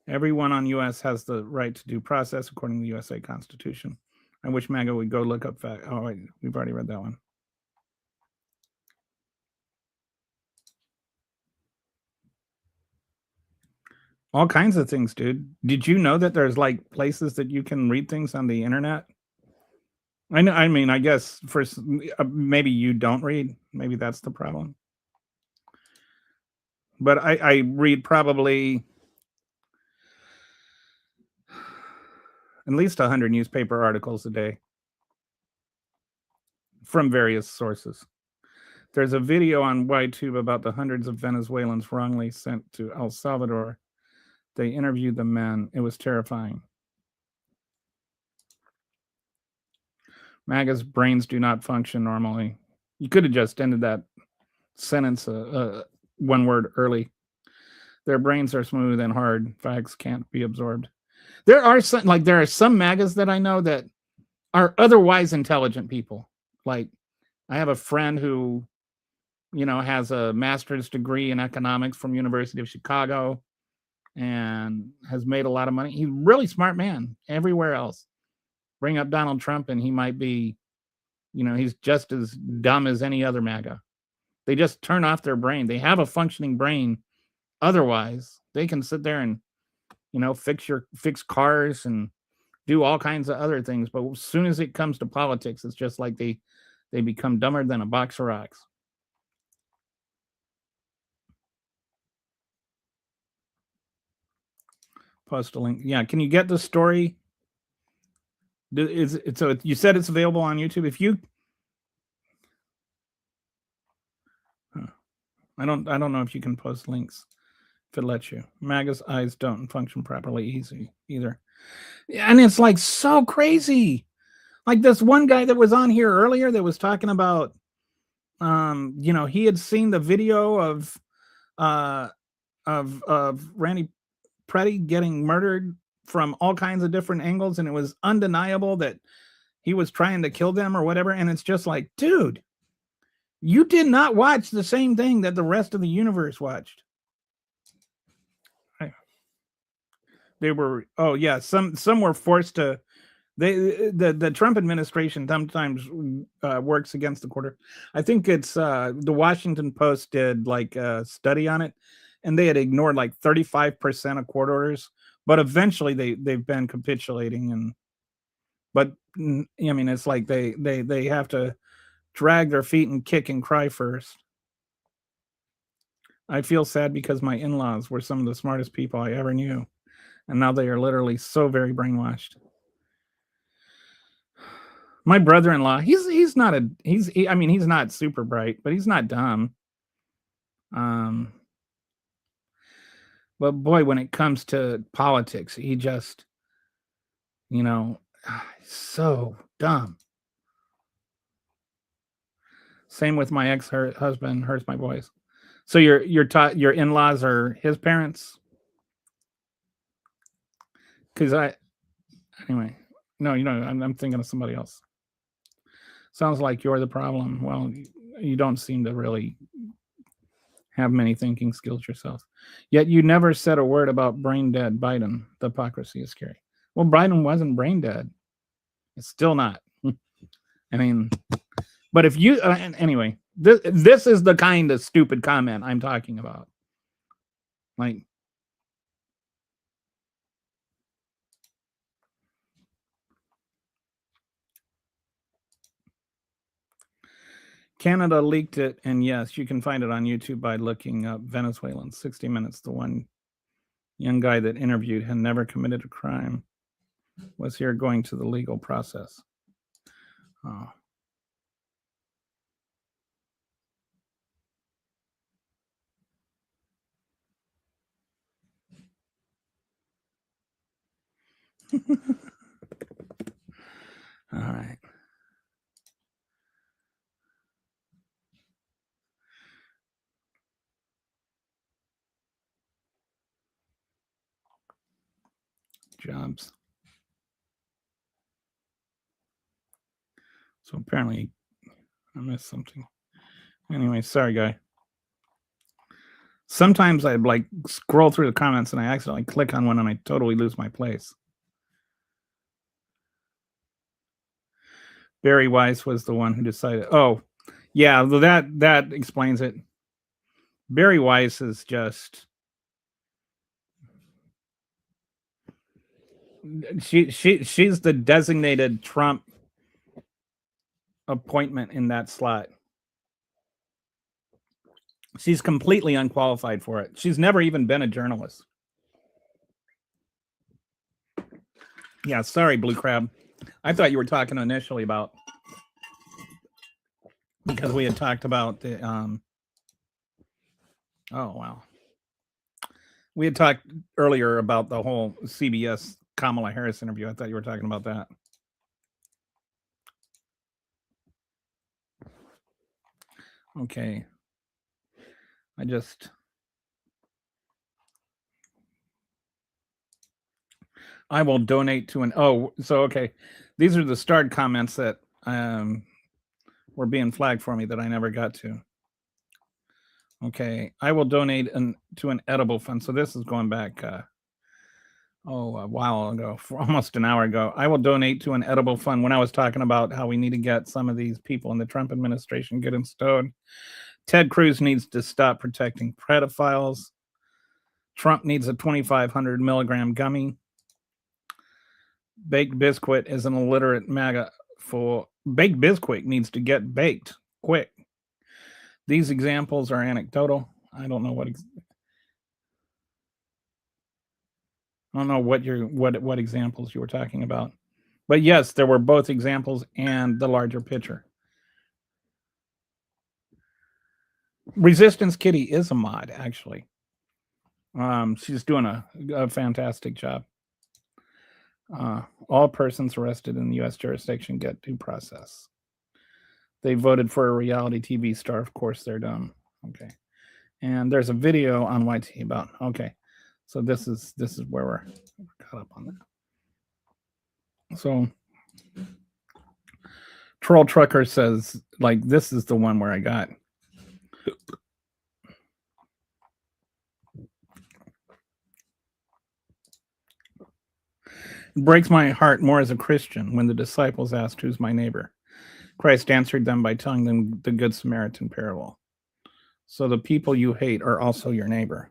Everyone on U.S. has the right to due process according to the USA Constitution. I wish MAGA would go look up fact. Oh, wait, we've already read that one. All kinds of things, dude. Did you know that there's places that you can read things on the internet? I know. I mean, I guess maybe you don't read. Maybe that's the problem. But I read probably at least 100 newspaper articles a day from various sources. There's a video on YTube about the hundreds of Venezuelans wrongly sent to El Salvador. They interviewed the men. It was terrifying. MAGA's brains do not function normally. You could have just ended that sentence one word early. Their brains are smooth and hard. Facts can't be absorbed. There are some MAGAs that I know that are otherwise intelligent people. Like I have a friend who, has a master's degree in economics from University of Chicago. and has made a lot of money. He's a really smart man everywhere else. Bring up Donald Trump and he might be, he's just as dumb as any other MAGA. They just turn off their brain. They have a functioning brain. Otherwise, they can sit there and, fix cars and do all kinds of other things. But as soon as it comes to politics, it's just like they become dumber than a box of rocks. Post a link. Yeah, can you get the story? So you said it's available on YouTube. If you, I don't know if you can post links. If it lets you, MAGA's eyes don't function properly easy either, and it's like so crazy. Like this one guy that was on here earlier that was talking about, he had seen the video of Randy Pretty getting murdered from all kinds of different angles, and it was undeniable that he was trying to kill them or whatever. And it's just like, dude, you did not watch the same thing that the rest of the universe watched. They were, some were forced to. The Trump administration sometimes works against the quarter. I think it's the Washington Post did like a study on it, and they had ignored like 35% of court orders, but eventually they've been capitulating. But I mean, it's like they have to drag their feet and kick and cry first. I feel sad because my in-laws were some of the smartest people I ever knew, and now they are literally so very brainwashed. My brother-in-law, he's not super bright, but he's not dumb. But boy, when it comes to politics, he just, so dumb. Same with my ex-husband, hurts my voice. So your in-laws are his parents? Because anyway, no, I'm thinking of somebody else. Sounds like you're the problem. Well, you don't seem to really have many thinking skills yourself. Yet you never said a word about brain dead Biden. The hypocrisy is scary. Well, Biden wasn't brain dead. It's still not. I mean, but if you anyway, this is the kind of stupid comment I'm talking about. Like, Canada leaked it, and yes, you can find it on YouTube by looking up Venezuelan 60 Minutes. The one young guy that interviewed had never committed a crime, was here going to the legal process. Oh. All right. Jobs. So apparently I missed something. Anyway, sorry, guy. Sometimes I like scroll through the comments and I accidentally click on one and I totally lose my place. Barry Weiss was the one who decided. Oh, yeah, that explains it. Barry Weiss is just she's the designated Trump appointment in that slot. She's completely unqualified for it. She's never even been a journalist. Yeah, sorry, Blue Crab. I thought you were talking initially about, because we had talked about the oh wow. We had talked earlier about the whole CBS Kamala Harris interview. I thought you were talking about that. Okay. I will donate to okay. These are the starred comments that were being flagged for me that I never got to. Okay, I will donate to an edible fund. So this is going back a while ago, for almost an hour ago. I will donate to an edible fund when I was talking about how we need to get some of these people in the Trump administration getting stoned. Ted Cruz needs to stop protecting pedophiles. Trump needs a 2,500 milligram gummy. Baked Biscuit is an illiterate MAGA for Baked Biscuit needs to get baked quick. These examples are anecdotal. I don't know what what examples you were talking about. But yes, there were both examples and the larger picture. Resistance Kitty is a mod, actually. She's doing a fantastic job. All persons arrested in the U.S. jurisdiction get due process. They voted for a reality TV star. Of course, they're dumb. Okay. And there's a video on YT about. Okay. So this is where we're caught up on that. So Troll Trucker says, like, this is the one where I got. It breaks my heart more as a Christian when the disciples asked, "Who's my neighbor?" Christ answered them by telling them the Good Samaritan parable. So the people you hate are also your neighbor.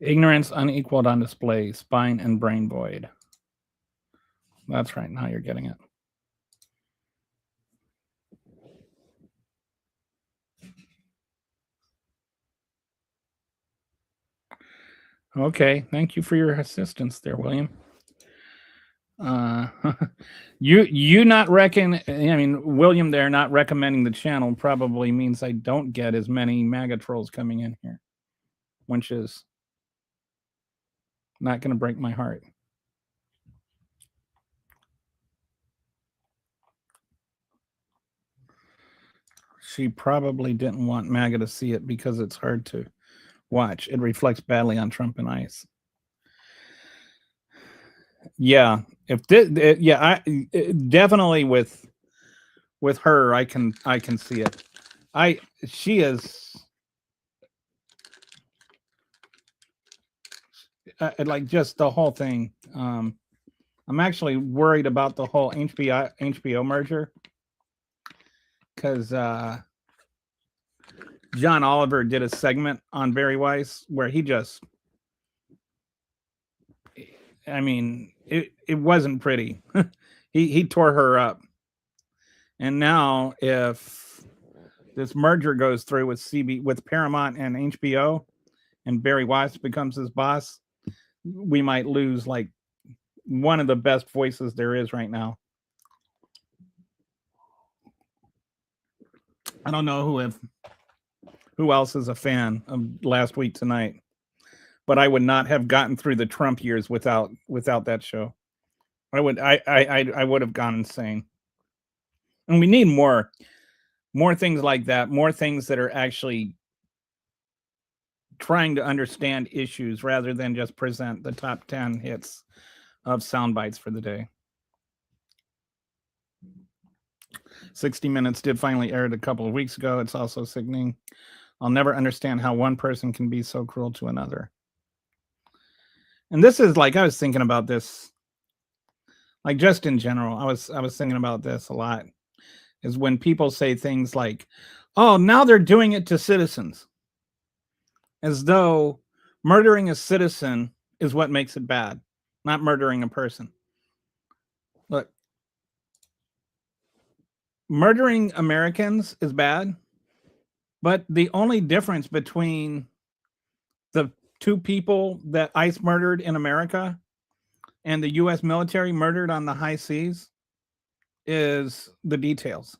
Ignorance unequaled on display, spine and brain void. That's right. Now you're getting it. Okay. Thank you for your assistance there, William. You not reckon, I mean, William there not recommending the channel probably means I don't get as many MAGA trolls coming in here, which is not going to break my heart. She probably didn't want MAGA to see it because it's hard to watch. It reflects badly on Trump and ICE. Yeah, if this, yeah, definitely with her, I can see it. She is like just the whole thing. I'm actually worried about the whole HBO merger because John Oliver did a segment on Barry Weiss where he just, I mean, it wasn't pretty. he tore her up. And now if this merger goes through with Paramount and HBO and Barry Weiss becomes his boss, we might lose like one of the best voices there is right now. I don't know who else is a fan of Last Week Tonight, but I would not have gotten through the Trump years without that show. I would have gone insane. And we need more things like that, more things that are actually trying to understand issues rather than just present the top 10 hits of sound bites for the day. 60 Minutes did finally air it a couple of weeks ago. It's also sickening. I'll never understand how one person can be so cruel to another. And this is like, I was thinking about this, like just in general, I was thinking about this a lot, is when people say things like, oh, now they're doing it to citizens, as though murdering a citizen is what makes it bad, not murdering a person. Look, murdering Americans is bad, but the only difference between the two people that ICE murdered in America and the U.S. military murdered on the high seas is the details.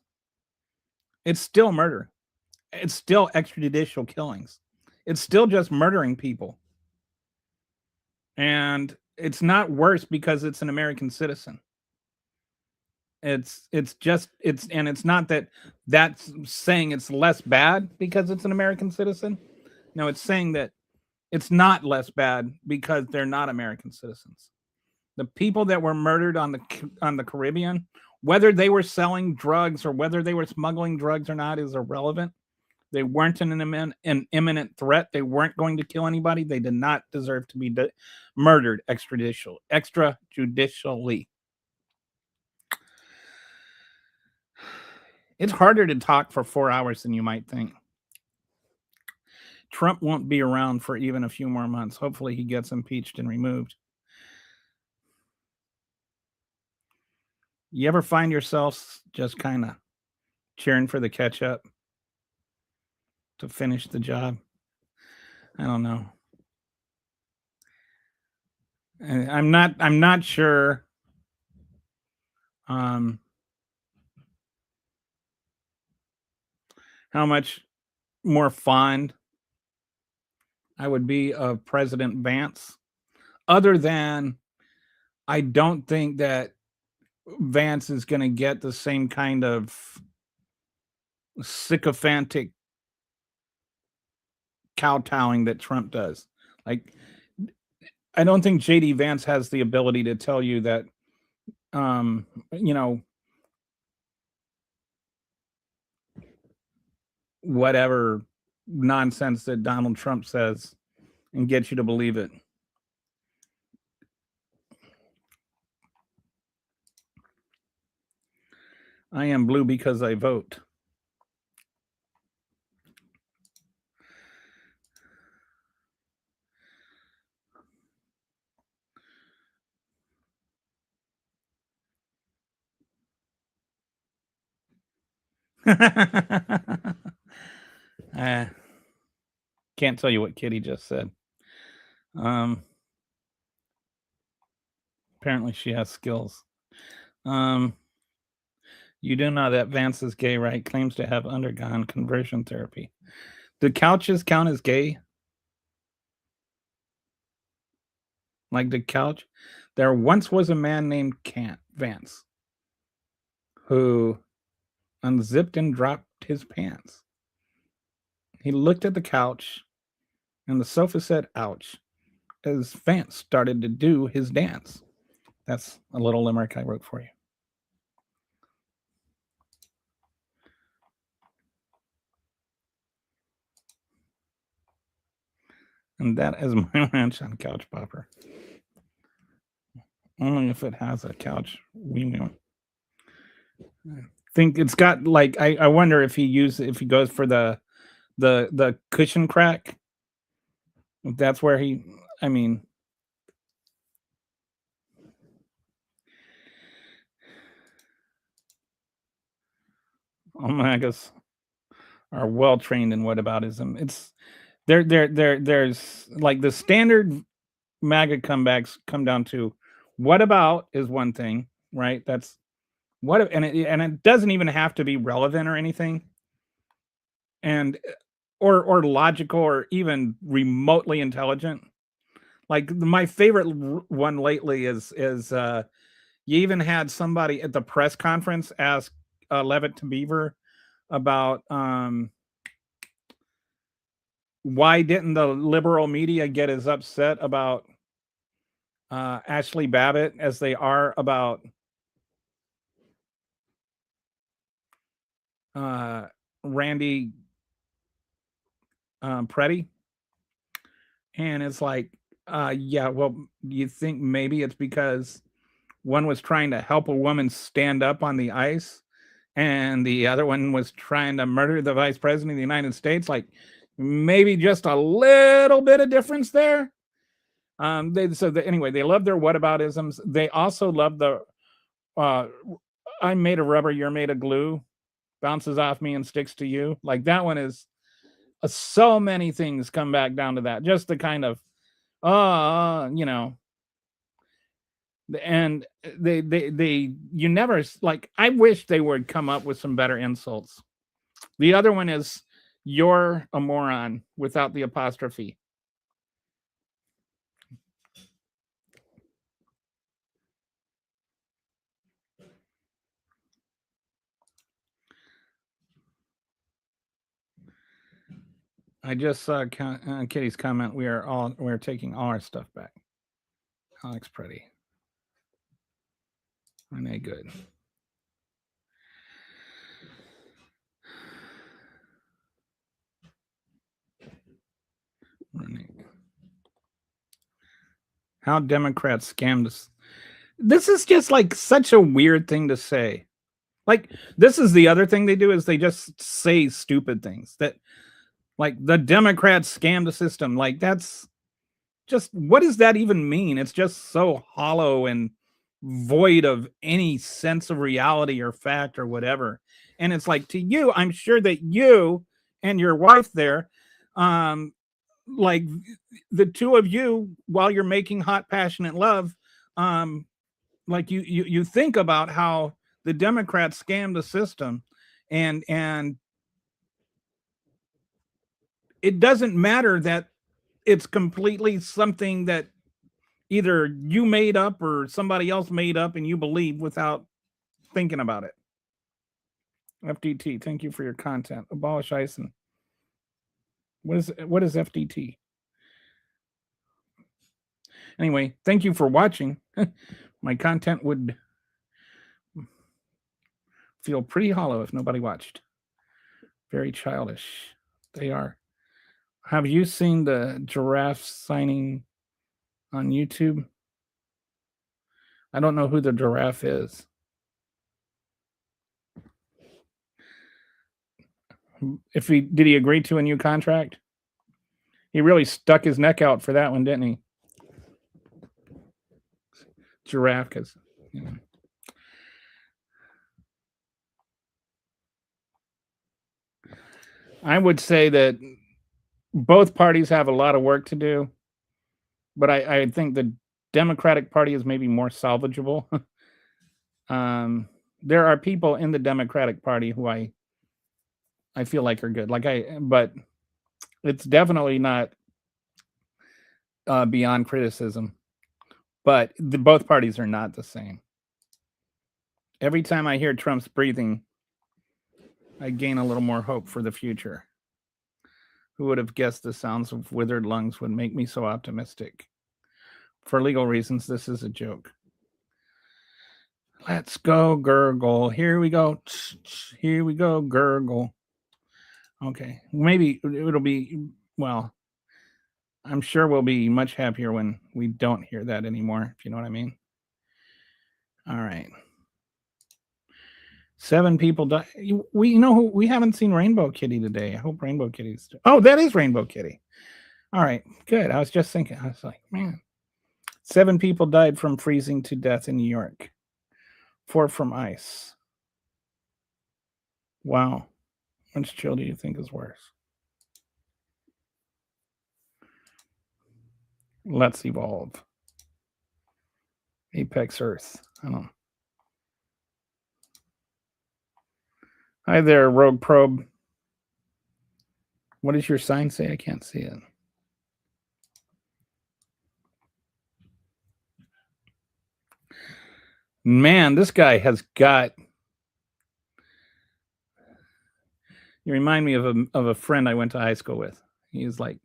It's still murder. It's still extrajudicial killings. It's still just murdering people. And it's not worse because it's an American citizen. It's not that that's saying it's less bad because it's an American citizen. No, it's saying that it's not less bad because they're not American citizens. The people that were murdered on the Caribbean, whether they were selling drugs or whether they were smuggling drugs or not, is irrelevant. They weren't an imminent threat. They weren't going to kill anybody. They did not deserve to be murdered extrajudicially. It's harder to talk for 4 hours than you might think. Trump won't be around for even a few more months. Hopefully he gets impeached and removed. You ever find yourself just kind of cheering for the catch up to finish the job? I don't know. I'm not sure how much more fond I would be of President Vance, other than I don't think that Vance is going to get the same kind of sycophantic kowtowing that Trump does. Like, I don't think JD Vance has the ability to tell you that, whatever nonsense that Donald Trump says and get you to believe it. I am blue because I vote. Can't tell you what Kitty just said. Apparently she has skills. You do know that Vance is gay, right? Claims to have undergone conversion therapy. Do couches count as gay? Like the couch? There once was a man named Vance who unzipped and dropped his pants. He looked at the couch and the sofa said, ouch, as Vance started to do his dance. That's a little limerick I wrote for you. And that is my ranch on Couch Popper. Only if it has a couch. I think it's got like I wonder if he goes for the cushion crack. If that's where oh my guess are well trained in whataboutism. It's there's like the standard MAGA comebacks come down to what about is one thing, right? That's what, and it doesn't even have to be relevant or anything, and or logical or even remotely intelligent. Like my favorite one lately is you even had somebody at the press conference ask Levitt to Beaver about why didn't the liberal media get as upset about Ashley Babbitt as they are about Randy Preddy. And it's like, yeah, well, you think maybe it's because one was trying to help a woman stand up on the ice and the other one was trying to murder the vice president of the United States? Like, maybe just a little bit of difference there. Anyway, they love their whataboutisms. They also love the I'm made of rubber, you're made of glue, bounces off me and sticks to you. Like that one is so many things come back down to that. Just the kind of And they you never like. I wish they would come up with some better insults. The other one is "you're a moron" without the apostrophe. I just saw Kitty's comment. We're taking all our stuff back. Alex Pretty. Renee Good. Renee. How Democrats scammed us. This is just like such a weird thing to say. Like, this is the other thing they do is they just say stupid things that like the Democrats scam the system. Like, that's just, what does that even mean? It's just so hollow and void of any sense of reality or fact or whatever. And it's like, to you, I'm sure that you and your wife there, like the two of you, while you're making hot, passionate love, like you think about how the Democrats scam the system, and it doesn't matter that it's completely something that either you made up or somebody else made up and you believe without thinking about it. FDT, thank you for your content. Abolish Eisen. What is FDT? Anyway, thank you for watching. My content would feel pretty hollow if nobody watched. Very childish. They are. Have you seen the giraffe signing on YouTube? I don't know who the giraffe is. Did he agree to a new contract? He really stuck his neck out for that one, didn't he? Giraffe, because you know. I would say that both parties have a lot of work to do, but I think the Democratic Party is maybe more salvageable. There are people in the Democratic Party who I feel like are good. But it's definitely not beyond criticism. But both parties are not the same. Every time I hear Trump's breathing, I gain a little more hope for the future. Who would have guessed the sounds of withered lungs would make me so optimistic? For legal reasons, this is a joke. Let's go, gurgle. Here we go. Here we go, gurgle. Okay. Maybe it'll be, well, I'm sure we'll be much happier when we don't hear that anymore, if you know what I mean. All right. 7 people died. We haven't seen Rainbow Kitty today. I hope Rainbow Kitty's. Oh, that is Rainbow Kitty. All right, good. I was just thinking. I was like, man, 7 people died from freezing to death in New York. 4 from ice. Wow. Which chill do you think is worse? Let's evolve. Apex Earth. I don't know. Hi there, Rogue Probe. What does your sign say? I can't see it. Man, this guy has got. You remind me of a friend I went to high school with. He's like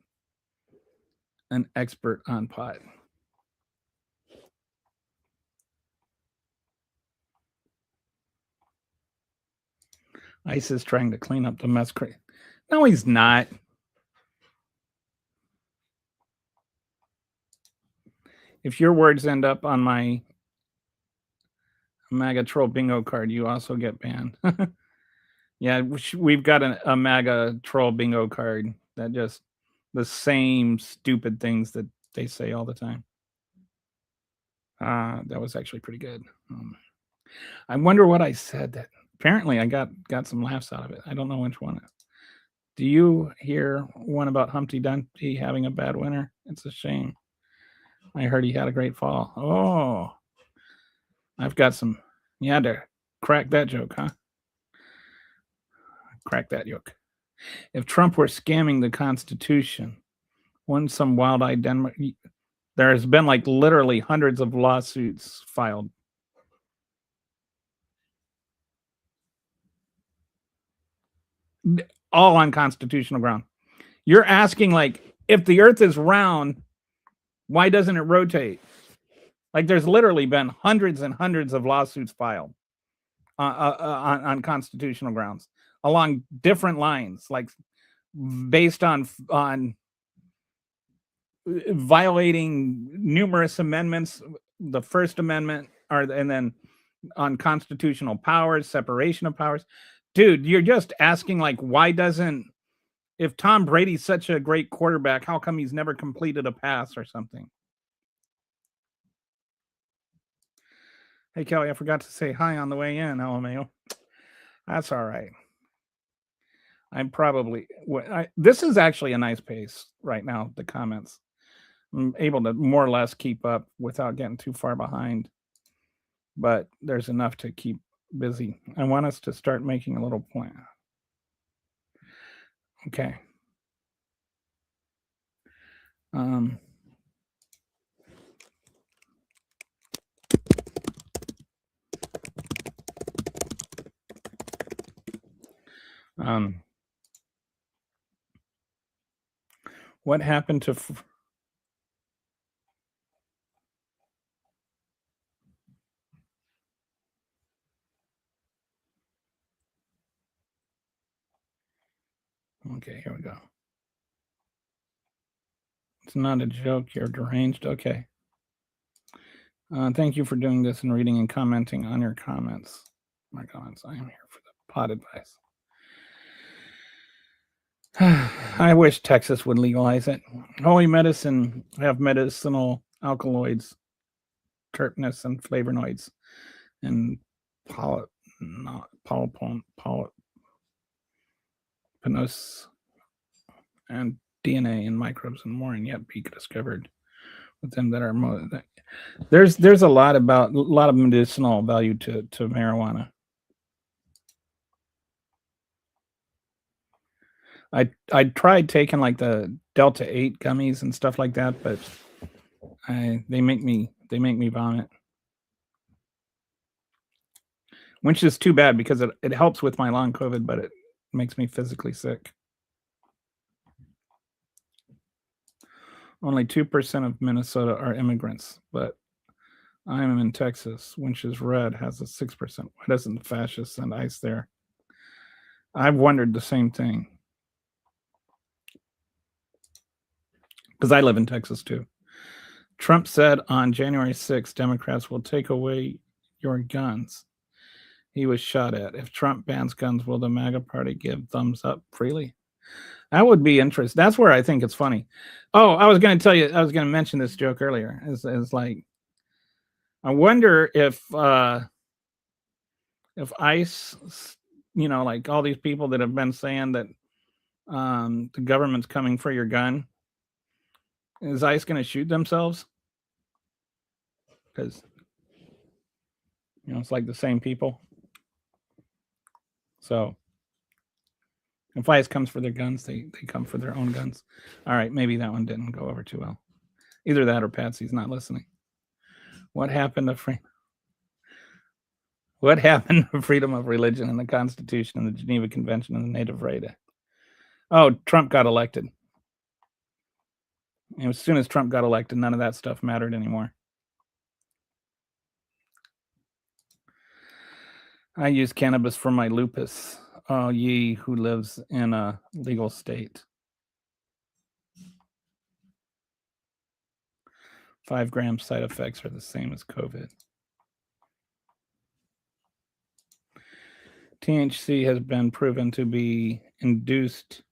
an expert on pot. Ice is trying to clean up the mess. No, he's not. If your words end up on my MAGA troll bingo card, you also get banned. Yeah, we've got a MAGA troll bingo card that just the same stupid things that they say all the time. That was actually pretty good. I wonder what I said that apparently I got some laughs out of it. I don't know which one. Do you hear one about Humpty Dumpty having a bad winter? It's a shame. I heard he had a great fall. Oh, I've got some. You had to crack that joke, huh? Crack that joke. If Trump were scamming the Constitution, wouldn't some wild-eyed Denmark? There has been like literally hundreds of lawsuits filed. All on constitutional ground. You're asking, like, if the earth is round, why doesn't it rotate? Like, there's literally been hundreds and hundreds of lawsuits filed on constitutional grounds along different lines, like based on violating numerous amendments, the First Amendment, and then on constitutional powers, separation of powers. Dude, you're just asking, like, why doesn't, if Tom Brady's such a great quarterback, how come he's never completed a pass or something? Hey, Kelly, I forgot to say hi on the way in, LMAO. That's all right. I'm probably, this is actually a nice pace right now, the comments. I'm able to more or less keep up without getting too far behind, but there's enough to keep busy. I want us to start making a little plan. Okay. What happened to okay, here we go. It's not a joke, you're deranged. Okay. Thank you for doing this and reading and commenting on your comments. My comments. I am here for the pot advice. I wish Texas would legalize it. Holy medicine have medicinal alkaloids, terpenes, and flavonoids, and polyphenol, and DNA and microbes and more, and yet be discovered with them that are more. There's a lot of medicinal value to marijuana. I tried taking like the Delta 8 gummies and stuff like that, but they make me vomit. Which is too bad because it helps with my long COVID, but it makes me physically sick. Only 2% of Minnesota are immigrants, but I'm in Texas, which is red, has a 6%. Why doesn't the fascists send ICE there? I've wondered the same thing. Because I live in Texas too. Trump said on January 6th, Democrats will take away your guns. He was shot at. If Trump bans guns, will the MAGA party give thumbs up freely? That would be interesting. That's where I think it's funny. Oh, I was going to mention this joke earlier. Is like, I wonder if ICE, like all these people that have been saying that the government's coming for your gun, is ICE going to shoot themselves? Because it's like the same people. So if ICE comes for their guns, they come for their own guns. All right, maybe that one didn't go over too well. Either that or Patsy's not listening. What happened to freedom of religion in the Constitution and the Geneva Convention and the Native Right? Oh, Trump got elected. And as soon as Trump got elected, none of that stuff mattered anymore. I use cannabis for my lupus. Oh, ye who lives in a legal state. 5 gram side effects are the same as COVID. THC has been proven to be induced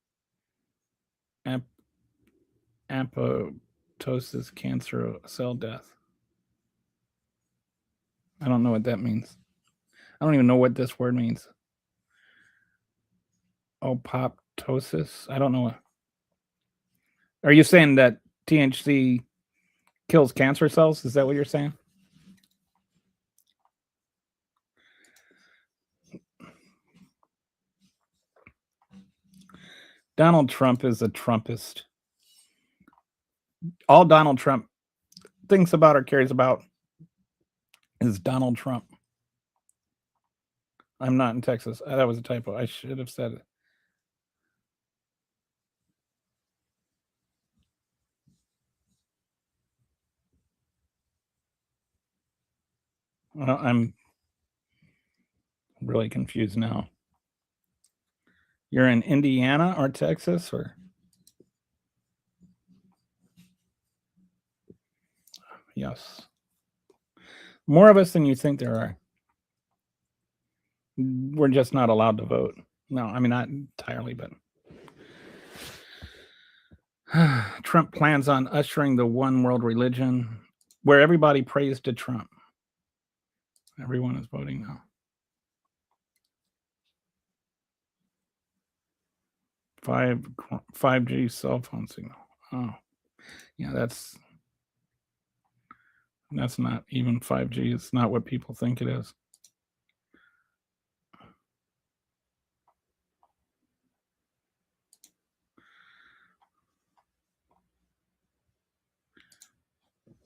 apoptosis, cancer cell death. I don't know what that means. I don't even know what this word means. Apoptosis? I don't know. Are you saying that THC kills cancer cells? Is that what you're saying? Donald Trump is a Trumpist. All Donald Trump thinks about or cares about is Donald Trump. I'm not in Texas. That was a typo. I should have said it. I'm really confused now. You're in Indiana or Texas or? Yes. More of us than you think there are. We're just not allowed to vote. No, I mean, not entirely, but. Trump plans on ushering the one world religion where everybody prays to Trump. Everyone is voting now. 5G cell phone signal. Oh, yeah, that's not even 5G. It's not what people think it is.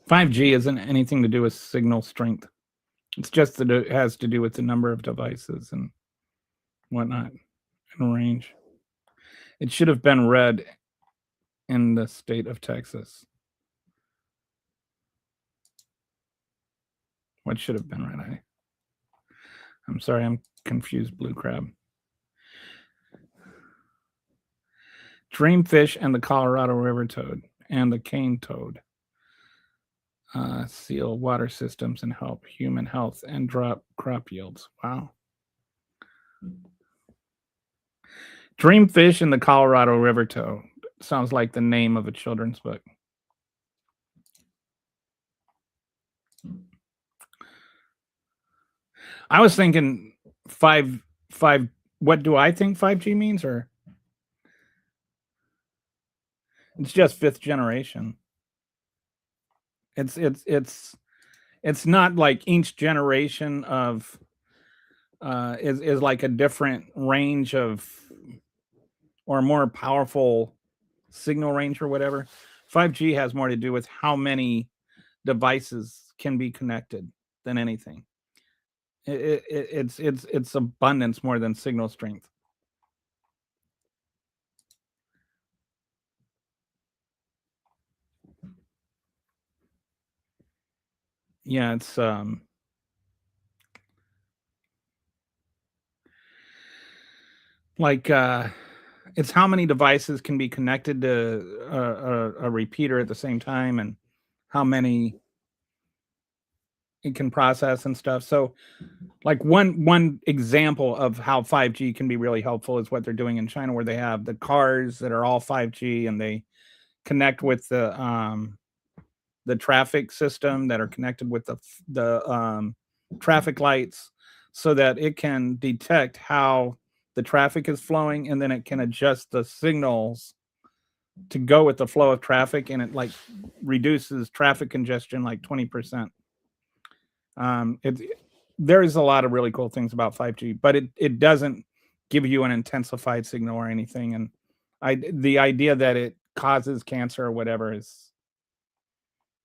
"5G isn't anything to do with signal strength. It's just that it has to do with the number of devices and whatnot and range. It should have been read in the state of Texas. What should have been read? I'm sorry, I'm confused, Blue Crab. Dreamfish and the Colorado River toad and the cane toad seal water systems and help human health and drop crop yields. Wow. Dreamfish and the Colorado River toad sounds like the name of a children's book. I was thinking five. What do I think 5G means, or it's just fifth generation? It's not like each generation of is like a different range of or more powerful signal range or whatever. 5G has more to do with how many devices can be connected than anything. It's abundance more than signal strength. Yeah, it's like it's how many devices can be connected to a repeater at the same time and how many it can process and stuff. So like one example of how 5G can be really helpful is what they're doing in China, where they have the cars that are all 5G and they connect with the traffic system that are connected with the traffic lights so that it can detect how the traffic is flowing, and then it can adjust the signals to go with the flow of traffic, and it like reduces traffic congestion like 20%. There's a lot of really cool things about 5G, but it doesn't give you an intensified signal or anything. And the idea that it causes cancer or whatever is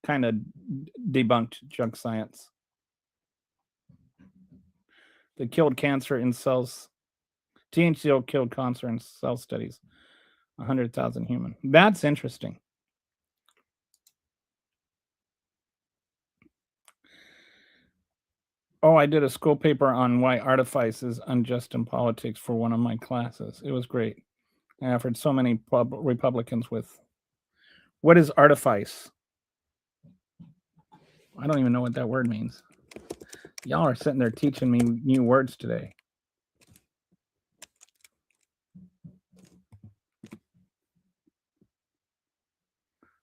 kind of debunked junk science. They killed cancer in cells. THCO killed cancer in cell studies. 100,000 human. That's interesting. Oh, I did a school paper on why artifice is unjust in politics for one of my classes. It was great. I offered so many Republicans with. What is artifice? I don't even know what that word means. Y'all are sitting there teaching me new words today.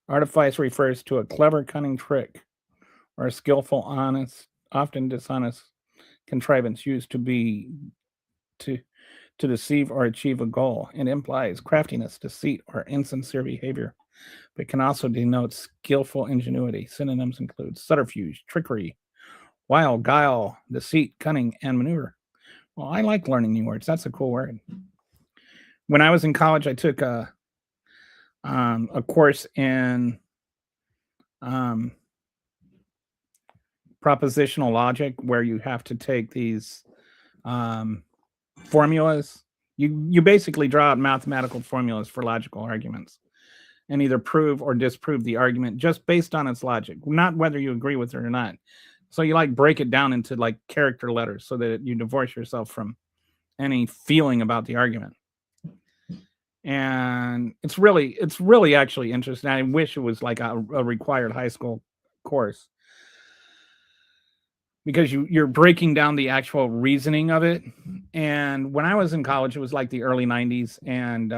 Artifice refers to a clever, cunning trick or a skillful, honest, often dishonest contrivance used to deceive or achieve a goal. It implies craftiness, deceit, or insincere behavior, but can also denote skillful ingenuity. Synonyms include subterfuge, trickery, wile, guile, deceit, cunning, and maneuver. Well, I like learning new words. That's a cool word. when I was in college, I took a course in um, propositional logic where you have to take these formulas. You basically draw out mathematical formulas for logical arguments and either prove or disprove the argument just based on its logic, not whether you agree with it or not. So you like break it down into like character letters so that you divorce yourself from any feeling about the argument. And it's really actually interesting. I wish it was like a required high school course because you're breaking down the actual reasoning of it. And when I was in college, it was like the early 90s, and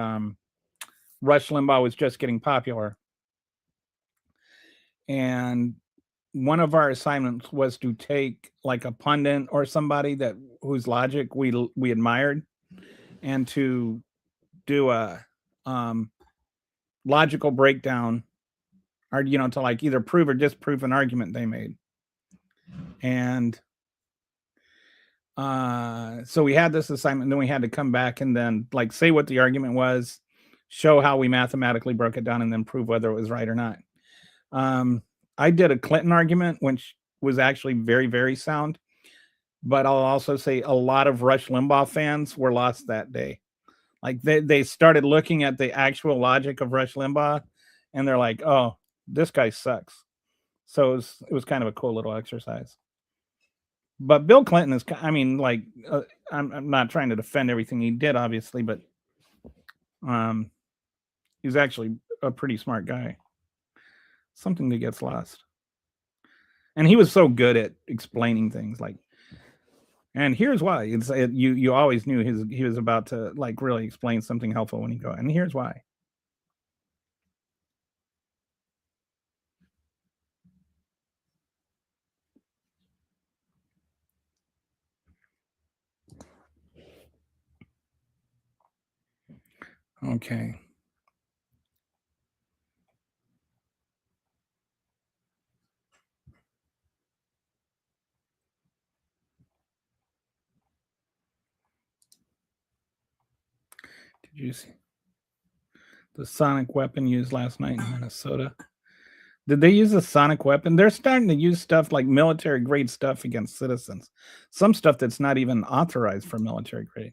Rush Limbaugh was just getting popular. And one of our assignments was to take like a pundit or somebody that whose logic we admired, and to do a logical breakdown, or to like either prove or disprove an argument they made. And so we had this assignment, and then we had to come back and then like say what the argument was, show how we mathematically broke it down, and then prove whether it was right or not. I did a Clinton argument, which was actually very, very sound. But I'll also say a lot of Rush Limbaugh fans were lost that day. Like they started looking at the actual logic of Rush Limbaugh, and they're like, "Oh, this guy sucks." So it was kind of a cool little exercise. But Bill Clinton is, I mean, like, I'm not trying to defend everything he did, obviously, but he's actually a pretty smart guy. Something that gets lost. And he was so good at explaining things, like, and here's why. You always knew he was about to like really explain something helpful when he go, and here's why. Okay. Did you see the sonic weapon used last night in Minnesota? Did they use a sonic weapon? They're starting to use stuff like military grade stuff against citizens. Some stuff that's not even authorized for military grade.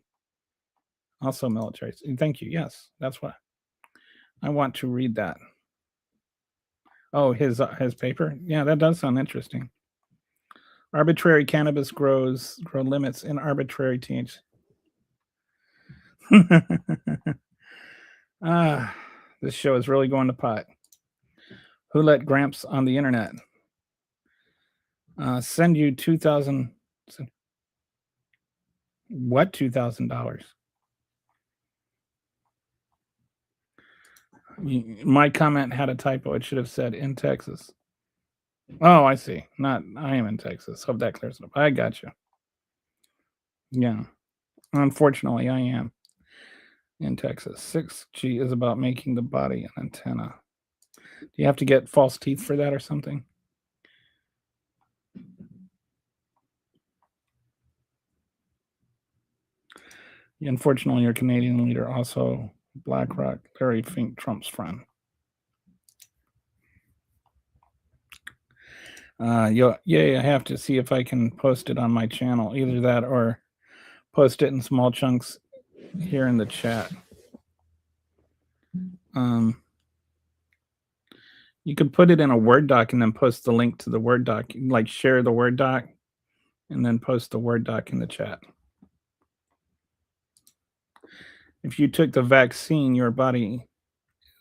Also military. Thank you. Yes, that's what I want to read that. Oh, his paper. Yeah, that does sound interesting. Arbitrary cannabis grow limits in arbitrary THC. This show is really going to pot. Who let Gramps on the internet? Send you $2,000. What $2,000? My comment had a typo. It should have said in Texas. Oh, I see. Not I am in Texas. Hope that clears it up. I got you. Yeah. Unfortunately, I am in Texas. 6G is about making the body an antenna. Do you have to get false teeth for that or something? Unfortunately, your Canadian leader, also BlackRock, Larry Fink, Trump's friend. I have to see if I can post it on my channel. Either that or post it in small chunks here in the chat. You could put it in a Word doc and then post the link to the Word doc. Like share the Word doc and then post the Word doc in the chat. If you took the vaccine, your body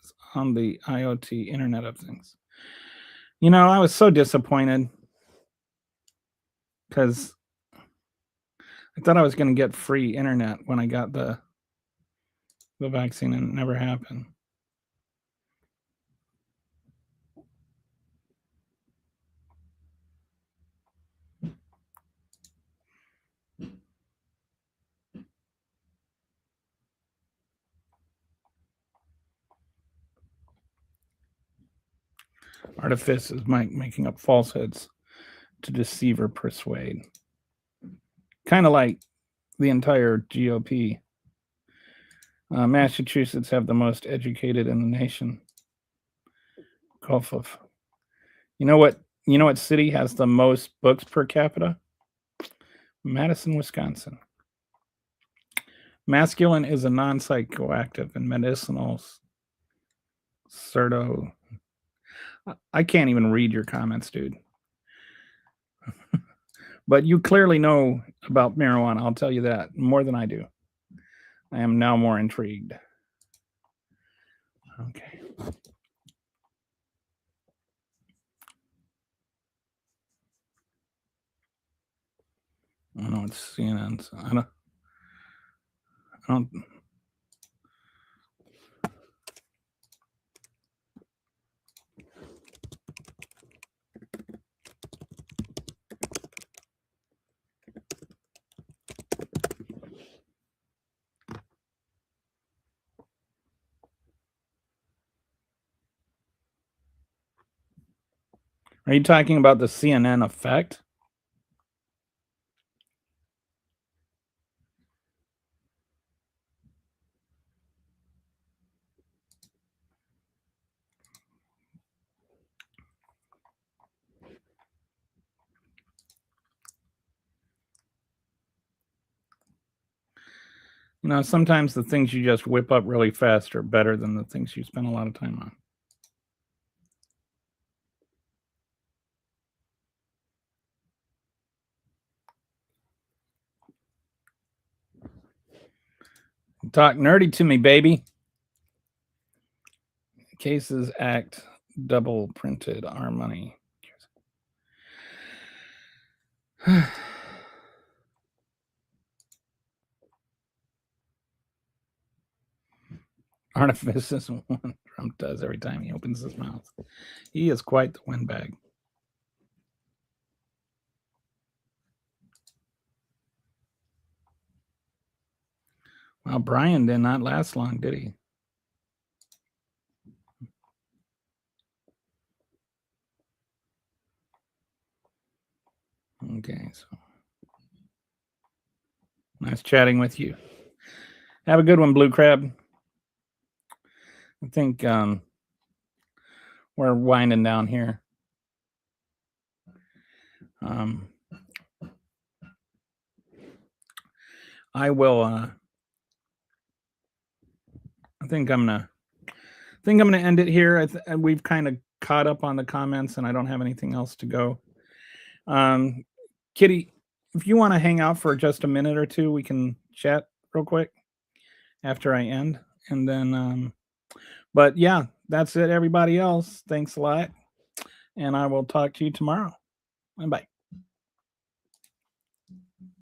is on the IoT Internet of Things. I was so disappointed because I thought I was going to get free internet when I got the vaccine, and it never happened. Artifice is making up falsehoods to deceive or persuade. Kind of like the entire GOP. Massachusetts have the most educated in the nation. Gulf of. You know what? You know what city has the most books per capita? Madison, Wisconsin. Masculine is a non-psychoactive and medicinal certo. I can't even read your comments, dude. But you clearly know about marijuana. I'll tell you that more than I do. I am now more intrigued. Okay. I don't know it's CNN. So I don't. Are you talking about the CNN effect? You know, sometimes the things you just whip up really fast are better than the things you spend a lot of time on. Talk nerdy to me, baby. Cases Act double printed our money. Artifice is one Trump does every time he opens his mouth. He is quite the windbag. Well, Brian did not last long, did he? Okay, so nice chatting with you. Have a good one, Blue Crab. I think we're winding down here. I will. I think I'm gonna end it here. We've kind of caught up on the comments, and I don't have anything else to go. Kitty, if you want to hang out for just a minute or two, we can chat real quick after I end, and then. But yeah, that's it. Everybody else, thanks a lot, and I will talk to you tomorrow. Bye.